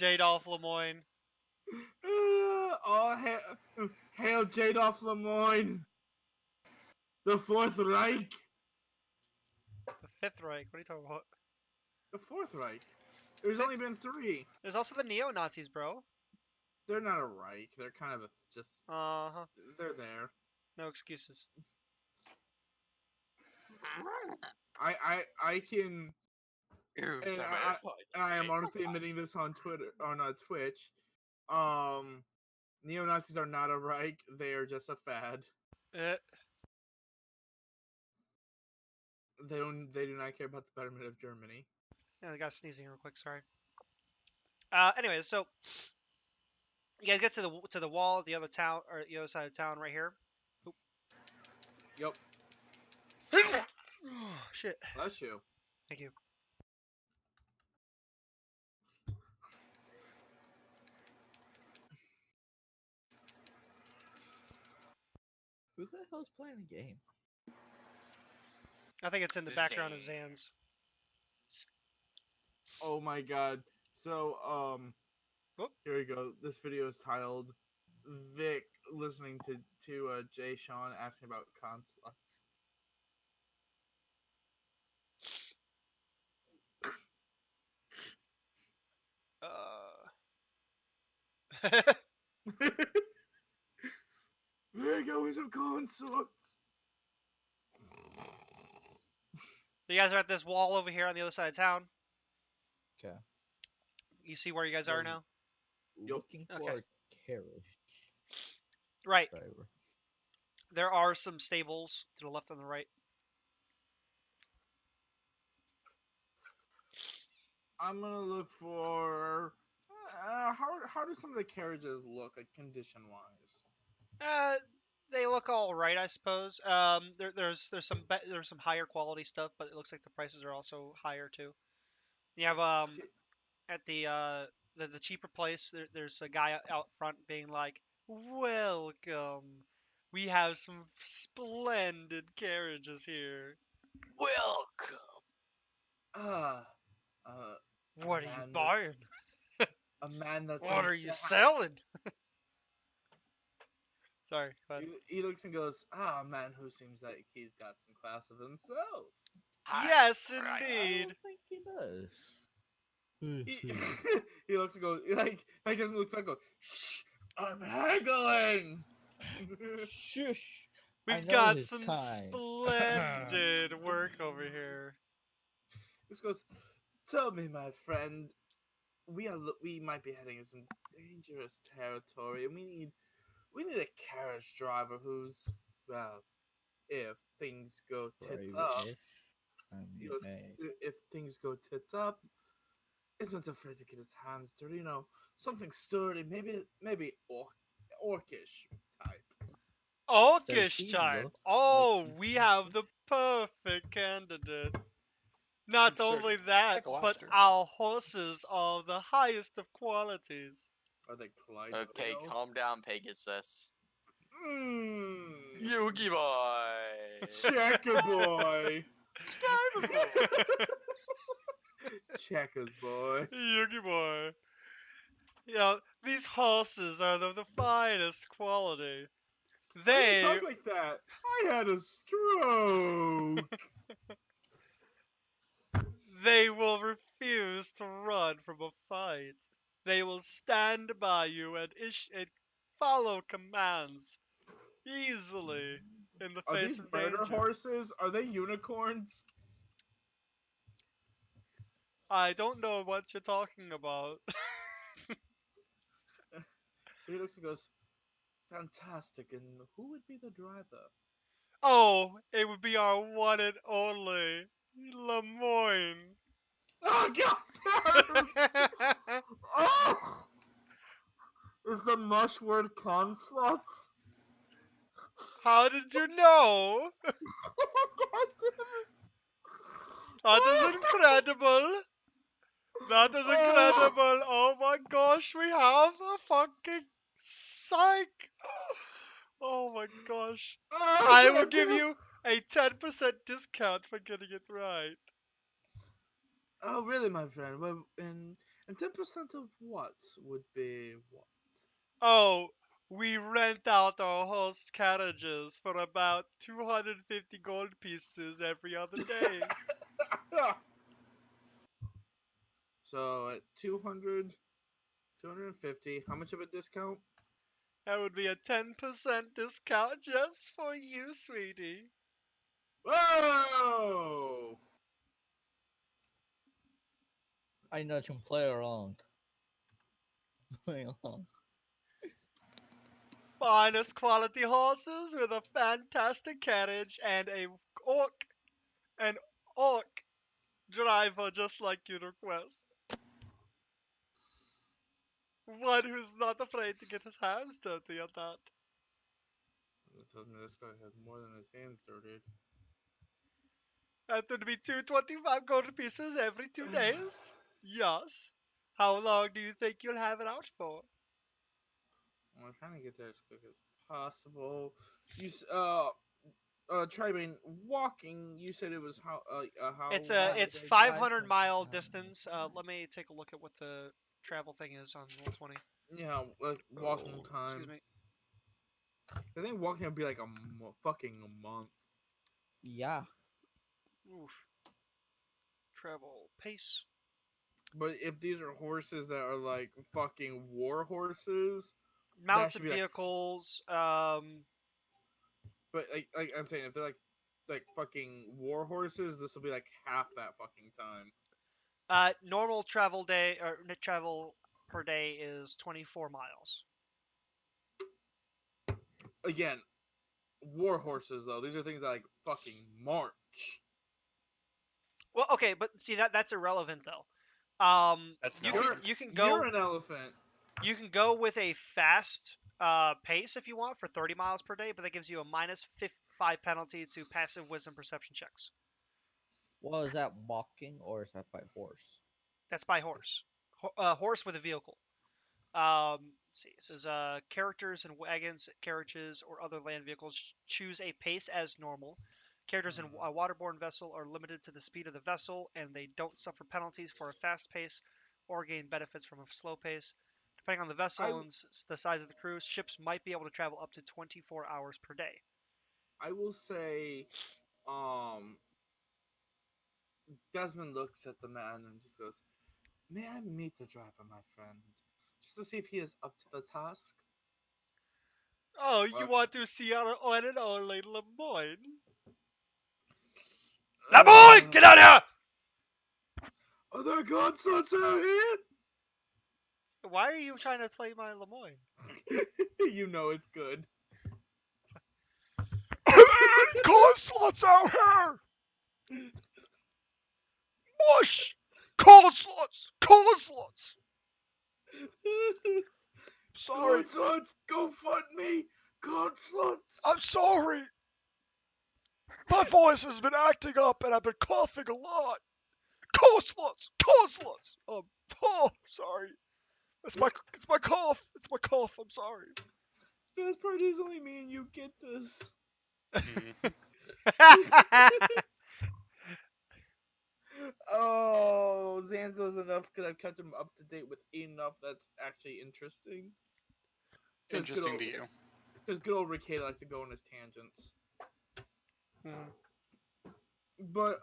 Jadolf Lemoyne. Oh, hail Jadolf Lemoyne. The Fourth Reich. The Fifth Reich. What are you talking about? The Fourth Reich. There's only been 3. There's also the neo-Nazis, bro. They're not a Reich. They're kind of just. Uh-huh. They're there. No excuses. I can. And I am honestly admitting this on Twitter, on Twitch. Neo-Nazis are not a Reich. They are just a fad. They do not care about the betterment of Germany. Yeah, I got sneezing real quick. Sorry. Anyways, so you guys get to the wall of the other town or the other side of town right here. Oop. Yep. Oh, shit. Bless you. Thank you. Who the hell's playing the game? I think it's in the background of Zan's. Oh my god. So, Whoop. here we go. This video is titled Vic listening to Jay Sean asking about consulates. There you go with some consorts. So you guys are at this wall over here on the other side of town. Okay. You see where you guys are now? Looking for Okay. a carriage Right. driver. There are some stables to the left and the right. I'm gonna look for. How do some of the carriages look, like condition wise? They look all right, I suppose. There's some higher quality stuff, but it looks like the prices are also higher too. You have at the cheaper place, there's a guy out front being like, "Welcome. We have some splendid carriages here. Welcome. Ah, uh, a What are you man with buying? a man that What seems are to you have. selling?" Sorry, go ahead. He looks and goes, "Ah, a man who seems like he's got some class of himself." High Yes, I price. indeed. don't think he does. He he looks and goes like doesn't look back. And go, shh, I'm haggling. Shush! I We've know got his some kind. splendid work over here. This goes, tell me, my friend, we might be heading in some dangerous territory, and we need a carriage driver who's, well, if things go tits up, Brave-ish. I he mean, goes, hey. if things go tits up, isn't afraid to get his hands dirty, something sturdy, maybe orcish type. Does Orcish he type. look like Oh, he's we have orcish? the perfect candidate. Not And only sturdy, that, like a but lobster. our horses are the highest of qualities. Are they Okay, Clydesdale? calm down, Pegasus. Mmm. Yugi boy. Checker boy. Skyboy. Checkers boy. Yugi boy. You know, these horses are of the finest quality. Why do you They talk like that? I had a stroke. they will refuse to run from a fight. They will stand by you and follow commands easily in the Are face these of murder danger. horses? Are they unicorns? I don't know what you're talking about. He looks and goes, fantastic. And who would be the driver? Oh, it would be our one and only Lemoyne. Oh, God! Oh! Is the mush word conslots? How did you know? God damn it! That is incredible. That is Oh! incredible. Oh my gosh, we have a fucking psych. Oh my gosh. Oh, I will God give damn! you a 10% discount for getting it right. Oh, really, my friend? Well, and 10% of what would be what? Oh, we rent out our host carriages for about 250 gold pieces every other day. So at 200, 250, how much of a discount? That would be a 10% discount just for you, sweetie. Whoa! I nudge him play along. Play along. Finest quality horses with a fantastic carriage and orc an orc driver just like you request. One who's not afraid to get his hands dirty at that. That tells me this guy has more than his hands dirty. That would be 225 gold pieces every 2 days. Yes. How long do you think you'll have it out for? I'm trying to get there as quick as possible. You Tribane, walking. You said it was how long It's would they take? 500 mile distance. Let me take a look at what the travel thing is on Roll20. Yeah, like walking Excuse time. me. I think walking would be like fucking a month. Yeah. Oof. Travel pace. But if these are horses that are like fucking war horses, that should Mounted be like. vehicles. But like I'm saying, if they're like fucking war horses, this will be like half that fucking time. Normal travel day or travel per day is 24 miles. Again, war horses though. These are things that like fucking march. Well, okay, but see that's irrelevant though. That's an You You're can elephant. you can you're go an elephant. you can go with a fast pace if you want for 30 miles per day, but that gives you a minus 5 penalty to passive wisdom perception checks. Well, is that walking or is that by horse? That's by horse. Horse with a vehicle. Let's see. It says characters and wagons, carriages, or other land vehicles choose a pace as normal. Characters in a waterborne vessel are limited to the speed of the vessel, and they don't suffer penalties for a fast pace or gain benefits from a slow pace. Depending on the I vessel and the size of the crew, ships might be able to travel up to 24 hours per day. I will say, um, Desmond looks at the man and just goes, "May I meet the driver, my friend, just to see if he is up to the task?" Oh, you Well, want to see our one and only Lemoyne? Lemoyne, uh, get out here! are there gunshots out here? Why are you trying to play my Lemoyne? You know it's good. Cold out here! Mush! Cold slots! Sorry, Gunshots, go fund me! Gunshots! I'm sorry. My voice has been acting up and I've been coughing a lot. Cold slots. Oh, sorry. It's my cough. It's my cough. I'm sorry. Best part is only me and you get this. Mhm. Oh, Zanzo's enough because I've kept him up to date with enough that's actually interesting. Because Interesting to you. good old Ricada likes to go on his tangents. Hmm. But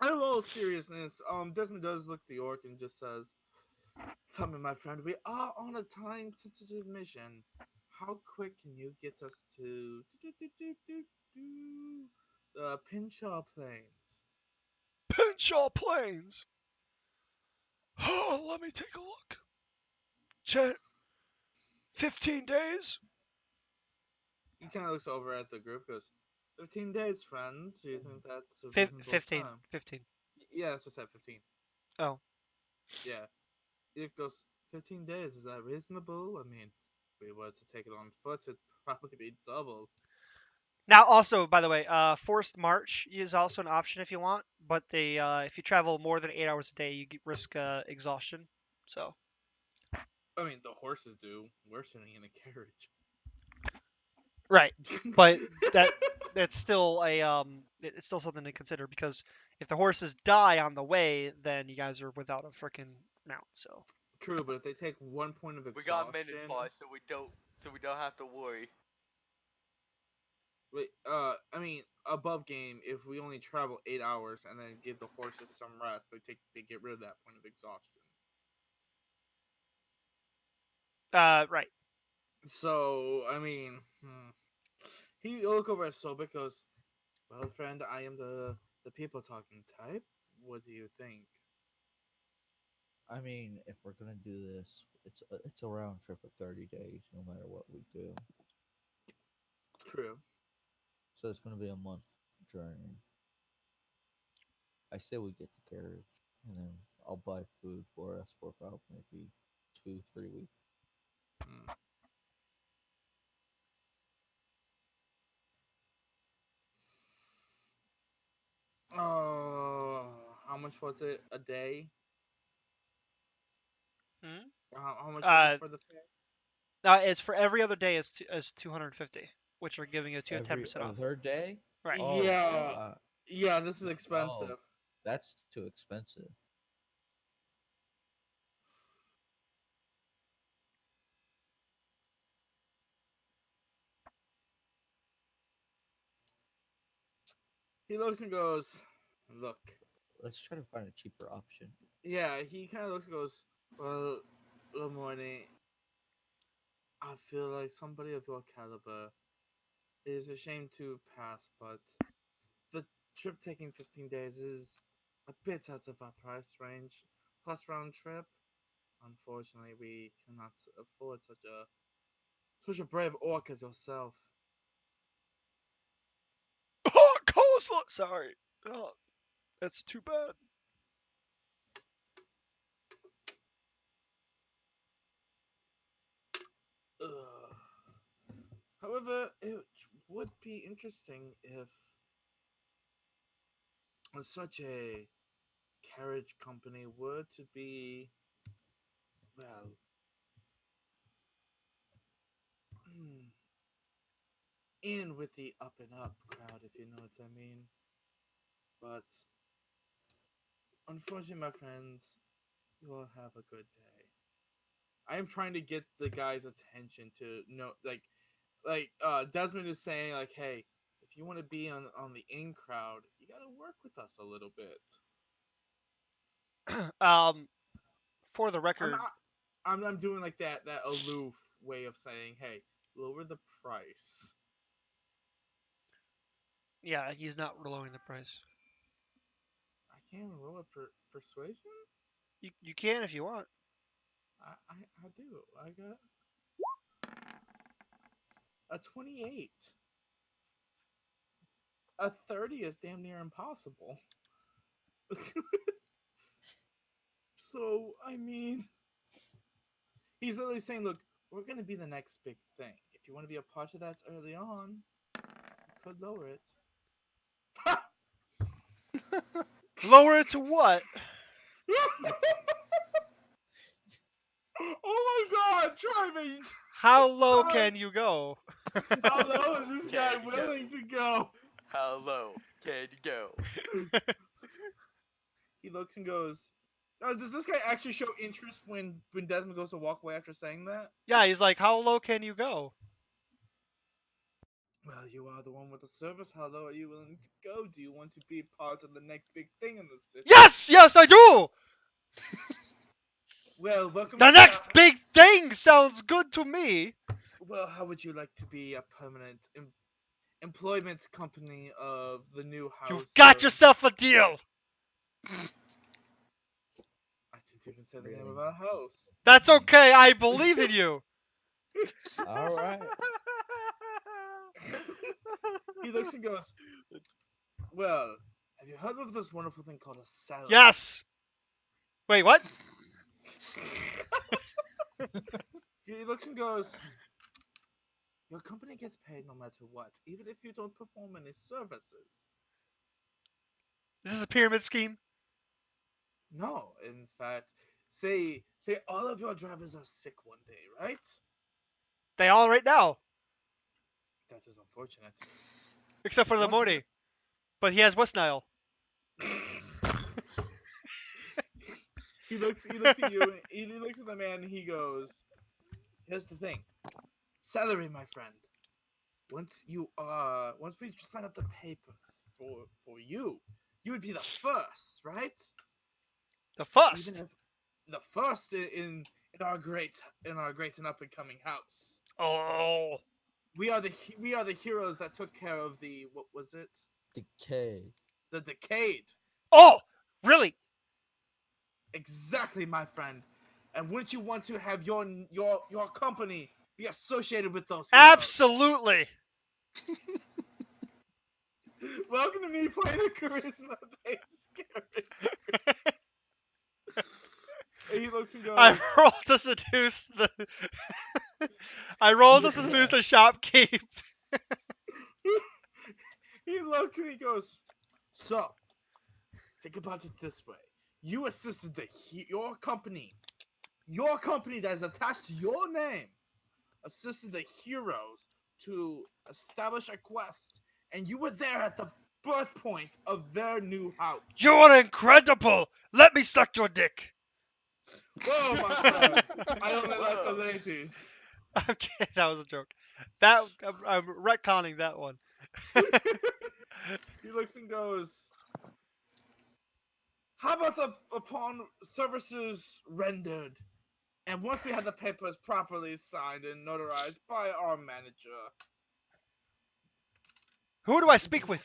in all seriousness, Desmond does look at the orc and just says, "Tell me, my friend, we are on a time-sensitive mission. How quick can you get us to the Pinshaw Plains?" Pinshaw Plains. Oh, let me take a look. 15 days? He kind of looks over at the group, goes, 15 days, friends. Do you think that's a reasonable 15. time? 15. Yeah, that's what I said, 15. Oh. Yeah. It goes, 15 days, is that reasonable? I mean, if we were to take it on foot, it'd probably be double. Now, also, by the way, forced march is also an option if you want, but if you travel more than 8 hours a day, you risk exhaustion. So. I mean, the horses do. We're sitting in a carriage. Right, but that's still it's still something to consider because if the horses die on the way, then you guys are without a freaking mount. So True, but if they take 1 point of We got minutes, exhaustion, boss, so we don't have to worry. wait, I mean, above game, if we only travel 8 hours and then give the horses some rest, they get rid of that point of exhaustion. right. So, I mean, he look over at Sobek, goes, "Well, friend, I am the people talking type. What do you think?" I mean, if we're gonna do this, it's a round trip of 30 days, no matter what we do. True. So it's gonna be a month journey. I say we get the carriage, and then I'll buy food for us for about maybe 2 3 weeks. Hmm. Oh, how much was it a day? Hmm? How much was it Uh, for the fare? it's for every other day is 250, which are giving you Every 10% off. other day? Right. Oh Yeah, god, yeah, this is no, expensive. that's too expensive. He looks and goes, "Look." Let's try to find a cheaper option. Yeah, he kind of looks and goes, "Well, Lamorne, I feel like somebody of your caliber. It is a shame to pass, but the trip taking 15 days is a bit out of our price range. Plus round trip. Unfortunately, we cannot afford such a brave orc as yourself." Oh, coleslaw. Sorry. Oh, that's too bad. Ugh. However, it would be interesting if on such a carriage company were to be, well, in with the up and up crowd, if you know what I mean. But unfortunately, my friends, you all have a good day. I am trying to get the guy's attention to know, Desmond is saying, like, hey, if you want to be on the in crowd, you gotta work with us a little bit. For the I'm record, not. I'm doing like that aloof way of saying, hey, lower the price. yeah, he's not lowering the price. I can't even roll a persuasion. You can if you want. I do. I got a 28. A 30 is damn near impossible. So I mean, he's literally saying, look, we're gonna be the next big thing. If you want to be a part of that early on, you could lower it. Lower it to what? Oh my god, try me! How low Try. can you go? How low is this guy Can you go? willing to go? How low can you go? He looks and goes, "No, does this guy actually show interest when Desmond goes to walk away after saying that?" Yeah, he's like, how low can you go? Well, you are the one with the service. How low are you willing to go? Do you want to be part of the next big thing in the city? Yes, I do. Well, welcome The to next big thing sounds good to me. Well, how would you like to be a permanent employment company of the new You've house? got of... yourself a deal. I didn't even say the name Really? of our house. That's okay. I believe in you. All right. He looks and goes, well, have you heard of this wonderful thing called a salary? Yes. Wait, what? He looks and goes, your company gets paid no matter what, even if you don't perform any services. This is a pyramid scheme. No, in fact, say all of your drivers are sick one day, right? They all right now, That is unfortunate. except for the Once we Modi. But he has West Nile. he looks at you, he looks at the man, and he goes, here's the thing. Salary, my friend. Once we sign up the papers for you, you would be the first, right? The first. Even if the first in our great and up and coming house. Oh. We are the heroes that took care of the, what was it? Decay. The Decade. Oh, really? Exactly, my friend. And wouldn't you want to have your company be associated with those heroes? Absolutely. Welcome to me playing a charisma-based character. And he looks and goes, I rolled to seduce the. I rolled to seduce the shopkeep. He looks and he goes, so, think about it this way. You assisted your company that is attached to your name, assisted the heroes to establish a quest, and you were there at the birth point of their new house. You are incredible. Let me suck your dick. Whoa, my friend. I only like the ladies. Okay, that was a joke. That I'm retconning that one. He looks and goes, how about upon services rendered, and once we had the papers properly signed and notarized by our manager? Who do I speak with?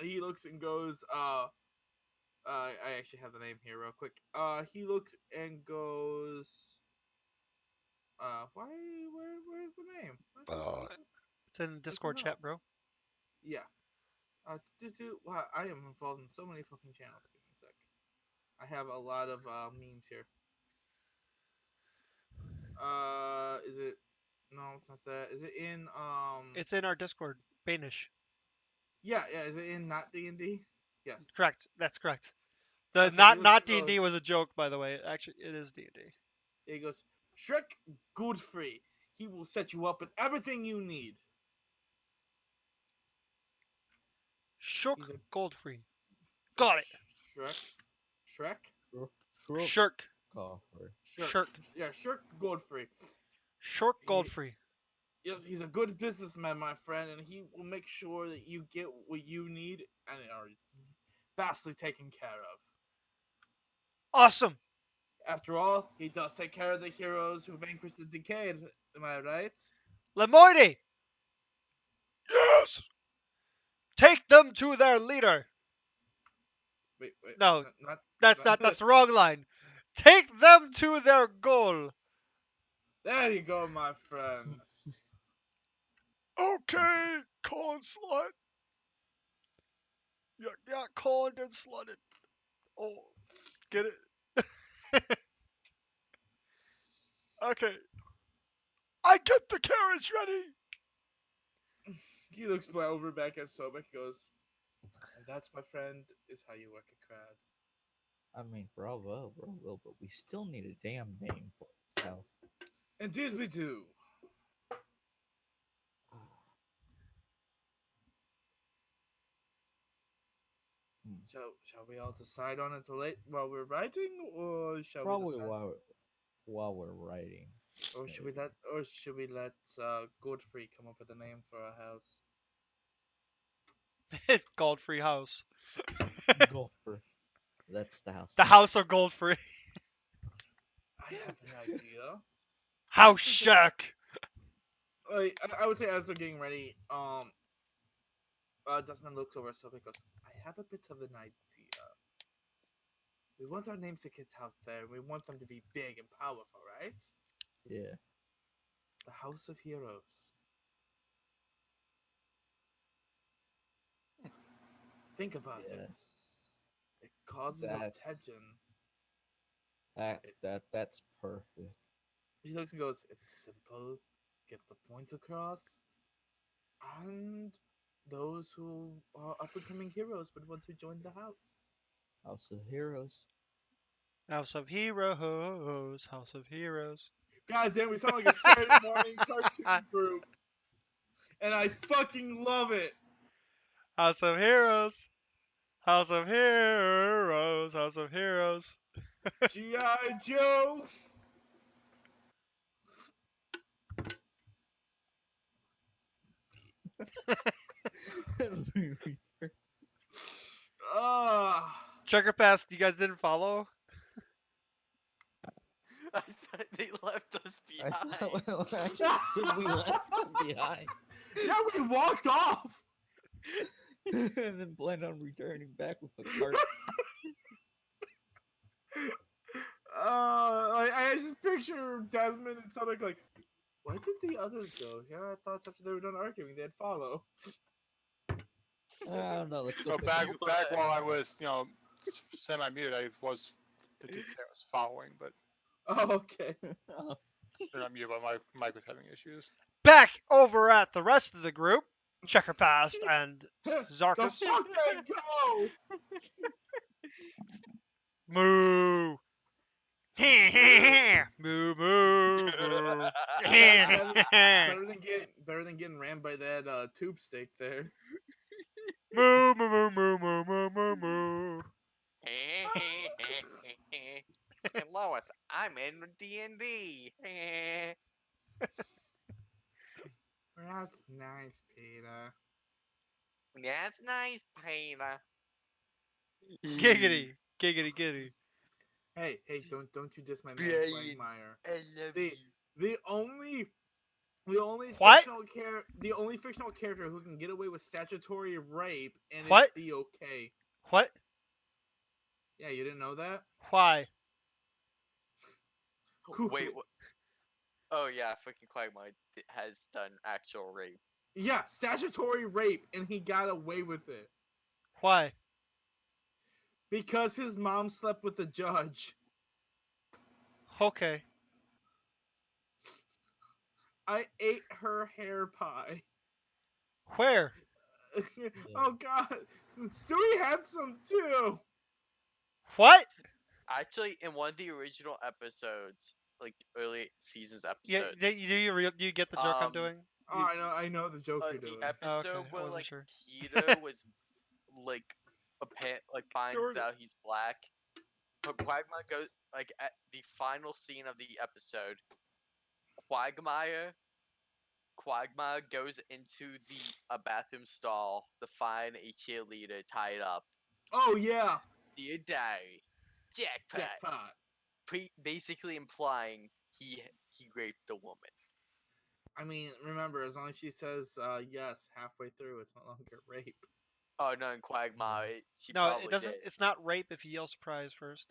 He looks and goes, I actually have the name here real quick. He looks and goes, where's the name? It's in Discord chat, bro. Yeah. Wow, I am involved in so many fucking channels. Give me a sec. I have a lot of memes here. Is it? No, it's not that. Is it in It's in our Discord. Banish. Yeah. Is it in not D&D? Yes. Correct. That's correct. The Okay, he not looks and D&D goes. was a joke, by the way. Actually, it is D&D. He goes, Shrek Godfrey. He will set you up with everything you need. Shook He's a Goldfree. Got it. Shrek. Shrook Shirk. Coffer. Shirk. Yeah, Shrek Godfrey. Short He, Goldfree. he's a good businessman, my friend, and he will make sure that you get what you need and are vastly taken care of. Awesome. After all, he does take care of the heroes who vanquish the decayed. Am I right? Lemoyne. Yes. Take them to their leader. Wait, No, not. that's not. That's the wrong line. Take them to their goal. There you go, my friend. Okay, corn slut. You got corned and slutted. Oh, get it? Okay. I get the carriage ready. He looks over back at Sobek, goes, and that's, my friend, is how you work a crowd. I mean, bravo, but we still need a damn name for it. Now, Indeed we do. Shall we all decide on it late while we're writing, or shall we probably decide? while we're writing. Or should we let Godfrey come up with a name for our house? It's Goldfree House. Gopher. That's the house. The House of Goldfree. I have an idea. House Just- Shack. I would say as they're getting ready, Desmond looks over at Sophie and goes, I have a bit of an idea. We want our namesakes out there. We want them to be big and powerful, right? Yeah. The House of Heroes. Think about it. It causes attention. That's perfect. He looks and goes, it's simple, gets the point across, and those who are up and coming heroes would want to join the house. House of Heroes. House of Heroes. House of Heroes. God damn, we sound like a Saturday morning cartoon group. And I fucking love it. House of Heroes. House of Heroes. House of Heroes. G.I. Joe. Checker Pass, you guys didn't follow? I thought they left us I behind. thought I just said we left them behind. Yeah, we walked off. And then plan on returning back with a cart. I just picture Desmond and something like, where did the others go? Yeah, I thought after they were done arguing, they'd follow. I don't know. Let's go. Back while I was, semi-muted, I was following, but Oh, okay. they're not muted, but my mic was having issues. Back over at the rest of the group, Checker Pass and Zarkus. The fuck they go! Moo. Moo moo moo. better than getting rammed by that tube steak there. Moo moo moo moo moo moo moo moo. Hey, Lois, I'm in D&D. That's nice, Peter. That's nice, Peter. Giggity. Giggity giggity. Hey, don't you diss my man, Brian, Quagmire. I love The the only What? the only fictional character who can get away with statutory rape and What? it be okay. What? Yeah, you didn't know that? Why? Wait, what? Oh yeah, fucking Quagmire has done actual rape. Yeah, statutory rape, and he got away with it Why? because his mom slept with the judge. Okay. I ate her hair pie. Where? Oh God, Stewie had some too. What? Actually, in one of the original episodes, like early seasons Yeah, episodes, do you get the joke I'm doing? Oh, I know the joke you're the doing. Oh, okay, episode I where wasn't like sure. Peter was like finds Jordan. out he's black. But Quagmire goes like at the final scene of the episode. Quagmire Quagmire goes into the bathroom stall to find a cheerleader tied up. Oh yeah, Dear diary, jackpot. jackpot. Basically implying he raped the woman. I mean, remember, as long as she says yes halfway through, it's no longer rape. Oh no, in Quagmire, she No, it probably doesn't. did. It's not rape if you yell surprise first.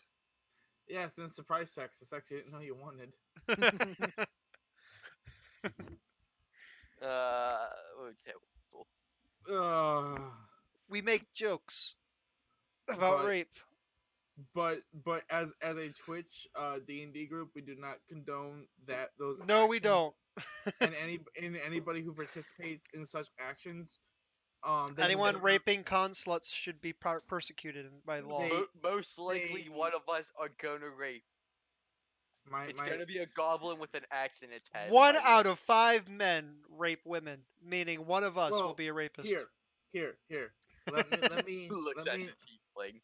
Yeah, it's in surprise sex. The sex you didn't know you wanted. Oh, terrible. Uh, We make jokes about but rape. but as a Twitch D&D group, we do not condone those No, we actions. don't. And anybody who participates in such actions, they Anyone deserve- raping consluts should be persecuted by law. Most likely, they- one of us are gonna rape. It's gonna be a goblin with an axe in its head. One by the out end. of 5 men rape women, meaning one of us will be a rapist. Here. Let me Looks let at me the tiefling.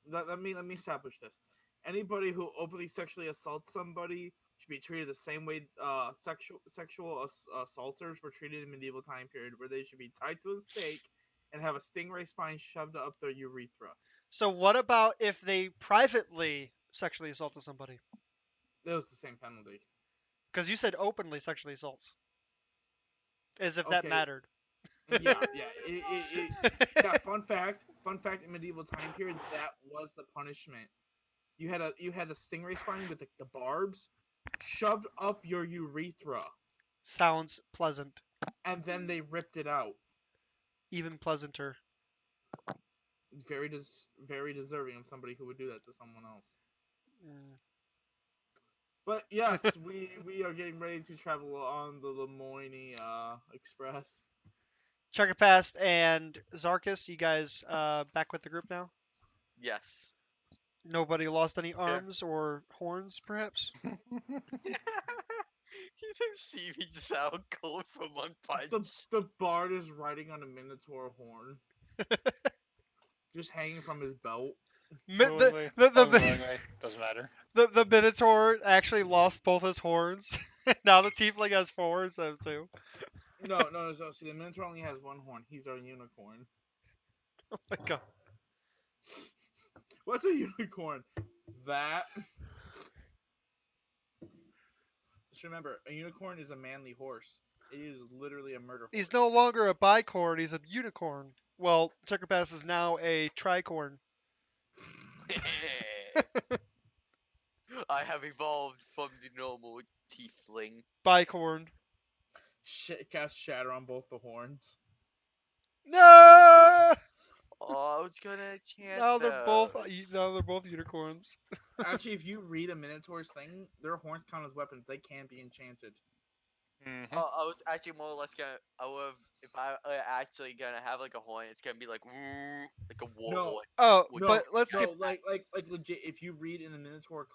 let me establish this. Anybody who openly sexually assaults somebody should be treated the same way sexual assaulters were treated in medieval time period, where they should be tied to a stake and have a stingray spine shoved up their urethra. So what about if they privately sexually assaulted somebody? That was the same penalty. Because you said openly sexually assaults. As if that Okay. mattered. Yeah. Yeah. Fun fact. In medieval time period, that was the punishment. You had the stingray spine with the barbs shoved up your urethra, Sounds pleasant. and then they ripped it out. Even pleasanter. Very deserving of somebody who would do that to someone else. Mm. But yes, we are getting ready to travel on the Lemoyne Express. Checker Past and Zarkus, you guys back with the group now? Yes. Nobody lost any arms or horns, perhaps? He didn't see me just out cold from one punch. The bard is riding on a minotaur horn, just hanging from his belt. Willingly, the, unwillingly, doesn't matter. the Minotaur actually lost both his horns. Now the Tiefling has 4 instead of 2. No. See, the minotaur only has one horn. He's our unicorn. Oh my god. What's a unicorn? That. Just remember, a unicorn is a manly horse. It is literally a murder horse. He's no longer a bicorn, he's a unicorn. Well, Checker Pass is now a tricorn. I have evolved from the normal tiefling. Bicorn. Cast shatter on both the horns. No! Oh, I was gonna chant Now they're both those. unicorns. Actually, if you read a minotaur's thing, their horns count as weapons. They can be enchanted. Mm-hmm. I was actually more or less gonna. I would, if I actually gonna have like a horn, it's gonna be like a war No. horn. Oh, No, but let's No, get like legit. If you read in the minotaur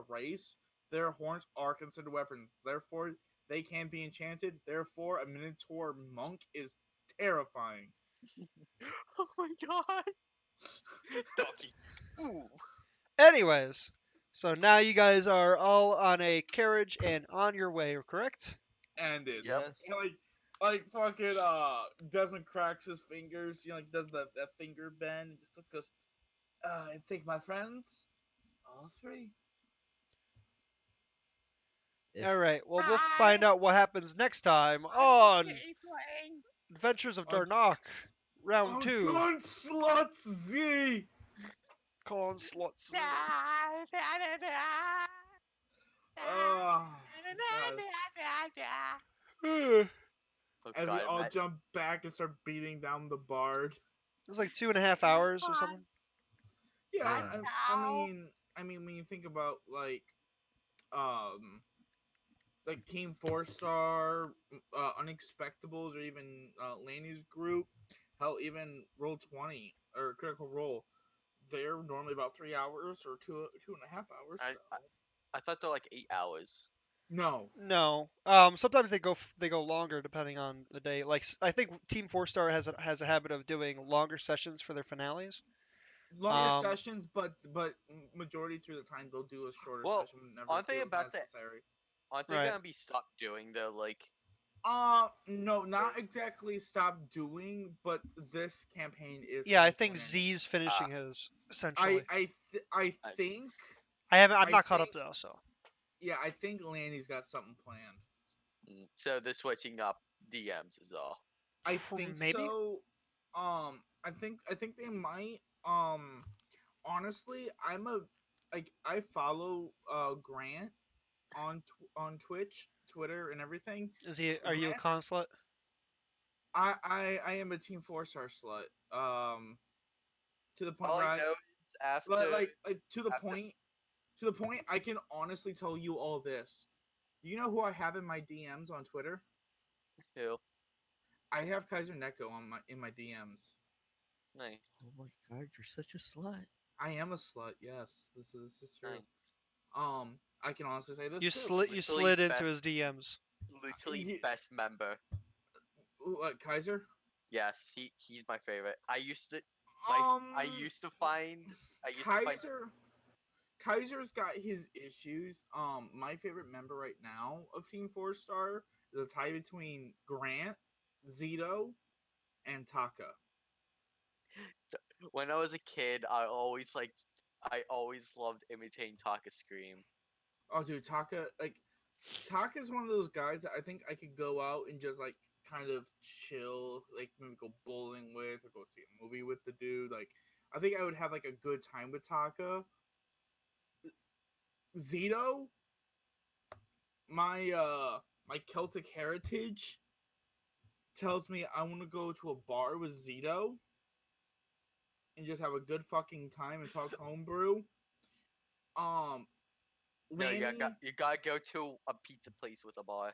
race, their horns are considered weapons. Therefore, they can be enchanted. Therefore, a minotaur monk is terrifying. Oh my god. Donkey. Ooh. Anyways, so now you guys are all on a carriage and on your way, correct? And it's Yep. like fucking Desmond cracks his fingers, like does that finger bend, and just goes, I think my friends, all 3. If- All right. Well, we'll find out what happens next time on Adventures of Darnok, round 2. Gun sluts Z. Con slots. Oh, It Oh, as we God, all Matt. jump back and start beating down the bard. was like 2.5 hours or something. Yeah, Yeah. I mean, when you think about like Team 4-Star, Unexpectables, or even Laney's group, Hell, even roll 20 or critical role, they're normally about 3 hours or 2.5 hours. I, So I I thought they're like 8 hours. no, No. Sometimes they go longer depending on the day. Like I think Team Four Star has a habit of doing longer sessions for their finales. longer Um, sessions, but majority through the time they'll do a shorter Well, session whenever it aren't they feels about to? necessary. Aren't they right. gonna be stopped doing the like? No, not exactly stop doing, but this campaign is Yeah, I coming to think an end. Z's Uh, finishing his I essentially. I I I, think I'm I not caught up think though, so yeah, I think Lanny's got something planned. so they're switching up DMs is all. I think maybe. so. I think they might. Honestly, I follow Grant on Twitch, Twitter, and everything. Is he? Are you a Grant, consulate? I am a Team 4 Star slut. To the point All where I I know is like after to the point I can honestly tell you all this. You know who I have in my DMs on Twitter? who I have Kaiser Neko on my in my DMs. nice, Oh my god, you're such a slut. I am a slut. Yes, this is true. nice, I can honestly say this You too. slid you literally slid into his best, DMs. literally Ye- best member. What, Kaiser? Yes, he's my favorite. I Um, used to find I used to find Kaiser. Kaiser's got his issues. My favorite member right now of Team 4 Star is a tie between Grant, Zito, and Taka. when I was a kid. I always loved imitating Taka Scream. Oh, dude, Taka's one of those guys that I think I could go out and just like kind of chill, like maybe go bowling with or go see a movie with the dude. Like, I think I would have like a good time with Taka. Zito, my Celtic heritage tells me I want to go to a bar with Zito and just have a good fucking time and talk homebrew. Um, No, Lanny, you gotta go to a pizza place with a bar.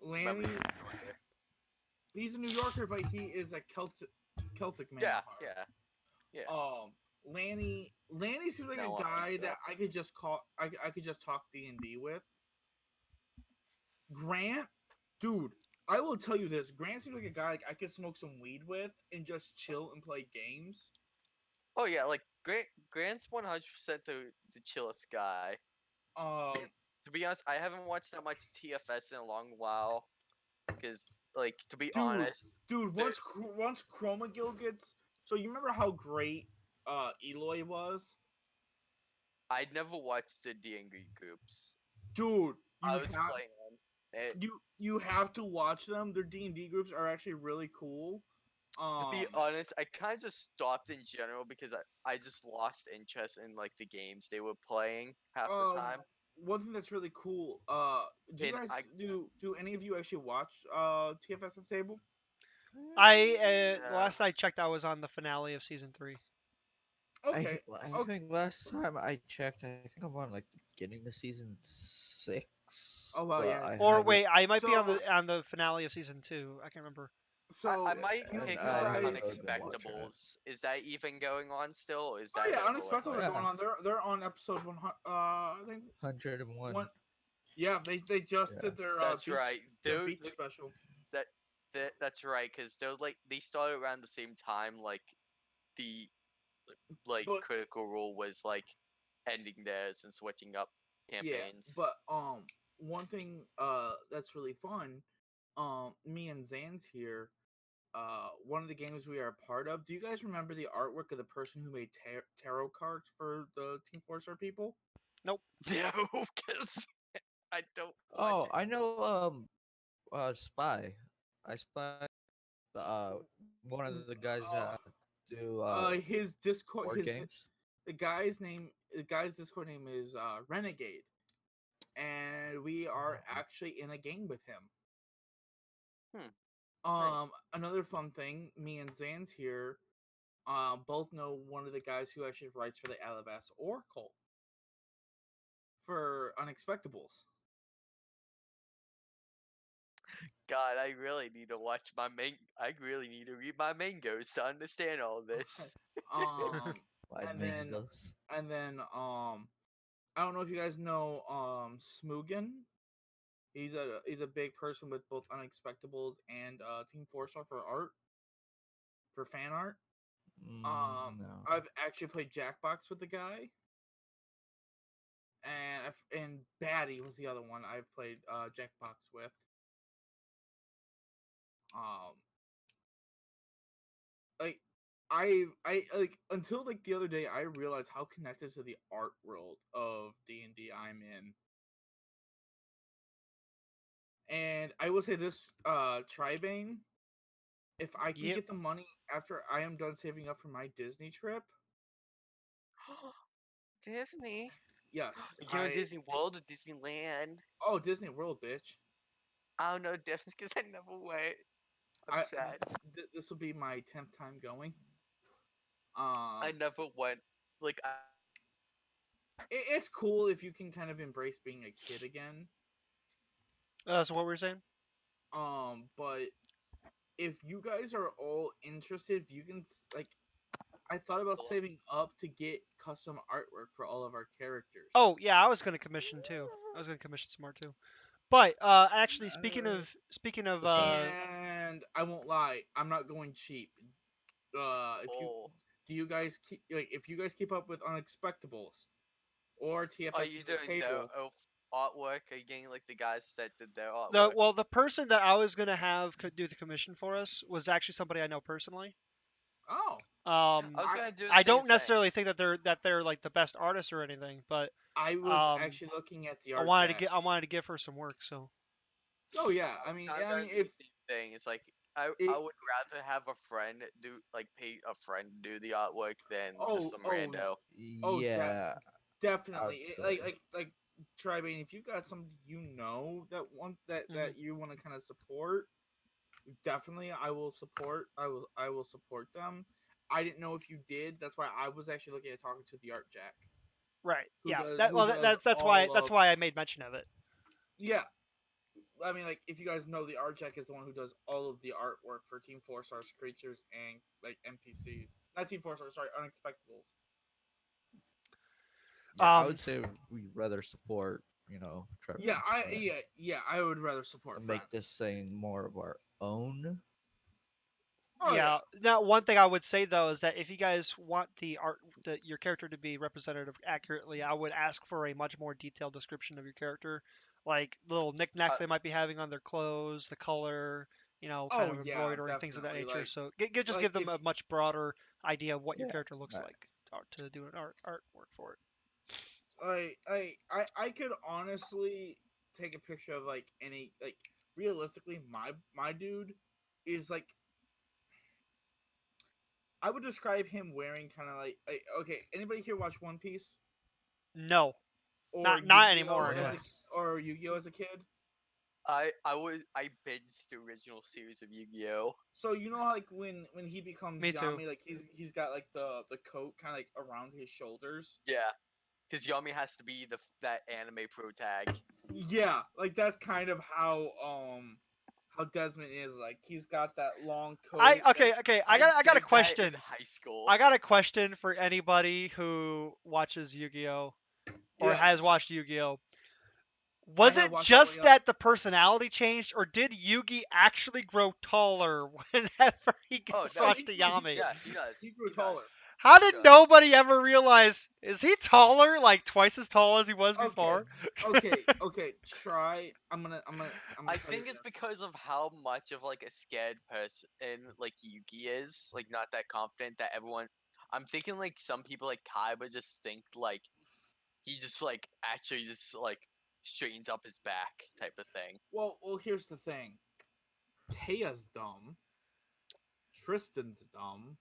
Remember, Lanny, he's a New Yorker, but he is a Celtic man yeah, at heart. yeah, yeah. Lanny seems like a Now I'm guy that interested. I could just call. I could just talk D&D with. Grant, dude, I will tell you this. Grant seems like a guy like I could smoke some weed with and just chill and play games. Oh yeah, like Grant's 100% the chillest guy. Um, To be honest, I haven't watched that much TFS in a long while because, like, to be dude, honest, dude, there once Chroma Gill gets, so you remember how great Eloy was, I never watched the D&D groups. dude. I was playing them. You have to watch them. Their D&D groups are actually really cool. To be honest, I kind of just stopped in general because I just lost interest in like the games they were playing half the um, time. one thing that's really cool. Do you And guys I do any of you actually watch TFS at the table? The yeah, last I checked, I was on the finale of season 3. Okay, I okay. think last time I checked, I think I'm on like the beginning of season 6, Oh well, but yeah. I Or haven't. wait, I might be So on the finale of season 2. I can't remember. I so might you pick you up I guys. really been watching it. Unexpectables. Is that even going on still, or is Oh that yeah, over with Unexpected Oh are already? going yeah, on. They're on episode 100. I think 101. one. Yeah, they just Yeah. did their That's right. beach special. That that's right because they started around the same time. Like the But Critical Role was like ending theirs and switching up yeah, campaigns. but one thing that's really fun. Me and Zan's here. One of the games we are a part of. Do you guys remember the artwork of the person who made tarot cards for the Team 4 Star people? Nope. No, because I don't watch Oh, it. I know. Spy. I spy. The one of the guys that do His Discord, board games. the guy's Discord name is Renegade, and we are Oh, actually in a game with him. Hmm. Nice. Another fun thing, me and Zan's here, both know one of the guys who actually writes for the Alabas Oracle for Unexpectables. God, I really need to watch my I really need to read my mangoes to understand all this. Five And then mangoes. I don't know if you guys know Smoogan. He's a big person with both Unexpectables and Team 4-Star for art, for fan art. No. I've actually played Jackbox with the guy, and Batty was the other one I've played Jackbox with. Um, like I like until like the other day I realized how connected to the art world of D&D I'm in. And I will say this, Tribane, if I can Yep. get the money after I am done saving up for my Disney trip, Disney. yes, You know Disney World or Disneyland? oh, Disney World, bitch. I don't know the difference because I never went. I'm I sad. this will be my 10th time going. I never went. Like It's cool if you can kind of embrace being a kid again. So what were we saying? But if you guys are all interested, if you can like, I thought about saving up to get custom artwork for all of our characters. Oh yeah, I was gonna commission too. I was gonna commission some more too. But actually, speaking of And I won't lie, I'm not going cheap. If you oh, do, you guys keep like if you guys keep up with Unexpectables or are TFS you to the doing their table. artwork? Are you getting like the guys that did their the artwork? well, the person that I was gonna have do the commission for us was actually somebody I know personally. Oh, I was I gonna do the I same don't thing. necessarily think that they're like the best artists or anything, but I was um, actually looking at the I art wanted to jack. give her some work. So Oh yeah, I was kind of gonna do if the same thing. It's like I it, would rather have a friend do like pay a friend do the artwork than just oh some oh rando. oh Yeah, I definitely would say. like Tribane, if you got somebody you know that want mhm. that you want to kind of support, definitely I will support them. I didn't know if you did. That's why I was actually looking at talking to the art jack Right, who yeah. does That well, that's why all of I made mention of it. yeah. I mean, like, if you guys know, the art jack is the one who does all of the artwork for Team 4-Star's creatures and like NPCs. Not Team 4-Star, sorry, Unexpectables. Yeah, I would Um, say we'd rather support, Yeah, Trevor's friend I would rather support and make friends. this thing more of our own. Oh yeah. yeah, Now, one thing I would say though is that if you guys want your character to be represented accurately, I would ask for a much more detailed description of your character, like little knickknacks Uh, they might be having on their clothes, the color, kind oh of yeah, embroidery, things of that definitely. nature. So just Like give them if a much broader idea of what your Yeah, character looks I, like to do an artwork for it. I could honestly take a picture of like any like realistically my dude is like I would describe him wearing kind of like okay, anybody here watch One Piece No, or not Yu-Gi-Oh anymore. as No. a yes. Yu-Gi-Oh as a kid? I binged the original series of Yu-Gi-Oh. So you know like when he becomes Me too. Yami, like he's got like the coat kind of like around his shoulders. Yeah, because Yami has to be that anime pro tag. Yeah, like that's kind of how Desmond is. Like he's got that long coat. Okay. I I got a did that in question. high school. I got a question for anybody who watches Yu-Gi-Oh or has Yes, watched Yu-Gi-Oh. I Was have it watched all the just way up. that the personality changed, or did Yugi actually grow taller whenever he Oh gets no, Oh, brought to Yami? yeah, he does. he grew He does. taller. How He did does. nobody ever realize? Is he taller, like twice as tall as he was Okay, before? okay. Try. I'm gonna I tell you think it's this. because of how much of like a scared person like Yugi is, like not that confident that everyone. I'm thinking like some people like Kaiba just think like he just like actually just like straightens up his back type of thing. Well, here's the thing. Taya's dumb. Tristan's dumb.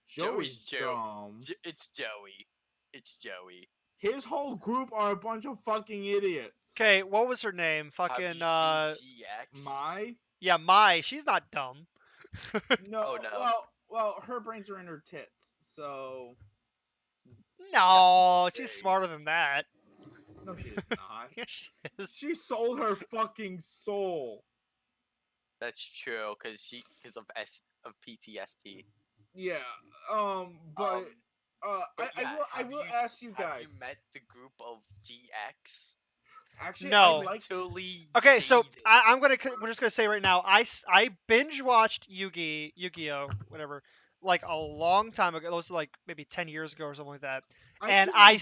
Joey's Joey's Joe. dumb. It's Joey. It's Joey. His whole group are a bunch of fucking idiots. Okay, what was her name? Have Fucking you seen GX? My yeah, Mai. She's not dumb. no. Oh no, Well, her brains are in her tits. So that's No, she's big. smarter than that. no, she did not. Yes, she is. She sold her fucking soul. That's true, because of PTSD. Yeah. But But I yeah, I will ask you have you guys. met the group of GX? Actually, I No. like. Mentally Okay, so jaded. we're just gonna say right now, I binge watched Yu-Gi-Oh, whatever, like a long time ago. Those were like maybe 10 years ago or something like that. I And can.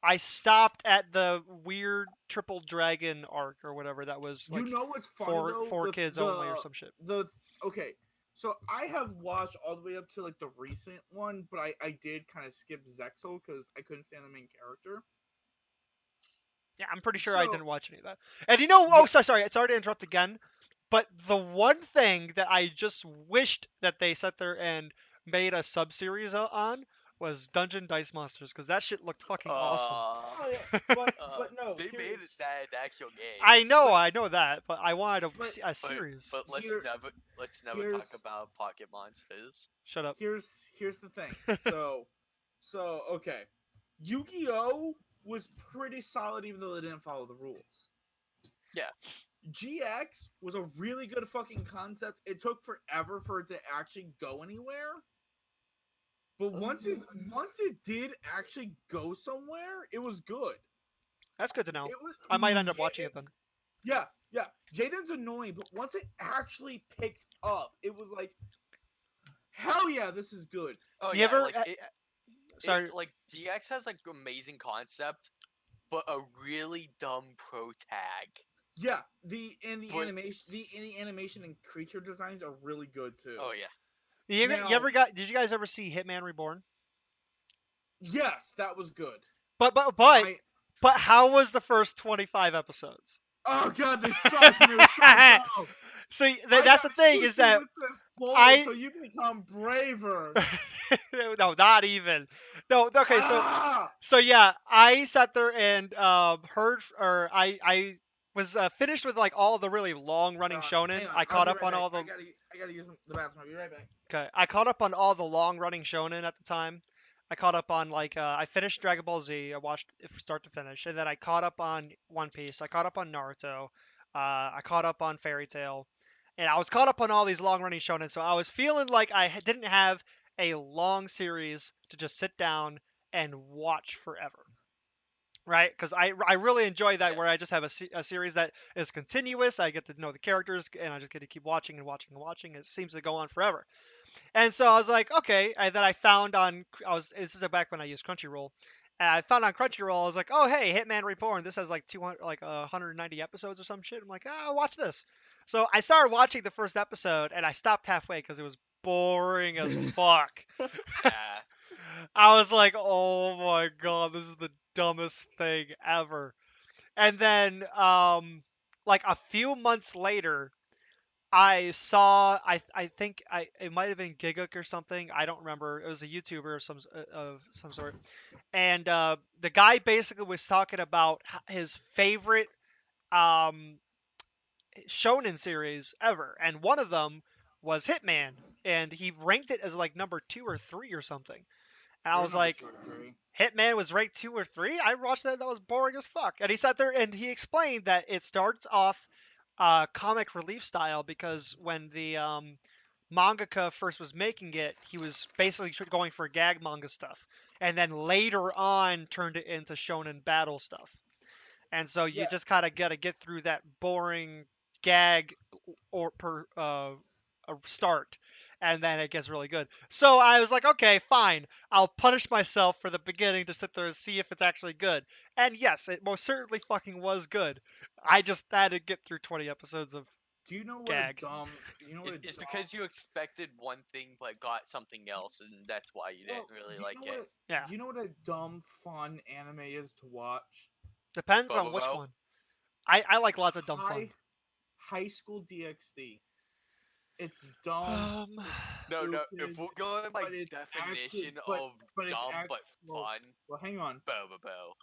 I stopped at the weird Triple Dragon arc or whatever that was like You know what's funny though? four kids only or some shit. The okay. So I have watched all the way up to like the recent one, but I did kind of skip Zexel because I couldn't stand the main character. Yeah, I'm pretty sure I So didn't watch any of that. And you know, yeah, sorry to interrupt again, but the one thing that I just wished that they sat there and made a sub series on was Dungeon Dice Monsters, because that shit looked fucking awesome. oh yeah, but no, They made it that an actual game. but I know that, but I wanted but a But series. but here let's never talk here's about Pocket Monsters. Shut up. here's the thing. So okay, Yu-Gi-Oh was pretty solid even though they didn't follow the rules. Yeah. GX was a really good fucking concept. It took forever for it to actually go anywhere. But once it did actually go somewhere, it was good. That's good to know. It was I might end up watching it then. yeah. Jaden's annoying, but once it actually picked up, it was like hell yeah, this is good. Oh You yeah, ever? like Sorry. like GX has like amazing concept, but a really dumb pro tag. Yeah, the But- animation and creature designs are really good too. Oh yeah. You Now- ever got? Did you guys ever see Hitman Reborn? Yes, that was good. But I, how was the first 25 episodes? oh god, they sucked and they were so dumb. So I that's the gotta thing shoot is you that with this bullet I- so you become braver. no, not even. No, okay, Ah! so yeah, I sat there and heard, or I was finished with like all the really long running shonen. Hang on, I caught I'll up be right on all back. the I gotta use the bathroom. I'll be right back. okay, I caught up on all the long running shonen at the time. I caught up on like I finished Dragon Ball Z. I watched it from start to finish, and then I caught up on One Piece. I caught up on Naruto. I caught up on Fairy Tail, and I was caught up on all these long running shonen. So I was feeling like I didn't have a long series to just sit down and watch forever, right? Because I really enjoy that Yeah. where I just have a series that is continuous. I get to know the characters, and I just get to keep watching and watching and watching. It seems to go on forever. And so I was like, okay. And then I found on this is back when I used Crunchyroll, and I found on Crunchyroll. I was like, oh hey, Hitman Reborn. This has like 200 like 190 episodes or some shit. I'm like, I'll watch this. So I started watching the first episode, and I stopped halfway because it was boring as fuck. Yeah. I was like, oh my god, this is the dumbest thing ever. And then like a few months later, I saw I think it might have been Gigguk or something. I don't remember. It was a YouTuber of some sort. And the guy basically was talking about his favorite um shonen series ever, and one of them was Hitman, and he ranked it as like number 2 or 3 or something. And I You're was number like, 2 or 3. Hitman was ranked 2 or 3. I watched that. That was boring as fuck. And he sat there and he explained that it starts off comic relief style because when the mangaka first was making it, he was basically going for gag manga stuff, and then later on turned it into shonen battle stuff. And so you Yeah. just kind of got to get through that boring gag or per start, and then it gets really good. So I was like, okay, fine. I'll punish myself for the beginning to sit there and see if it's actually good. And yes, it most certainly fucking was good. I just had to get through 20 episodes of. Do you know what Gag. a dumb? You know what It's a dumb, because you expected one thing but got something else, and that's why you didn't really like it. Yeah. Do you know what a dumb fun anime is to watch? Depends on which Bobo? one. I like lots of dumb fun. High School DxD. It's dumb. No, stupid, if we're going by but it's definition actually- of but it's dumb act- but well, fun, Well, hang on. Bobo.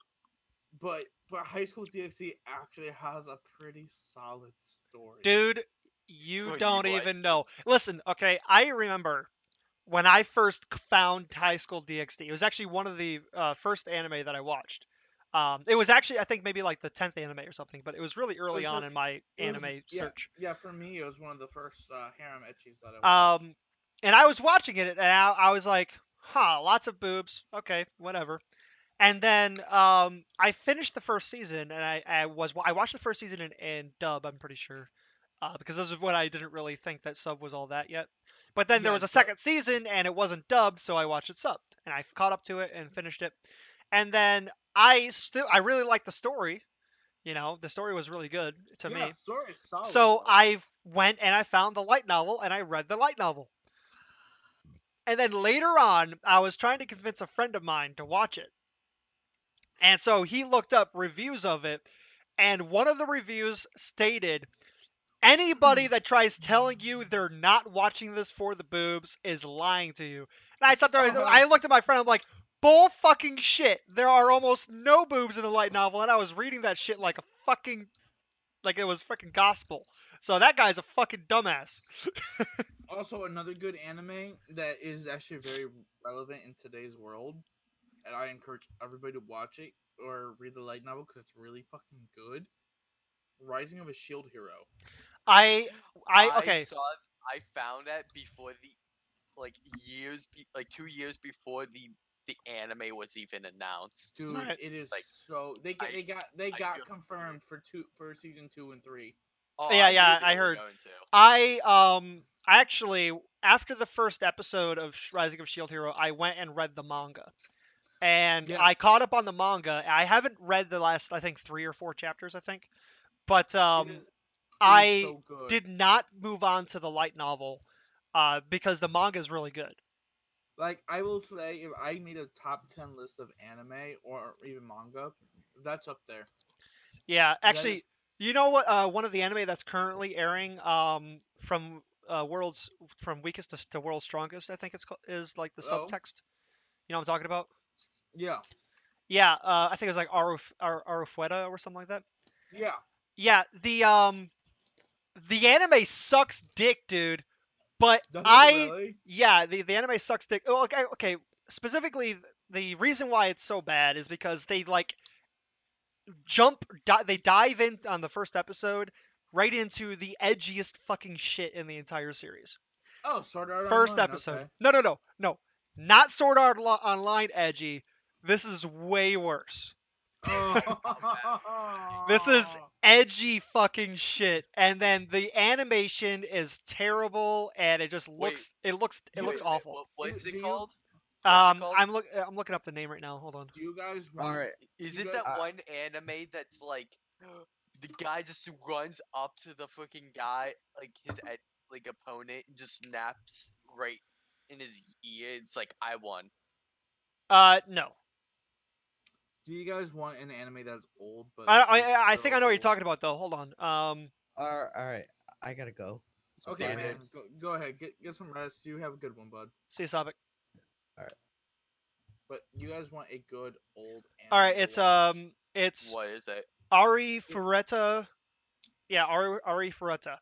But High School DxD actually has a pretty solid story. Dude, you When don't you even watched know. Listen, okay, I remember when I first found High School DxD. It was actually one of the first anime that I watched. It was actually I think maybe like the 10th anime or something, but it was really It early was on for, in my it was anime yeah, search. yeah. For me, it was one of the first harem etchies that I watched. And I was watching it, and I was like, huh, lots of boobs. Okay, whatever. And then I finished the first season, and I watched the first season in dub. I'm pretty sure, because this is when I didn't really think that sub was all that yet. But then there Yeah, was a second season, and it wasn't dubbed, so I watched it subbed, and I caught up to it and finished it. And then I really liked the story. You know, the story was really good to yeah. me. Story is solid So though. I went and I found the light novel, and I read the light novel. And then later on, I was trying to convince a friend of mine to watch it. And so he looked up reviews of it, and one of the reviews stated, anybody that tries telling you they're not watching this for the boobs is lying to you. And I thought I looked at my friend, I'm like, bull fucking shit. There are almost no boobs in the light novel, and I was reading that shit like a fucking like it was fucking gospel. So that guy's a fucking dumbass. Also, another good anime that is actually very relevant in today's world, and I encourage everybody to watch it or read the light novel because it's really fucking good. Rising of a Shield Hero. I I okay. saw. I found that before the like like 2 years before the anime was even announced. Dude, Right. it is Like so I they I got feel supported. confirmed for season 2 and 3. Oh, Yeah, I knew yeah, they I were heard. going to. I actually after the first episode of Rising of Shield Hero, I went and read the manga. And Yeah, I caught up on the manga. I haven't read the last I think 3 or 4 chapters, I think. But it is I so good. did not move on to the light novel because the manga is really good. Like I will say, if I made a top 10 list of anime or even manga, that's up there. Yeah, That is actually, you know what? One of the anime that's currently airing from world's from weakest to world's strongest, I think is like the oh subtext. You know what I'm talking about? yeah Yeah, I think it's like Arufueta or something like that. yeah. Yeah, the anime sucks dick, dude. But Does it really? yeah, the anime sucks dick. Oh, okay, okay. Specifically, the reason why it's so bad is because they like they dive in on the first episode right into the edgiest fucking shit in the entire series. Oh, Sword Art First Online. episode. Okay. No, no, no, no. Not Sword Art Online edgy. This is way worse. This is Oh. edgy fucking shit, and then the animation is terrible, and it just Wait, it do looks you wait. awful. What's do it you called? What's it called? I'm looking up the name right now. Hold on. do you guys All want? right. Is You it guys, that one anime that's like the guy just runs up to the freaking guy, like like opponent, and just snaps right in his ear? It's like I won. No. do you guys want an anime that's old but I is I think I know what you're still talking about though. Hold on. All right. I gotta go. okay, Save man? it. Go ahead, get some rest. You have a good one, bud. See Sabic. All right. But you guys want a good old All right, anime to watch? it's What is it? Ari It- Fureta. Yeah, Ari Fureta.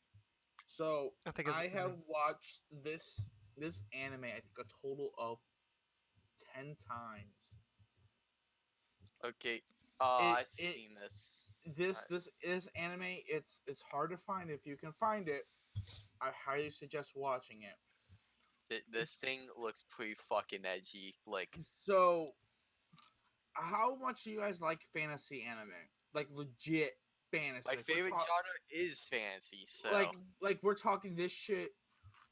So I think is I his have name. watched this anime I think a total of 10 times. Okay. It I've it seen this. this anime it's hard to find. If you can find it, I highly suggest watching it. This thing looks pretty fucking edgy. Like So how much do you guys like fantasy anime? Like legit fantasy. my Like favorite genre is fantasy. So like we're talking this shit.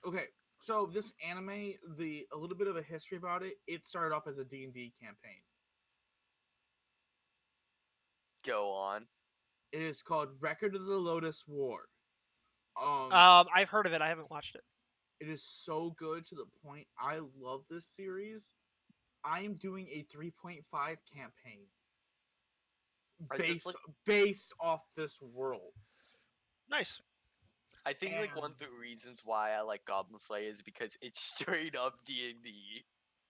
Okay, so this anime, the a little bit of a history about it. It started off as a D&D campaign. go on. It is called Record of the Lotus War. I've heard of it. I haven't watched it. It is so good to the point I love this series. I am doing a 3.5 campaign I just like. based off this world. Nice. I think like one And of the reasons why I like Goblin Slayer is because it's straight up D&D.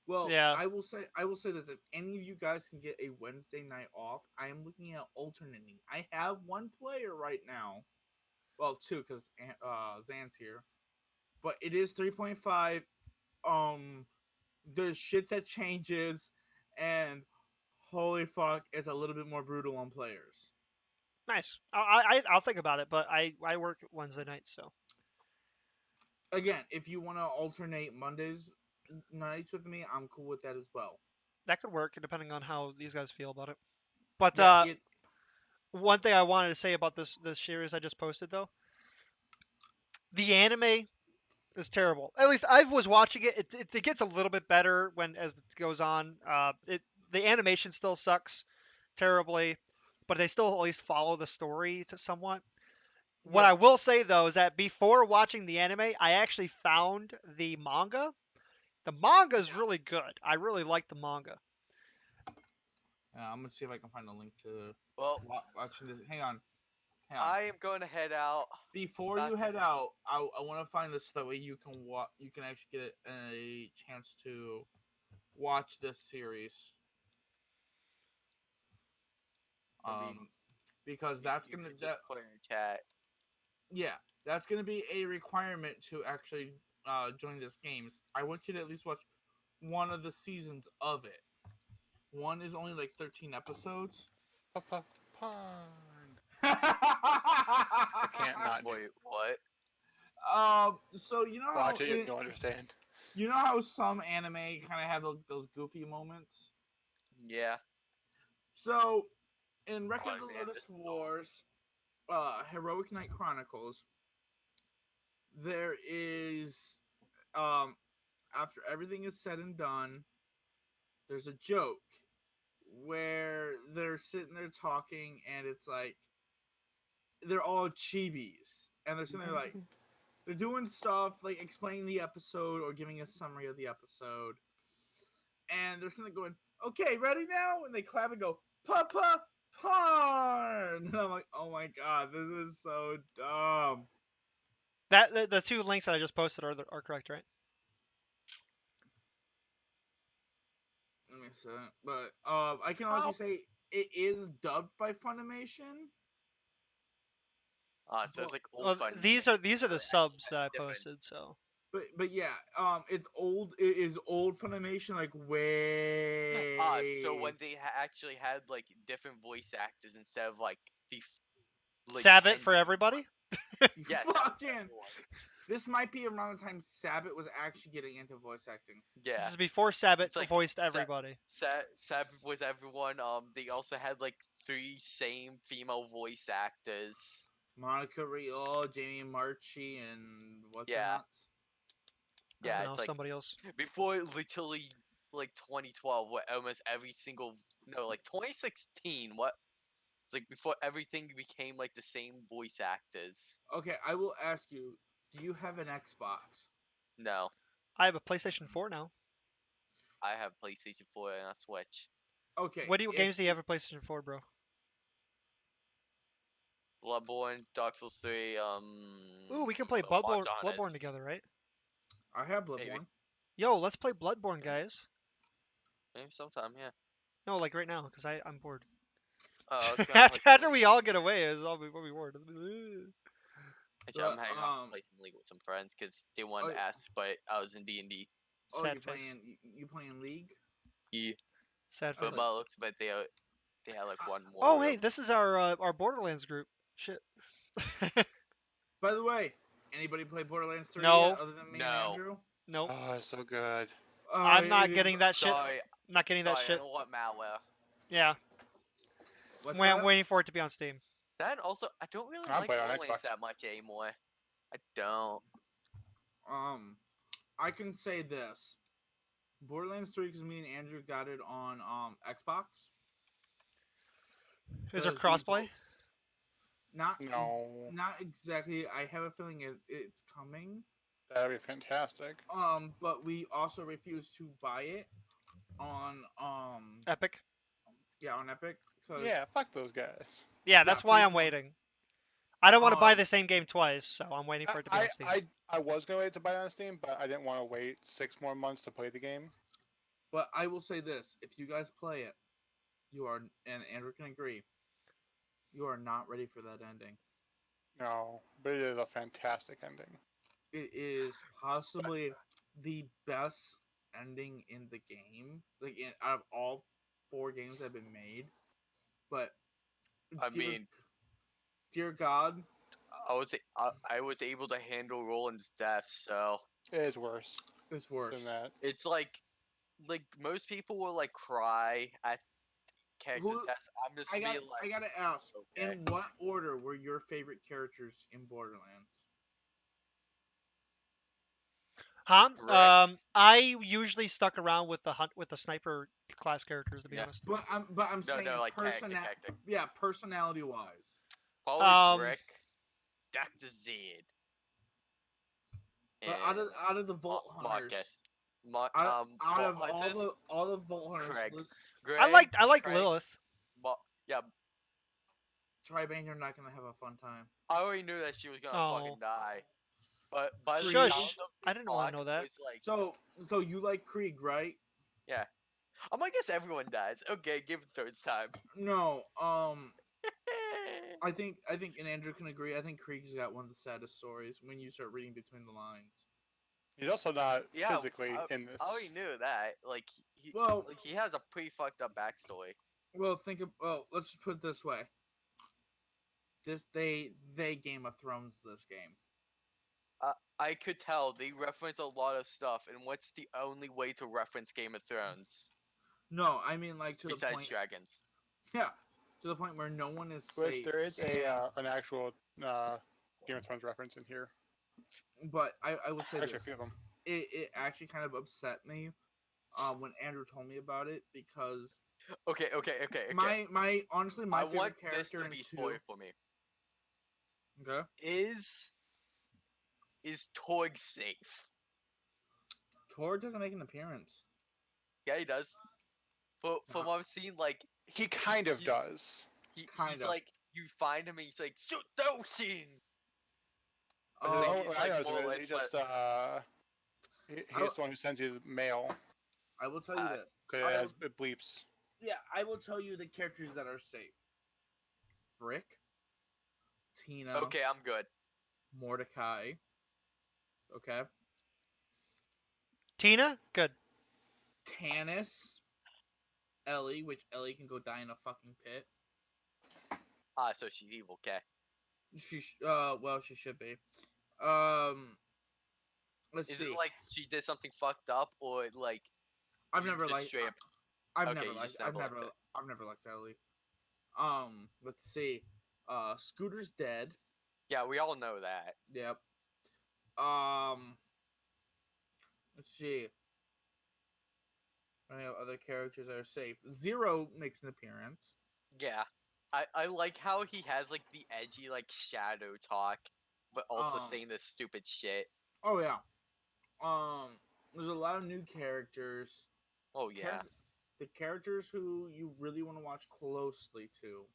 well, Yeah. I will say this: if any of you guys can get a Wednesday night off, I am looking at alternating. I have one player right now, well, two because Zan's here, but it is 3.5. The shit that changes, and holy fuck, it's a little bit more brutal on players. Nice. I'll think about it, but I work Wednesday nights, so. Again, if you want to alternate Mondays nights with me, I'm cool with that as well. That could work depending on how these guys feel about it. But Yeah, one thing I wanted to say about this series I just posted though, the anime is terrible. At least I was watching it. It gets a little bit better as it goes on. The animation still sucks terribly, but they still at least follow the story to somewhat. What yeah. I will say though is that before watching the anime, I actually found the manga. The manga is really good. I really like the manga. I'm gonna see if I can find a link to Well, watching this. Hang on. I am going to head out. Before you head out, I want to find this so that way you can you can actually get a chance to watch this series. Because that's gonna just put in the chat. Yeah, that's gonna be a requirement to actually join this games. I want you to at least watch one of the seasons of it. One is only like 13 episodes. Pond. I can't not do. Wait, what? So you know Watch how it, you'll understand. you know how some anime kind of have those goofy moments. Yeah. So in Record of the Lotus Wars, Heroic Knight Chronicles, there is after everything is said and done, there's a joke where they're sitting there talking and it's like they're all chibis and they're sitting there like they're doing stuff like explaining the episode or giving a summary of the episode and they're sitting there going, okay, ready now? And they clap and go, Papa Parn! And I'm like, oh my god, this is so dumb. That the two links that I just posted are correct, right? Let me see. But I can honestly say it is dubbed by Funimation. So it's like Well, old fun. these are the subs that I posted. So. But yeah, it's old. It is old Funimation, like way. So when they actually had like different voice actors instead of like the like Sabbath for 10 everybody. Yes. Fucking. This might be around the time Sabbath was actually getting into voice acting. Yeah. This is before Sabbath It's like voiced everybody. Sabbath was everyone. They also had like 3 same female voice actors. Monica Rial, Jamie Marchi, and what's her Yeah. nuts? Yeah, No, it's like somebody else. before literally like 2012, what almost every single 2016. What? It's like before everything became like the same voice actors. Okay, I will ask you: do you have an Xbox? No, I have a PlayStation 4 now. I have PlayStation 4 and a Switch. Okay. What games do you have a PlayStation 4, bro? Bloodborne, Dark Souls 3. Ooh, we can play Monster Bloodborne Hunters. together, right? I have Bloodborne. Maybe. Yo, let's play Bloodborne, guys. Maybe sometime, yeah. No, like right now, because I'm bored. After we all get away, we'll be bored. Actually, I'm hanging out to play some League with some friends because they wanted to ask, but I was in D&D. Oh, Sad you're face. playing League? Yeah. Sad But face. by the looks of it, they had like one more. Oh, hey, this is our Borderlands group. Shit. By the way, anybody play Borderlands 3 No. yet, other than me and No. Andrew? Nope. Oh, it's so good. I'm not it getting is- that shit. Sorry, I'm not getting that sorry, I shit. don't want malware. Yeah. What's I'm that? waiting for it to be on Steam. That also, I don't really I'll like play it on Borderlands Xbox. that much anymore. I don't. I can say this. Borderlands 3, because me and Andrew got it on Xbox. Is there Because we crossplay? both- Not No, not exactly. I have a feeling it's coming. that'd be fantastic. But we also refuse to buy it on Epic. on Epic. 'Cause Yeah, fuck those guys. Yeah, that's Yeah, why pretty I'm much. waiting. I don't want to buy Um, the same game twice, so I'm waiting for it to be on Steam. I was gonna wait to buy it on Steam, but I didn't want to wait 6 more months to play the game. But I will say this: if you guys play it, you are, and Andrew can agree, you are not ready for that ending. No, but it is a fantastic ending. It is possibly the best ending in the game, like out of all 4 games that have been made, but I dear, mean, dear God, I was able to handle Roland's death, so It is worse it's than worse. that. it's like most people will like cry at characters' Who deaths. I'm just I being got like, I gotta ask, okay. in what order were your favorite characters in Borderlands? Huh? Rick. I usually stuck around with the sniper class characters, to be Yeah. honest. But I'm No, saying like character. yeah, personality wise. Probably Um, Brick, Dr. Zed, But and out of the Vault Hunters, Marcus. out Vault of Hunters, all the Vault Hunters, Craig. I like Craig. Lilith. Yeah, Tribane, you're not gonna have a fun time. I already knew that she was gonna Oh. fucking die. But by the Shush. sounds of the I didn't want to know talk, that. it was like, So you like Krieg, right? yeah. I guess everyone dies. Okay, give it third time. No, I think and Andrew can agree. I think Krieg's got one of the saddest stories when you start reading between the lines. He's also not Yeah, physically in this. I already knew that. Like Well, he has a pretty fucked up backstory. well, let's just put it this way. They Game of Thrones this game. I could tell they reference a lot of stuff, and what's the only way to reference Game of Thrones No, I mean like to the besides point. dragons? Yeah, to the point where no one is Which safe. there is and- an actual Game of Thrones reference in here. But I will say Actually, a this: few of them. it actually kind of upset me when Andrew told me about it because Okay. my honestly my I favorite want this character to in be 2. spoiled for me. Okay. Is Torg safe? Tor doesn't make an appearance. Yeah, he does. From what I've seen, like He kind of he- does. he's Kind of. like you find him and he's like shoot those scene. Oh, he's I like know more or he less just he's the one who sends you the mail I will tell you this. because it bleeps. Yeah, I will tell you the characters that are safe. Rick, Tina, Okay, I'm good. Mordecai. Okay. Tina, good. Tannis, Ellie, which Ellie can go die in a fucking pit. So she's evil. Okay. Well, she should be. Let's Is see. it like she did something fucked up, or like I've you never just liked. straight up- I've Okay, never you liked. just never liked it. I've never liked Ellie. Let's see. Scooter's dead. Yeah, we all know that. Yep. Let's see. Any other characters that are safe? Zero makes an appearance. Yeah. I like how he has like the edgy like shadow talk, but also saying this stupid shit. Oh yeah. There's a lot of new characters. Oh yeah. The characters who you really want to watch closely to.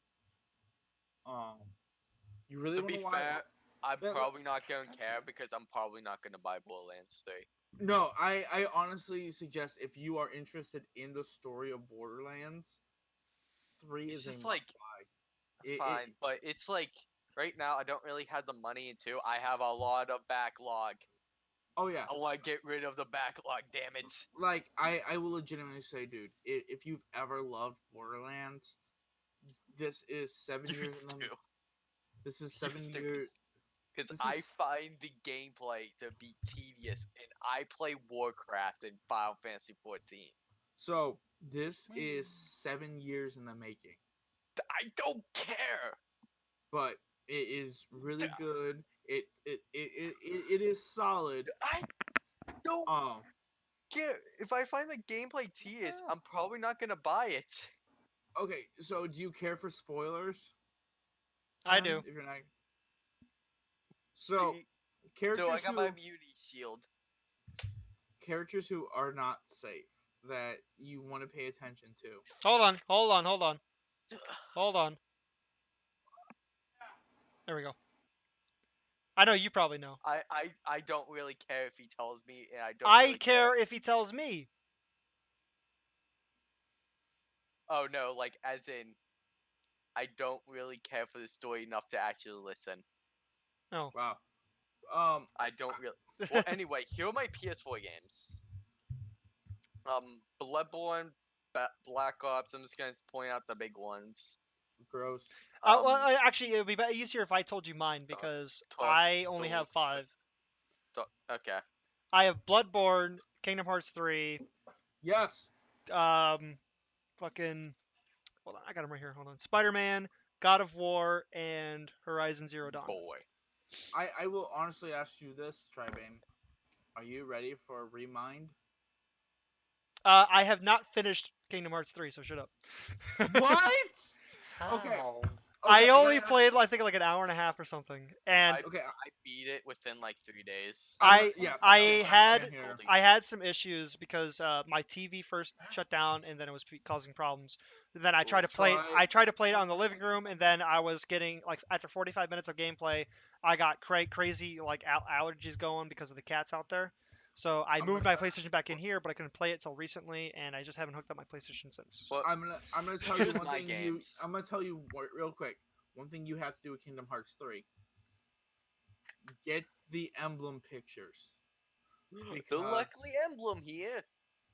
You really To want be to watch. fair, I'm But- probably not gonna care because I'm probably not gonna buy Borderlands 3. No, I honestly suggest if you are interested in the story of Borderlands, 3 It's is just a like must-buy. fine, but it's like right now I don't really have the money into. I have a lot of backlog. Oh yeah. I want to get rid of the backlog. Damn it. Like I will legitimately say, dude, if you've ever loved Borderlands, this is 7 years. Used to. This is 7 Used to, years. Because This I is- find the gameplay to be tedious, and I play Warcraft and Final Fantasy 14. So this is 7 years in the making, I don't care. but it is really good. It is solid. I don't Um, care. If I find the gameplay tedious, I'm probably not gonna buy it. okay. So do you care for spoilers? I do. If you're not. So See, characters so I got who my immunity shield. characters who are not safe that you want to pay attention to. Hold on. There we go. I know you probably know. I don't really care if he tells me, and I don't. I really care if he tells me. Oh no, like as in, I don't really care for the story enough to actually listen. Oh. Wow. I don't really. Well, anyway, here are my PS4 games. Bloodborne, Black Ops. I'm just gonna point out the big ones. Gross. Well, actually, it would be easier if I told you mine because Dark I only have Souls, 5. Okay. I have Bloodborne, Kingdom Hearts 3, Yes. fucking. Hold on, I got them right here. Hold on. Spider-Man, God of War, and Horizon Zero Dawn. Boy. I will honestly ask you this, Tribane. Are you ready for a remind? I have not finished Kingdom Hearts 3, so shut up. What? How? Okay. I only gotta ask played, you- I think, like an hour and a half or something, and Okay, I beat it within like 3 days. yes, I had same here. I had some issues because my TV first shut down and then it was causing problems. And then I tried to play Try- I tried to play it on the living room and then I was getting like after 45 minutes of gameplay, I got crazy like allergies going because of the cats out there. So I I'm moved gonna my try- PlayStation back in here, but I couldn't play it till recently, and I just haven't hooked up my PlayStation since. Well, I'm gonna tell you Here's one my thing. games. I'm gonna tell you real quick. One thing you have to do with Kingdom Hearts 3: get the emblem pictures. the Because luckily emblem here.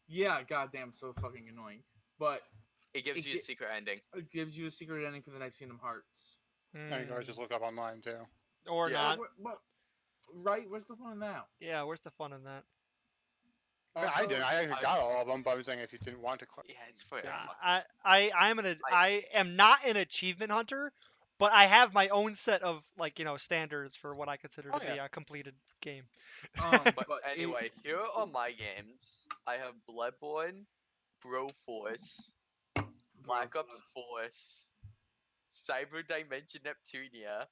yeah, goddamn, so fucking annoying. But It gives It you a ge- secret ending. it gives you a secret ending for the next Kingdom Hearts. And you guys Mm, just look up online too. or Yeah. not. But right, where's the fun in that? Yeah, where's the fun in that? I didn't. I actually I- got all of them, but I was saying if you didn't want to click. Yeah, it's for Yeah, fucking. I am not an achievement hunter, but I have my own set of like standards for what I consider Oh, to be yeah. a completed game. But But anyway, here are my games. I have Bloodborne, Broforce, Black Ops Force, Cyber Dimension Neptunia,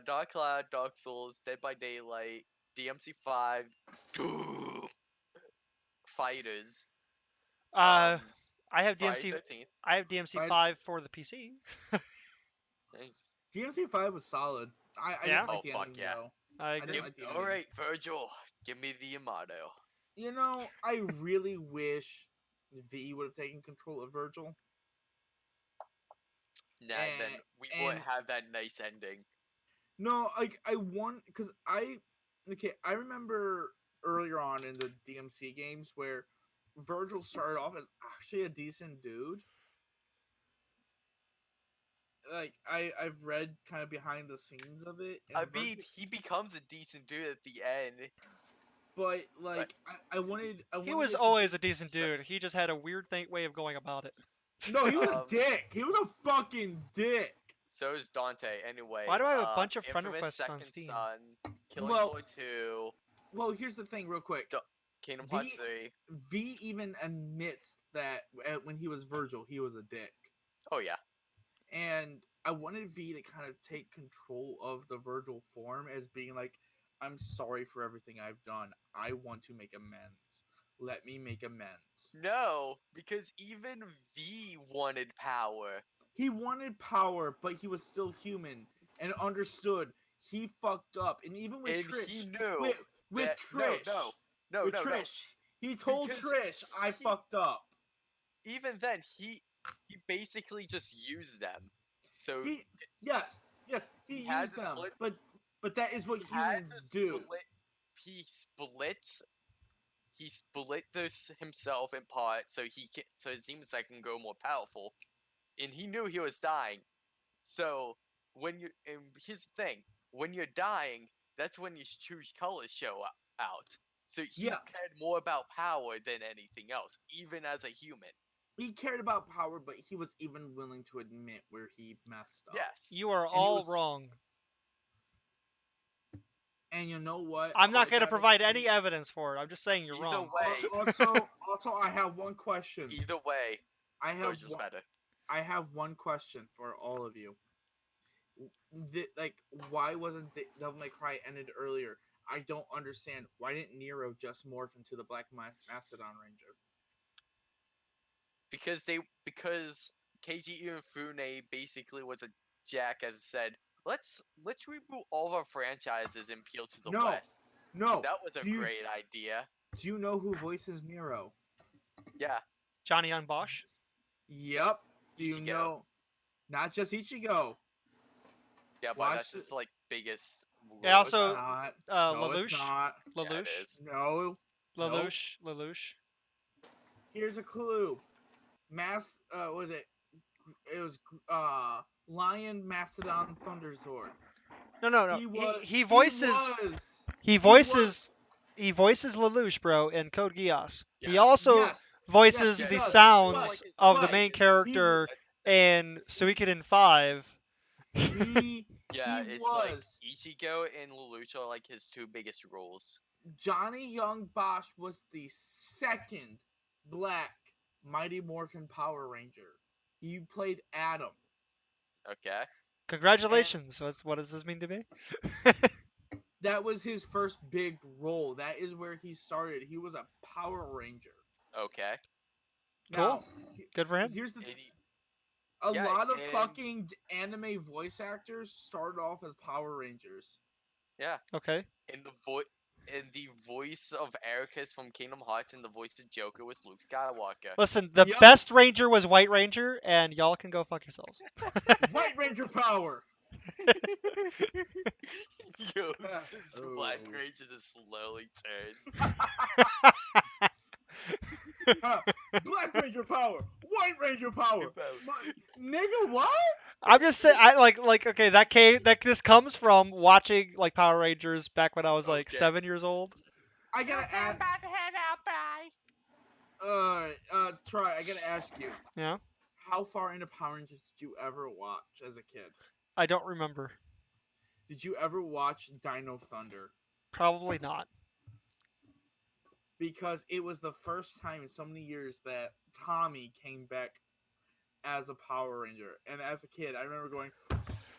Dark Cloud, Dark Souls, Dead by Daylight, DMC5, Doom, Fighters, I have Friday DMC 13th. I have DMC Friday- 5 for the PC. Nice. DMC5 was solid. I Yeah? didn't like Oh, the fuck ending yeah. though. I didn't agree. like the ending. All right, Virgil, give me the Yamato. You know, I really wish V would have taken control of Virgil. Nah, then we wouldn't have that nice ending. No, like I want because I remember earlier on in the DMC games where Virgil started off as actually a decent dude. Like I've read kind of behind the scenes of it. And I mean, he becomes a decent dude at the end. but like I wanted He was this to always see- a decent dude. He just had a weird way of going about it. No, he was a Um, dick. He was a fucking dick. So is Dante. Anyway, Why do I have a bunch of friend Infamous requests on Second Steam? Son, Killing Well- Floor 2, Well, here's the thing, real quick. Kingdom V- Hearts 3. V even admits that when he was Virgil, he was a dick. Oh yeah. And I wanted V to kind of take control of the Virgil form as being like, I'm sorry for everything I've done. I want to make amends. Let me make amends. No, because even V wanted power. He wanted power, but he was still human and understood he fucked up. And even with And Trish, he knew with that Trish, no, with no. Trish, he told Because Trish, I he- fucked up. Even then, he basically just used them. So Yes, he He had used to them, split- but that is what he had humans to do. He split this himself in parts so his demons like can go more powerful, and he knew he was dying. So and here's the thing: when you're dying, that's when your true colors show out. So he Yeah. cared more about power than anything else, even as a human. He cared about power, but he was even willing to admit where he messed up. Yes. You are And he all was- wrong. And you know what? I'm not I going to gotta provide say- any evidence for it. I'm just saying you're Either wrong. way, Also, I have one question. either way, I have Virgil's one, better. I have one question for all of you. Why wasn't Devil May Cry ended earlier? I don't understand. Why didn't Nero just morph into the Black Mastodon Ranger? Because Keiji Inafune basically was a jackass and said, let's reboot all of our franchises and appeal to the No. West. No. That was a Do you- great idea. Do you know who voices Nero? Yeah. Johnny on Bosch. Yep. Do you Ichigo. know? Not just Ichigo. Yeah, but Watch that's his like biggest role. Yeah, It's also, not. No, it's Lelouch. not. Yeah, Lelouch. it is. No. Lelouch. Lelouch. Here's a clue. Was it? It was Lion Mastodon Thunderzord. No. He was. He He voices was. he He voices was. he voices Lelouch, bro, in Code Geass. He Yeah. also Yes. voices Yes, he the does. sounds But of the but main he character in Suikoden 5. he Yeah, he it's like was. Ichigo and Lelouch are like his two biggest roles. Johnny Young Bosch was the second black Mighty Morphin Power Ranger. He played Adam, Okay. and Congratulations. What does this mean to me? that was his first big role. That is where he started. He was a Power Ranger. Okay. Cool. Now, Good for him. here's the And a yeah, lot of and fucking anime voice actors started off as Power Rangers. yeah, Okay. and the voice of Ericus from Kingdom Hearts and the voice of Joker was Luke Skywalker. Listen, the Yep. best Ranger was White Ranger, and y'all can go fuck yourselves. White Ranger power. Yo, this Black Oh. Ranger just slowly turns. Black Ranger power. White Ranger power. Nigga, what? I'm just saying, okay, that just comes from watching like Power Rangers back when I was like Okay. 7 years old. I gotta ask. Try. I gotta ask you. Yeah, How far into Power Rangers did you ever watch as a kid? I don't remember. Did you ever watch Dino Thunder? Probably not. Because it was the first time in so many years that Tommy came back as a Power Ranger. And as a kid, I remember going,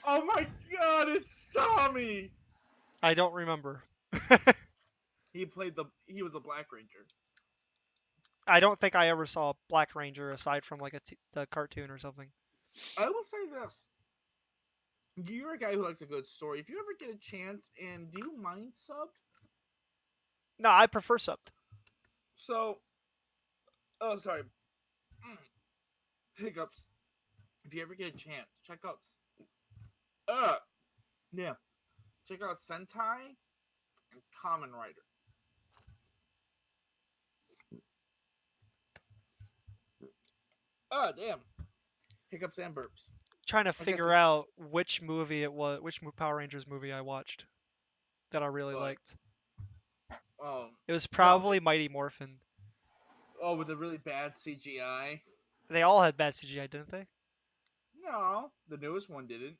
"Oh my god, it's Tommy!" I don't remember. He was a Black Ranger. I don't think I ever saw Black Ranger aside from like the cartoon or something. I will say this. You're a guy who likes a good story. If you ever get a chance, and do you mind subbed? No, I prefer subbed. So, oh, sorry. Hiccups. If you ever get a chance, check out. Yeah. Check out Sentai and Kamen Rider. Oh, damn. Hiccups and burps. Trying to Okay, figure so- out which movie it was, which Power Rangers movie I watched that I really What? liked. Oh, It was probably Mighty Morphin. oh, with the really bad CGI. They all had bad CGI, didn't they? No, the newest one didn't.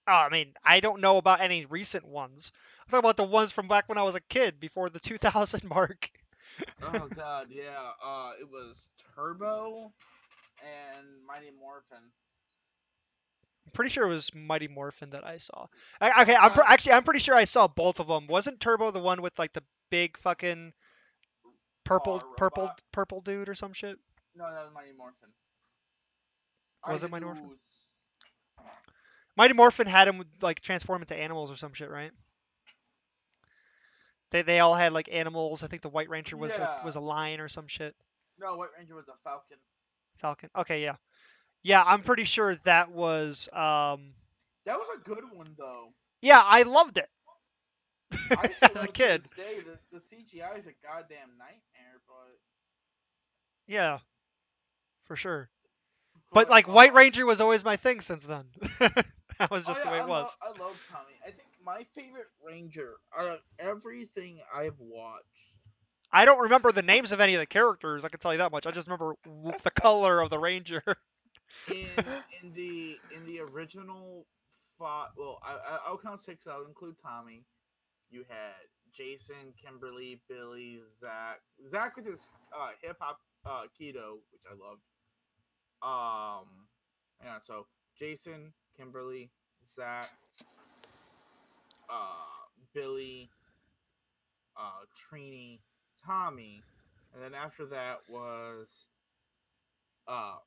Oh, I mean, I don't know about any recent ones. I'm talking about the ones from back when I was a kid, before the 2000 mark. Oh god, yeah. It was Turbo and Mighty Morphin. I'm pretty sure it was Mighty Morphin that I saw. Okay, I'm pretty sure I saw both of them. Wasn't Turbo the one with like the big fucking Car robot. purple dude or some shit? No, that was Mighty Morphin. Was it Mighty Morphin? News. Mighty Morphin had him like transform into animals or some shit, right? They all had like animals. I think the White Ranger was Yeah. was a lion or some shit. No, White Ranger was a Falcon. Falcon. Okay, yeah. Yeah, I'm pretty sure that was That was a good one though. yeah, I loved it. I still As love a it to kid. this day. The CGI is a goddamn nightmare, but Yeah. For sure. But like White Ranger was always my thing since then. That was just the way it was. I love Tommy. I think my favorite Ranger out of everything I've watched. I don't remember the names of any of the characters. I can tell you that much. I just remember the color of the Ranger. in the original well, I'll count six. I'll include Tommy. You had Jason, Kimberly, Billy, Zach. Zach with his hip hop keto, which I loved. Yeah. So Jason, Kimberly, Zach, Billy, Trini, Tommy, and then after that was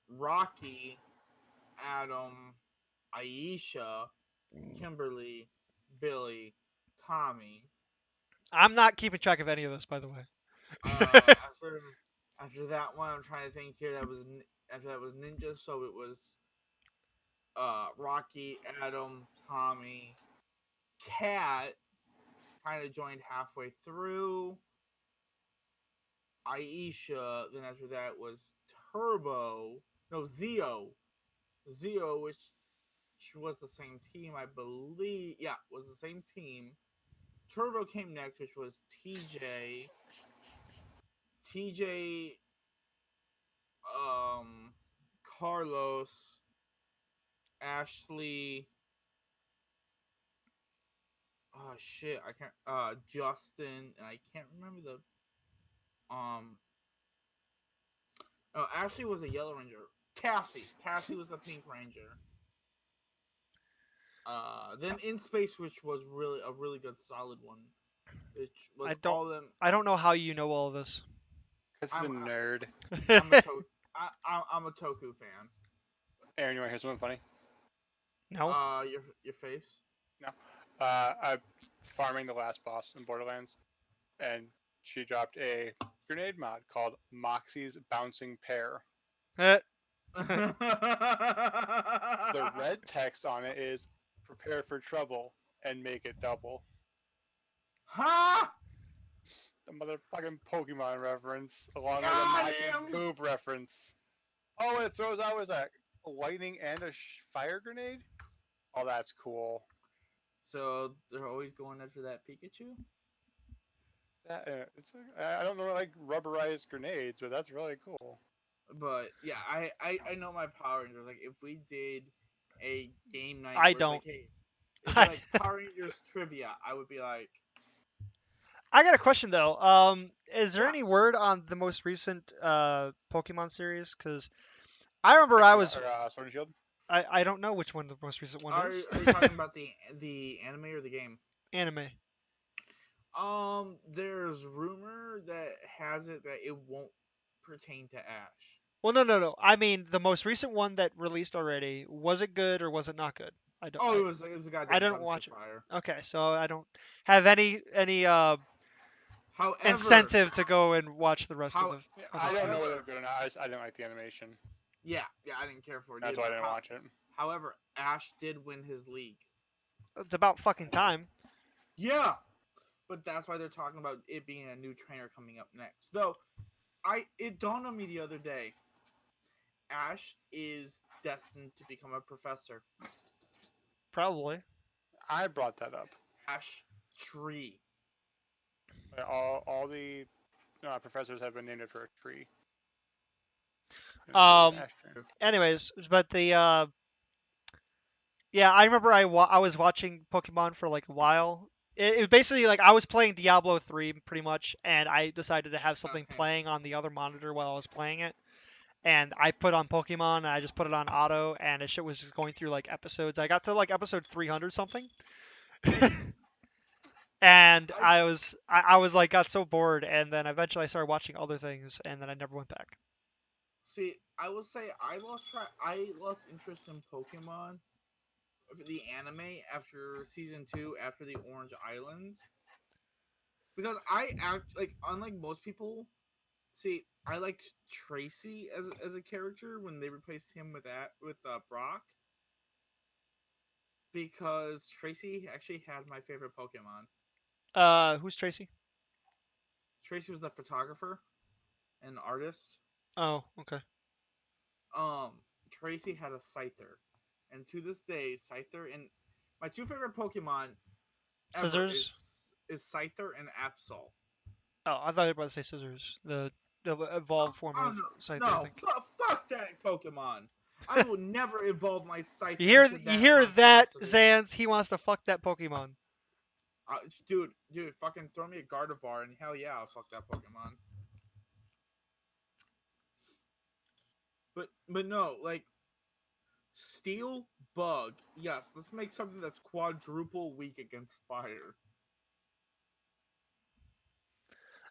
Rocky, Adam, Aisha, Kimberly, Billy, Tommy. I'm not keeping track of any of this, by the way. After that one, I'm trying to think here. After that was Ninja, so it was Rocky, Adam, Tommy, Cat. Kind of joined halfway through. Aisha. Then after that was Turbo. No, Zeo. Zeo, which was the same team, I believe. Yeah, was the same team. Turbo came next, which was TJ. TJ, um, Carlos, Ashley. Oh shit, I can't. Justin, and I can't remember the. Oh, Ashley was a Yellow Ranger. Cassie was the Pink Ranger. Then In Space, which was really a really good, solid one, which was I don't all them. I don't know how you know all of this. Because he's a I'm nerd. I'm a to- I'm a Toku fan. Aaron, you want to hear something funny? No. Your face. No. I'm farming the last boss in Borderlands, and she dropped a grenade mod called Moxie's Bouncing Pear. Ha The red text on it is "Prepare for trouble and make it double." The motherfucking Pokemon reference, along with a Got Moxie's him! boob reference. Oh, it throws out was a lightning and a fire grenade. Oh, that's cool. So they're always going after that Pikachu. That I don't know like rubberized grenades, but that's really cool. But yeah, I know my Power Rangers. Like if we did a game night I where it's don't. like, hey, if they're like Power Rangers trivia, I would be like, I got a question though. Is there yeah. any word on the most recent Pokemon series? Because I remember Sword and Shield. I don't know which one the most recent one is. Are you talking about the anime or the game? Anime. There's rumor that has it that it won't pertain to Ash. Well, no. I mean the most recent one that released already. Was it good or was it not good? I don't. Oh, it was a I goddamn didn't dumpster watch it. fire. Okay, so I don't have any However, incentive to go and watch the rest of how the. Of I the don't know series. whether it's good or not. I didn't like the animation. yeah, I didn't care for it That's either. why I didn't watch it. However, Ash did win his league. It's about fucking time. Yeah, but that's why they're talking about it being a new trainer coming up next. Though, it dawned on me the other day. Ash is destined to become a professor. Probably. I brought that up. Ash Tree. All the professors have been named after a tree. Um. Ash tree. Anyways, but the yeah, I remember I was watching Pokemon for like a while. It was basically like I was playing Diablo 3 pretty much, and I decided to have something Okay. playing on the other monitor while I was playing it. And I put on Pokemon, and I just put it on auto, and the shit was just going through like episodes. I got to like episode 300 something, and I was like got so bored, and then eventually I started watching other things, and then I never went back. See, I will say I lost interest in Pokemon for the anime after season 2, after the Orange Islands, because I act like unlike most people. See, I liked Tracy as a character when they replaced him with Brock, because Tracy actually had my favorite Pokemon. Who's Tracy? Tracy was the photographer and artist. Oh, okay. Um, Tracy had a Scyther, and to this day, Scyther and my two favorite Pokemon ever Scissors. is Scyther and Absol. Oh, I thought you were about to say Scissors. The evolved form Oh of Scyther, I no, think. fuck that Pokemon. I will never evolve my Scyther You into that hear that, monstrosity. Zans? He wants to fuck that Pokemon. Dude, fucking throw me a Gardevoir and hell yeah, I'll fuck that Pokemon. But no, like Steel Bug. Yes, let's make something that's quadruple weak against fire.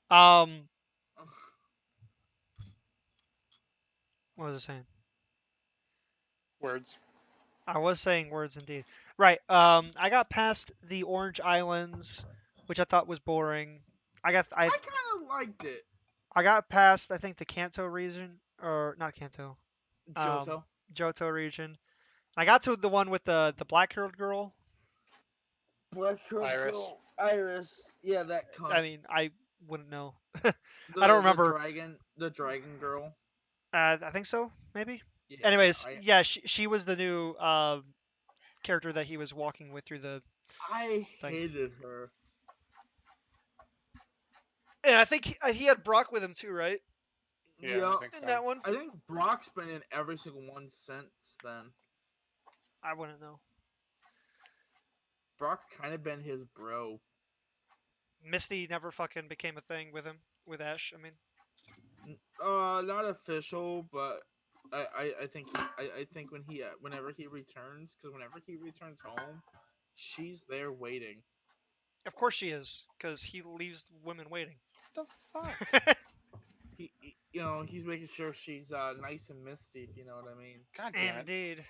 Um, what was I saying? Words. I was saying words indeed. Right. I got past the Orange Islands, which I thought was boring. I got I kind of liked it. I got past I think the Kanto region or not Kanto, Johto. Johto region. I got to the one with the black-haired girl. Black Girl Iris. Girl. Iris. Yeah, that cunt. I mean, I wouldn't know. The I don't remember. the dragon girl. I think so, maybe. Yeah, Anyways, yeah, she was the new character that he was walking with through the I thing. hated her. And I think he had Brock with him too, right? Yeah, I think In so. that one. I think Brock's been in every single one since then. I wouldn't know. Brock kind of been his bro. Misty never fucking became a thing with him, with Ash. I mean, Not official, but I think I think whenever he returns, because whenever he returns home, she's there waiting. of course she is, because he leaves women waiting. What the fuck? He's making sure she's nice and misty, if you know what I mean. God damn it. Indeed.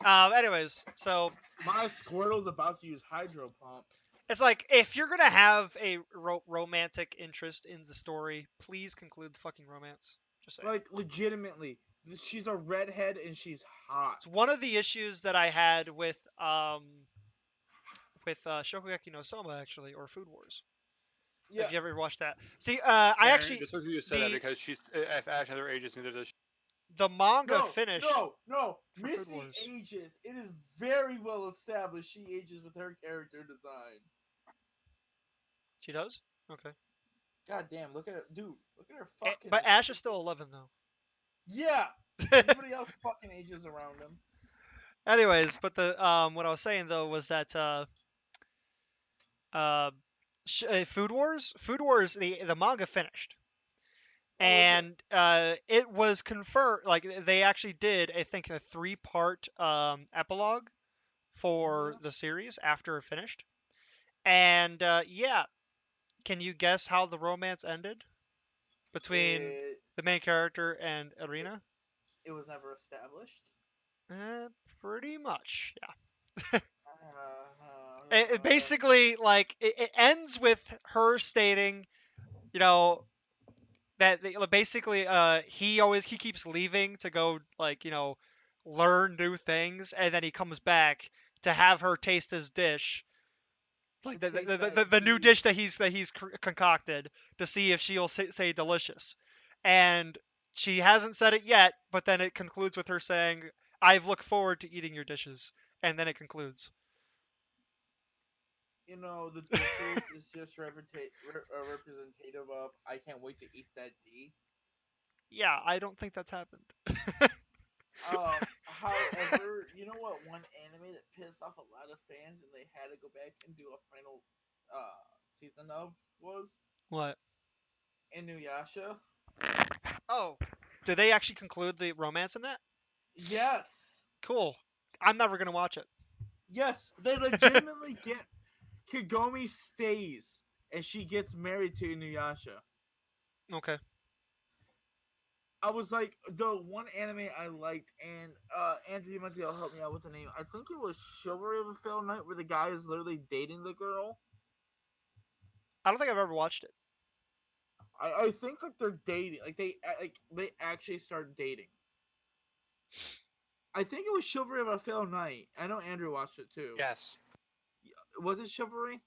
Anyways, so My Squirtle's about to use hydro pump. it's like if you're gonna have a romantic interest in the story, please conclude the fucking romance. Just saying. Like legitimately, she's a redhead and she's hot. It's one of the issues that I had with Shokugeki no Soma actually, or Food Wars. Yeah. Have you ever watched that? See, I actually This was you said that because she's if Ash and other ages knew there's a the manga No, finished. no. for Food Missy Wars. ages. It is very well established she ages with her character design. She does? Okay. God damn, look at her, dude. Look at her fucking. But Ash is still 11 though. Yeah. Everybody else fucking ages around him. Anyways, but the what I was saying though was that Food Wars, the manga finished. And it was confirmed, like they actually did, I think, a 3-part epilogue for the series after it finished. And yeah, can you guess how the romance ended between the main character and Irina? It was never established. Pretty much, yeah. Uh, It basically, like, it ends with her stating, you know, that basically he keeps leaving to go, like, learn new things, and then he comes back to have her taste his dish, like the new dish that he's concocted, to see if she'll say delicious. And she hasn't said it yet, but then it concludes with her saying, "I've looked forward to eating your dishes," and then it concludes. The dishes is just representative of I can't wait to eat that D. Yeah, I don't think that's happened. However, you know what? One anime that pissed off a lot of fans and they had to go back and do a final season of was What? Inuyasha. Oh, did they actually conclude the romance in that? Yes. Cool. I'm never gonna watch it. Yes, they legitimately get Kagome stays and she gets married to Inuyasha. Okay. I was like, the one anime I liked, and Andrew, you might be able to help me out with the name. I think it was Chivalry of a Failed Knight, where the guy is literally dating the girl. I don't think I've ever watched it. I think like they're dating, like they actually start dating. I think it was Chivalry of a Failed Knight. I know Andrew watched it too. Yes. Was it Chivalry?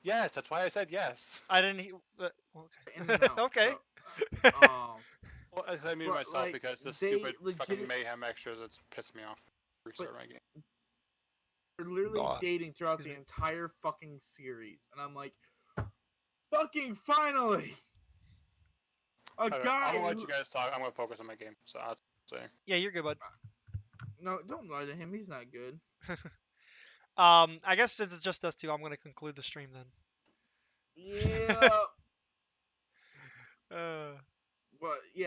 Yes, that's why I said yes. I didn't. Okay. Okay. So, well, I muted myself like, because the they stupid fucking mayhem extras that's pissed me off. Restart my game. They're literally dating throughout the entire fucking series, and I'm like, fucking finally! A guy. I'm gonna let you guys talk. I'm gonna focus on my game. So I'll say. Yeah, you're good, bud. No, don't lie to him. He's not good. I guess since it's just us two, I'm gonna conclude the stream then. Yeah. Uh. But yeah,